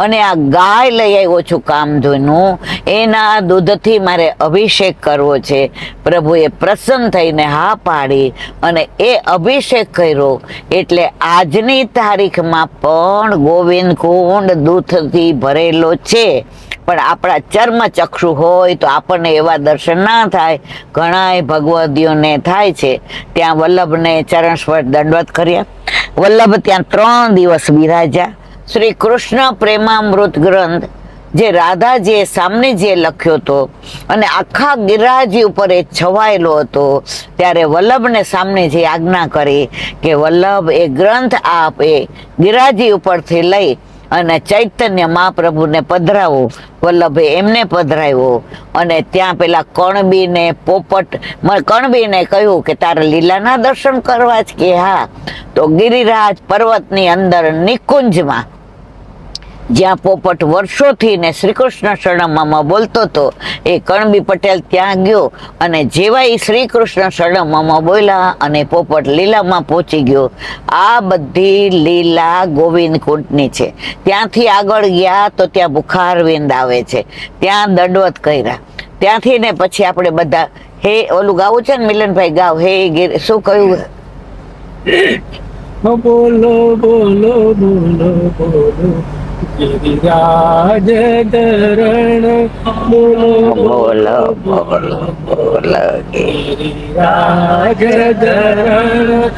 અને આ ગાય લઈ આવ્યો છું કામધેનું, એના દૂધથી મારે અભિષેક કરવો છે. પ્રભુએ પ્રસન્ન થઈને હા પાડી અને એ અભિષેક કર્યો. એટલે આજની તારીખમાં પણ ગોવિંદ કુંડ દૂધથી ભરેલો છે. પણ આપણા ચર્મ ચક્ષુ હોય તો આપણને એવા દર્શન ના થાય. ઘણાય ભગવદીઓને થાય છે. ત્યાં વલ્લભને ચરણ સ્પર્શ દંડવત કર્યા. વલ્લભ ત્યાં 3 દિવસ બિરાજ્યા. શ્રી કૃષ્ણ પ્રેમામૃત ગ્રંથ જે રાધાજીએ સામનેજીએ લખ્યો હતો અને આખા ગિરિરાજી ઉપર એ છવાયેલો હતો, ત્યારે વલ્લભને સામનેજી આજ્ઞા કરી કે વલ્લભ એ ગ્રંથ આપ એ ગિરિરાજી ઉપરથી લઈ અને ચૈતન્ય મહાપ્રભુને પધરાવો. વલ્લભે એમને પધરાવ્યો અને ત્યાં પેલા કણબીને પોપટ કણબીને કહ્યું કે તારે લીલાના દર્શન કરવા જ કે હા. તો ગિરિરાજ પર્વતની અંદર નિકુંજમાં જ્યાં પોપટ વર્ષોથી ને શ્રી કૃષ્ણ શરણમમાં બોલતો હતો, એ કણબી પટેલ ત્યાં ગયો અને જેવા એ શ્રી કૃષ્ણ શરણમમાં બોલ્યા અને પોપટ લીલામાં પહોંચી ગયો. આ બધી લીલા ગોવિંદ કુંડની છે. ત્યાંથી આગળ ગયા તો ત્યાં બુખારવિંદ આવે છે, ત્યાં દંડવત કર્યા. ત્યાંથી ને પછી આપણે બધા હે ઓલું ગાવું છે ને મિલનભાઈ ગાવ હે શું કહ્યું? બોલો બોલો બોલો બોલો ગિરિરાજ ધરણ, બોલો બોલો બોલો બોલો ગિરિરાજ ધરણ,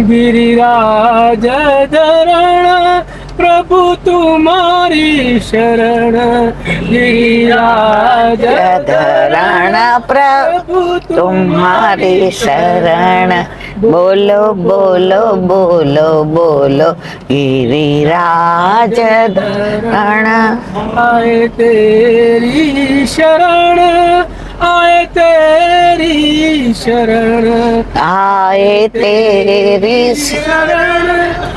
ગિરિરાજ ધરણ પ્રભુ તુમારી શરણ, ગિરિરાજ ધરણ પ્રભુ તુમ્હારી શરણ, બોલો બોલો બોલો બોલો ગિરિરાજ ધરણ. આય તેરી શરણ, આય તેરી શરણ, આયે તેરી શરણ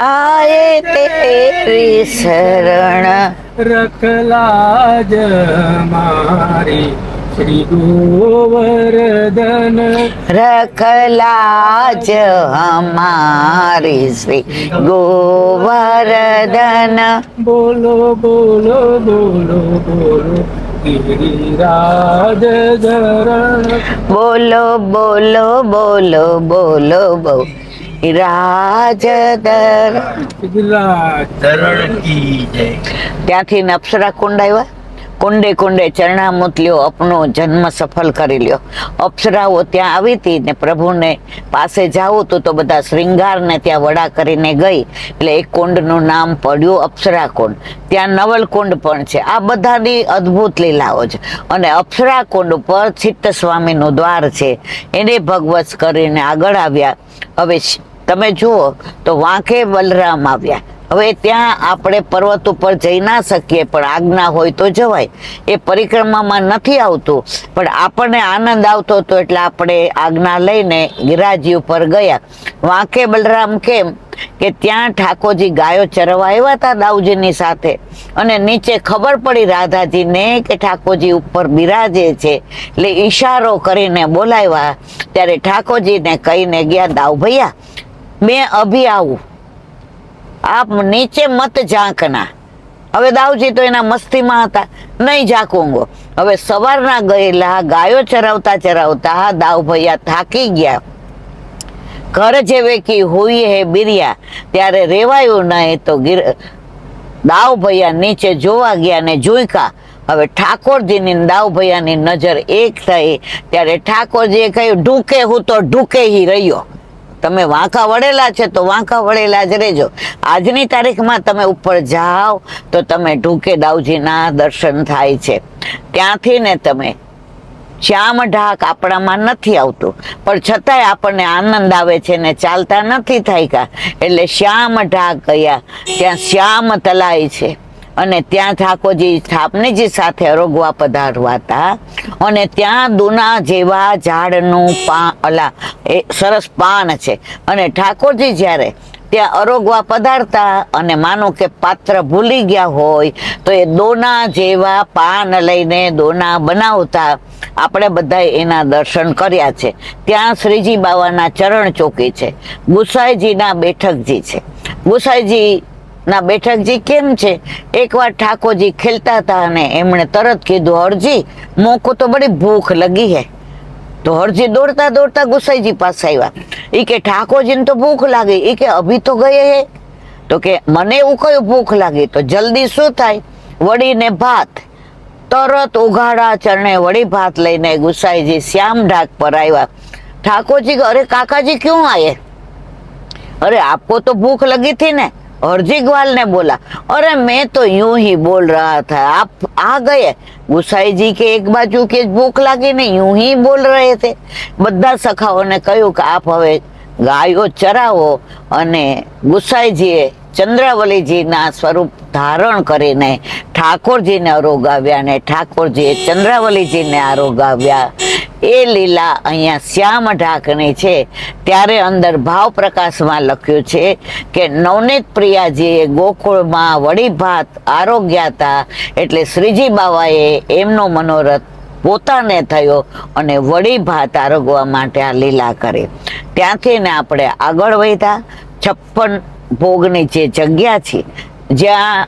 આયે તેરી શરણ, રખલાજ મારી શ્રી ગોવર્ધન રખલાજ હમારી શ્રી ગોવર્ધન. બોલો બોલો બોલો બોલો ગિરિરાજ ધરણ બોલો બોલો બોલો બોલો બો રાજદર. ગિરિરાજ ત્યાંથી અપ્સરા કુંડ આવ્યા. કુંડે કુંડે ચરણામૃત લ્યો, અપનો જન્મ સફળ કરી લ્યો. અપ્સરાઓ ત્યાં આવી હતી ને પ્રભુને પાસે જાવું તો બધા શ્રૃંગારને ત્યાં વડા કરીને ગઈ, એટલે એક કુંડનું નામ પડ્યું અપ્સરા કુંડ. ત્યાં નવલ કુંડ પણ છે. આ બધાની અદ્ભુત લીલાઓ છે. અને અપ્સરા કુંડ ઉપર ચિત્ત સ્વામીનું દ્વાર છે, એને ભગવત કરીને આગળ આવ્યા. હવે તમે જુઓ તો વાંકે બલરામ આવ્યા. હવે ત્યાં આપણે પર્વત ઉપર જઈ ના શકીએ, પણ આજ્ઞા હોય તો જવાય. એ પરિક્રમામાં નથી આવતું, પણ આપણને આનંદ આવતો હતો એટલે આપણે આજ્ઞા લઈને ગિરાજી ઉપર ગયા. વાંકે બલરામ કેમ કે ત્યાં ઠાકોરજી ગાયો ચરવા આવ્યા હતા દાઉજીની સાથે, અને નીચે ખબર પડી રાધાજીને કે ઠાકોરજી ઉપર બિરાજે છે, એટલે ઈશારો કરીને બોલાવ્યા. ત્યારે ઠાકોરજીને કહીને ગયા, દાઉ ભૈયા મેં અભી આવું, આપ નીચે મત ઝાંકના. હવે દાઉજી તો એના મસ્તીમાં હતા, નહીં ઝાંકુંગો. હવે સવારના ગયેલા ગાયો ચરાવતા ચરાવતા દાઉ ભૈયા થાકી ગયા. ઘર જેવે કી હુઈ હે બિરિયા, ત્યારે રેવાયું નહીં તો દાઉ ભૈયા નીચે જોવા ગયા ને જોઈકા. હવે ઠાકોરજીની દાઉ ભૈયાની નજર એક થઈ, ત્યારે ઠાકોરજીએ કહ્યું, ઢૂકે હું તો ઢૂકે હી રહ્યો. તમે વાંકા વળેલા છે તો વાંકા વળેલા જ રહેજો. આજની તારીખમાં તમે ઉપર જાઓ તો તમે ઢૂકે દાઉજીના દર્શન થાય છે. ત્યાંથી ને તમે શ્યામ ઢાક આપણામાં નથી આવતું, પણ છતાંય આપણને આનંદ આવે છે ને ચાલતા નથી થાય. એટલે શ્યામ ઢાક ગયા. ત્યાં શ્યામ તલાઈ છે, અને ત્યાં ઠાકોરજી સ્થાપનેજી સાથે અરોગવા પધારવા હતા. અને ત્યાં દુના જેવા ઝાડનું સરસ પાન છે. અને ઠાકોરજી જ્યારે ત્યાં અરોગવા પધારતા અને માનો કે પાત્ર ભૂલી ગયા હોય તો એ દોના જેવા પાન લઈને દોના બનાવતા. આપણે બધા એના દર્શન કર્યા છે. ત્યાં શ્રીજી બાવાના ચરણ ચોકી છે. ગુસાઈજીના બેઠકજી છે. ગુસાઈજી ના બેઠકજી કેમ છે, એકવાર ઠાકોરજી ખેલતા હતા અને એમણે તરત કીધું, હરજી મોકો તો બડી ભૂખ લગી હે. તો હરજી દોડતા દોડતા ગુસાઈજી પાસે આવ્યા. એ કે ઠાકોરજીને તો ભૂખ લાગી. એ કે અભી તો ગયે હે. તો કે મને એવું કયું ભૂખ લાગી? તો જલ્દી શું થાય, વડી ને ભાત. તરત ઉઘાડા ચરણે વડી ભાત લઈને ગુસાઈજી શ્યામ ઢાક પર આવ્યા. ઠાકોરજી અરે काकाजी क्यों आए? अरे आपको तो भूख लगी थी ने? हरजी ग्वाल ने बोला, अरे मैं तो यूं ही बोल रहा था, आप आ गए। गुसाई जी के एक बाजू के भूख लगी ने यूं ही बोल रहे थे। बधा सखाओं ने कहूं कि आप हवे गायो चरावो। अने गुसाईजीए चंद्रावलीजीना स्वरूप धारण करीने ठाकोरजीने आरोगाव्या ने ठाकोरजीए चंद्रावलीजीने आरोगाव्या। ए लीला अहींया श्याम ढाकनी छे। त्यारे अंदर भाव प्रकाश में लख्युं छे के नवनीत प्रियाजीए गोकुळमां वड़ी भात आरोग्या था, एटले श्रीजी बावाए एमनो मनोरथ पोताने थयो अने वड़ी भात आरोगवा माटे आ लीला करी। त्यांथी ने आपणे आगळ वध्या 56 भोगनी जे जग्या छे ज्यां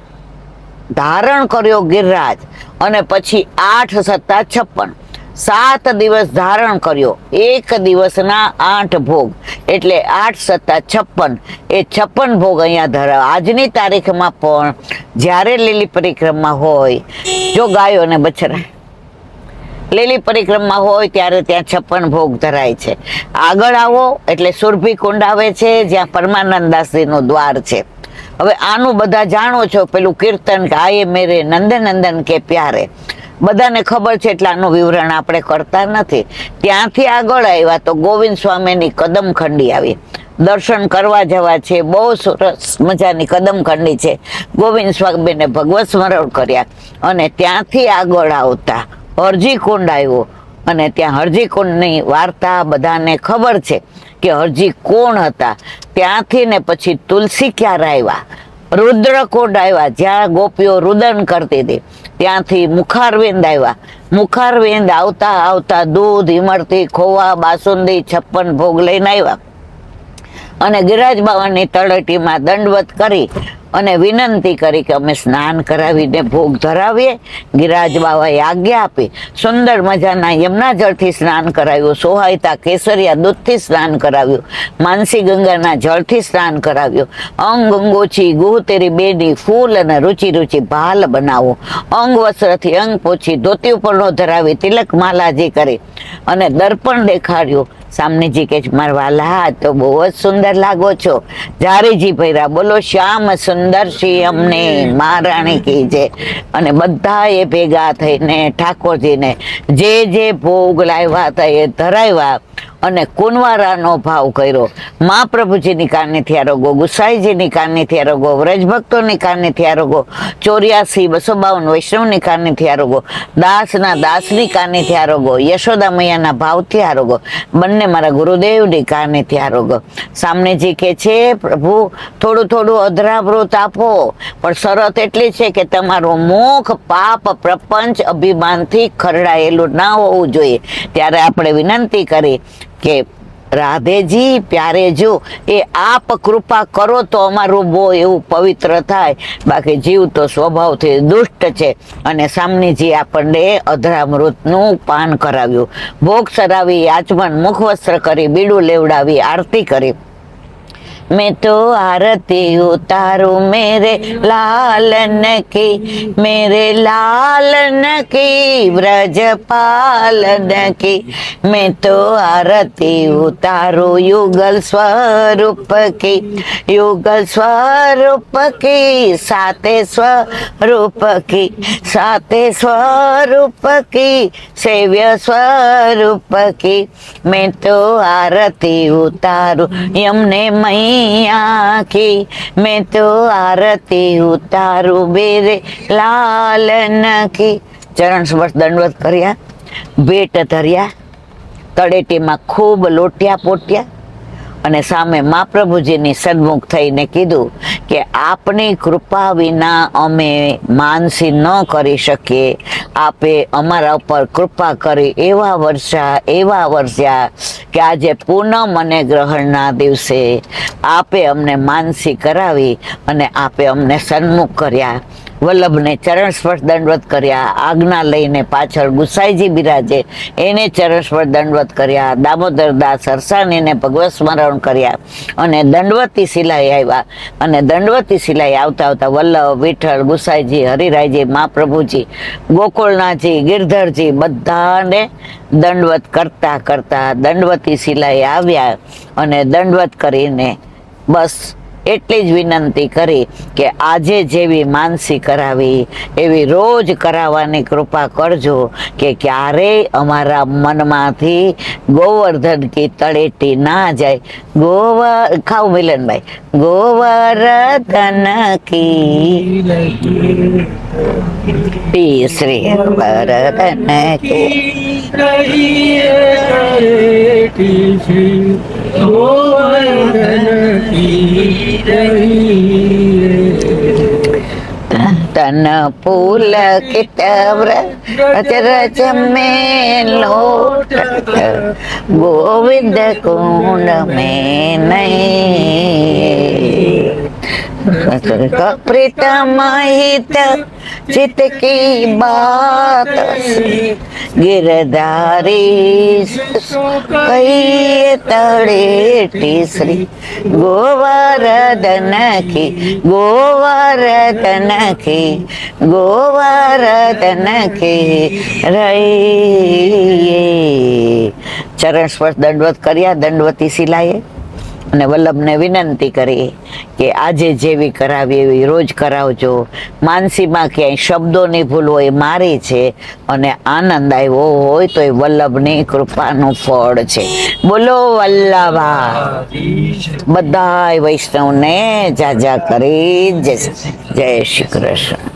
धारण कर्यो गिरिराज अने पछी 8 सत्ता 56 7 दिवस धारण कर्यो, एक दिवसना 8 भोग एटले 8 सत्ता 56 ए 56 भोग अहींया धराव। आजनी तारीखमां पण ज्यारे लीली परिक्रमा होय, जो गायो ने बछड़ा લીલી પરિક્રમા હોય ત્યારે ત્યાં 56 ભોગ ધરાય છે। આગળ આવો એટલે સુરભી કુંડ આવે છે જ્યાં પરમાનંદાસજીનું દ્વાર છે। હવે આનું બધા જાણો છો, પેલું કીર્તન કે આયે મેરે નંદનંદન કે પ્યારે, બધાને ખબર છે એટલે આનું વિવરણ આપણે કરતા નથી। ત્યાંથી આગળ આવ્યા તો ગોવિંદ સ્વામીની કદમખંડી આવી, દર્શન કરવા જવા છે। બહુ સરસ મજાની કદમખંડી છે। ગોવિંદ સ્વામીને ભગવત સ્મરણ કર્યા અને ત્યાંથી આગળ આવતા હરજી કુંડ આવ્યો અને ત્યાં હરજી કુંડની વાર્તા બધાને ખબર છે કે હરજી કોણ હતા। ત્યાંથી ને પછી તુલસી ક્યારે આવ્યા, રુદ્રકુંડ આવ્યા જ્યાં ગોપીઓ રુદન કરતી હતી। ત્યાંથી મુખારવિંદ આવ્યા. મુખારવિંદ આવતા આવતા દૂધ, ઇમરતી, ખોવા, બાસુંદી, 56 ભોગ લઈને આવ્યા અને ગિરિરાજ બાવાની તળેટીમાં દંડવત કરી અને વિનંતી કરી કે અમે સ્નાન કરાવીને ભોગ ધરાવીએ. ગિરિરાજ બાવાએ આજ્ઞા આપી. સુંદર મજાના યમુના જળથી સ્નાન કરાવ્યું, સોહાયતા કેસરિયા દૂધથી સ્નાન કરાવ્યું, માનસી ગંગાના જળથી સ્નાન કરાવ્યું. અંગ અંગોછી ગુહ તેરી બેની ફૂલ અને રૂચી રૂચી ભાલ બનાવો. અંગ વસ્ત્રથી અંગ પોછી, ધોતી ઉપરનો ધરાવી, તિલક માલાજી કરી અને દર્પણ દેખાડ્યું. સામનેજી કે મારા વાલા તો બહુ જ સુંદર લાગો છો. જારીજી ભૈરા બોલો શ્યામ સુંદર શ્રી અમને મહારાણી કી જય. અને બધા એ ભેગા થઈને ઠાકોરજીને જે ભોગ લાવ્યા હતા એ ધરાવ્યા અને કુંવારાનો ભાવ કર્યો. મહાપ્રભુજીની કાનેથી આરોગો, ગુસાઈજીની કાનેથી આરોગો, વ્રજભક્તોની કાનેથી આરોગો, 84 252 વૈષ્ણવની કાનેથી આરોગો, દાસના દાસની કાનેથી આરોગો, યશોદા મૈયાના ભાવથી આરોગો, બંને મારા ગુરુદેવની કાનેથી આરોગો. સામનેજી કે છે પ્રભુ થોડું થોડું અધરામૃત આપો, પણ શરત એટલી છે કે તમારું મુખ પાપ પ્રપંચ અભિમાનથી ખરડાયેલું ના હોવું જોઈએ. ત્યારે આપણે વિનંતી કરી કે રાધેજી પ્યારેજો, એ આપ કૃપા કરો તો અમારું બહુ એવું પવિત્ર થાય, બાકી જીવ તો સ્વભાવથી દુષ્ટ છે. અને સામનેજી આપણને અધરામૃતનું પાન કરાવ્યું, ભોગ સરાવી, આચમન મુખ વસ્ત્ર કરી, બીડું લેવડાવી, આરતી કરી. मैं तो आरती उतारूं मेरे लालन की, मेरे लालन की, ब्रजपालन की. मैं तो आरती उतारूं युगल स्वरूप की, युगल स्वरूप की, साते स्वरूप की, साते स्वरूप की, सेव्य स्वरूप की. मैं तो आरती उतारूं यमुने मई की, मैं तो आरती उतारू बेरे लालन की. ચરણ સ્પર્શ દંડવત કર્યા, ભેટ ધર્યા, તળેટીમાં ખૂબ લોટ્યા પોટ્યા અને સામે મહાપ્રભુજીની સન્મુખ થઈને કીધું કે આપની કૃપા વિના અમે માનસી ન કરી શકીએ, આપે અમારા ઉપર કૃપા કરી એવા વર્ષા કે આજે પૂનમ અને ગ્રહણના દિવસે આપે અમને માનસી કરાવી અને આપે અમને સન્મુખ કર્યા. વલ્લભને ચરણ સ્પર્શ દંડવત કર્યા, આજ્ઞા લઈને પાછળ ગુસાઈજી બિરાજે એને ચરણ સ્પર્શ દંડવત કર્યા, દામોદર દાસ હરસાણીને ભગવત સ્મરણ કર્યા અને દંડવતી શિલાએ આવ્યા. અને દંડવતી શિલાએ આવતા આવતા વલ્લભ, વિઠ્ઠલ, ગુસાઈજી, હરિરાયજી, મહાપ્રભુજી, ગોકુળનાથજી, ગિરધરજી બધાને દંડવત કરતા કરતા દંડવતી શિલાએ આવ્યા અને દંડવત કરીને બસ એટલી જ વિનંતી કરી કે આજે જેવી માનસી કરાવી એવી રોજ કરાવવાની કૃપા કરજો, કે ક્યારેય અમારા મનમાંથી ગોવર્ધન કી તળેટી ના જાય. ખાવ મિલનભાઈ, ગોવર્ધન કી શ્રી વર્ધન તન પુલકિત વ્રજ રજ મેં લોટ, ગોવિંદ કુંડ મેં નહીં. प्रीतम हित चित की बात, गिरधारी कही तड़ेटी श्री गोवर्धन की, गोवर्धन की, गोवर्धन की रही. ચરણ સ્પર્શ દંડવત કર્યા દંડવતી શિલાએ અને વલ્લભને વિનંતી કરી કે આજે જેવી કરાવી એવી રોજ કરાવજો. માનસીમાં ક્યાંય શબ્દોની ભૂલ હોય મારી છે અને આનંદ આવ્યો હોય તો એ વલ્લભની કૃપાનું ફળ છે. બોલો વલ્લભા. બધા વૈષ્ણવને જાજા કરી જય શ્રી કૃષ્ણ.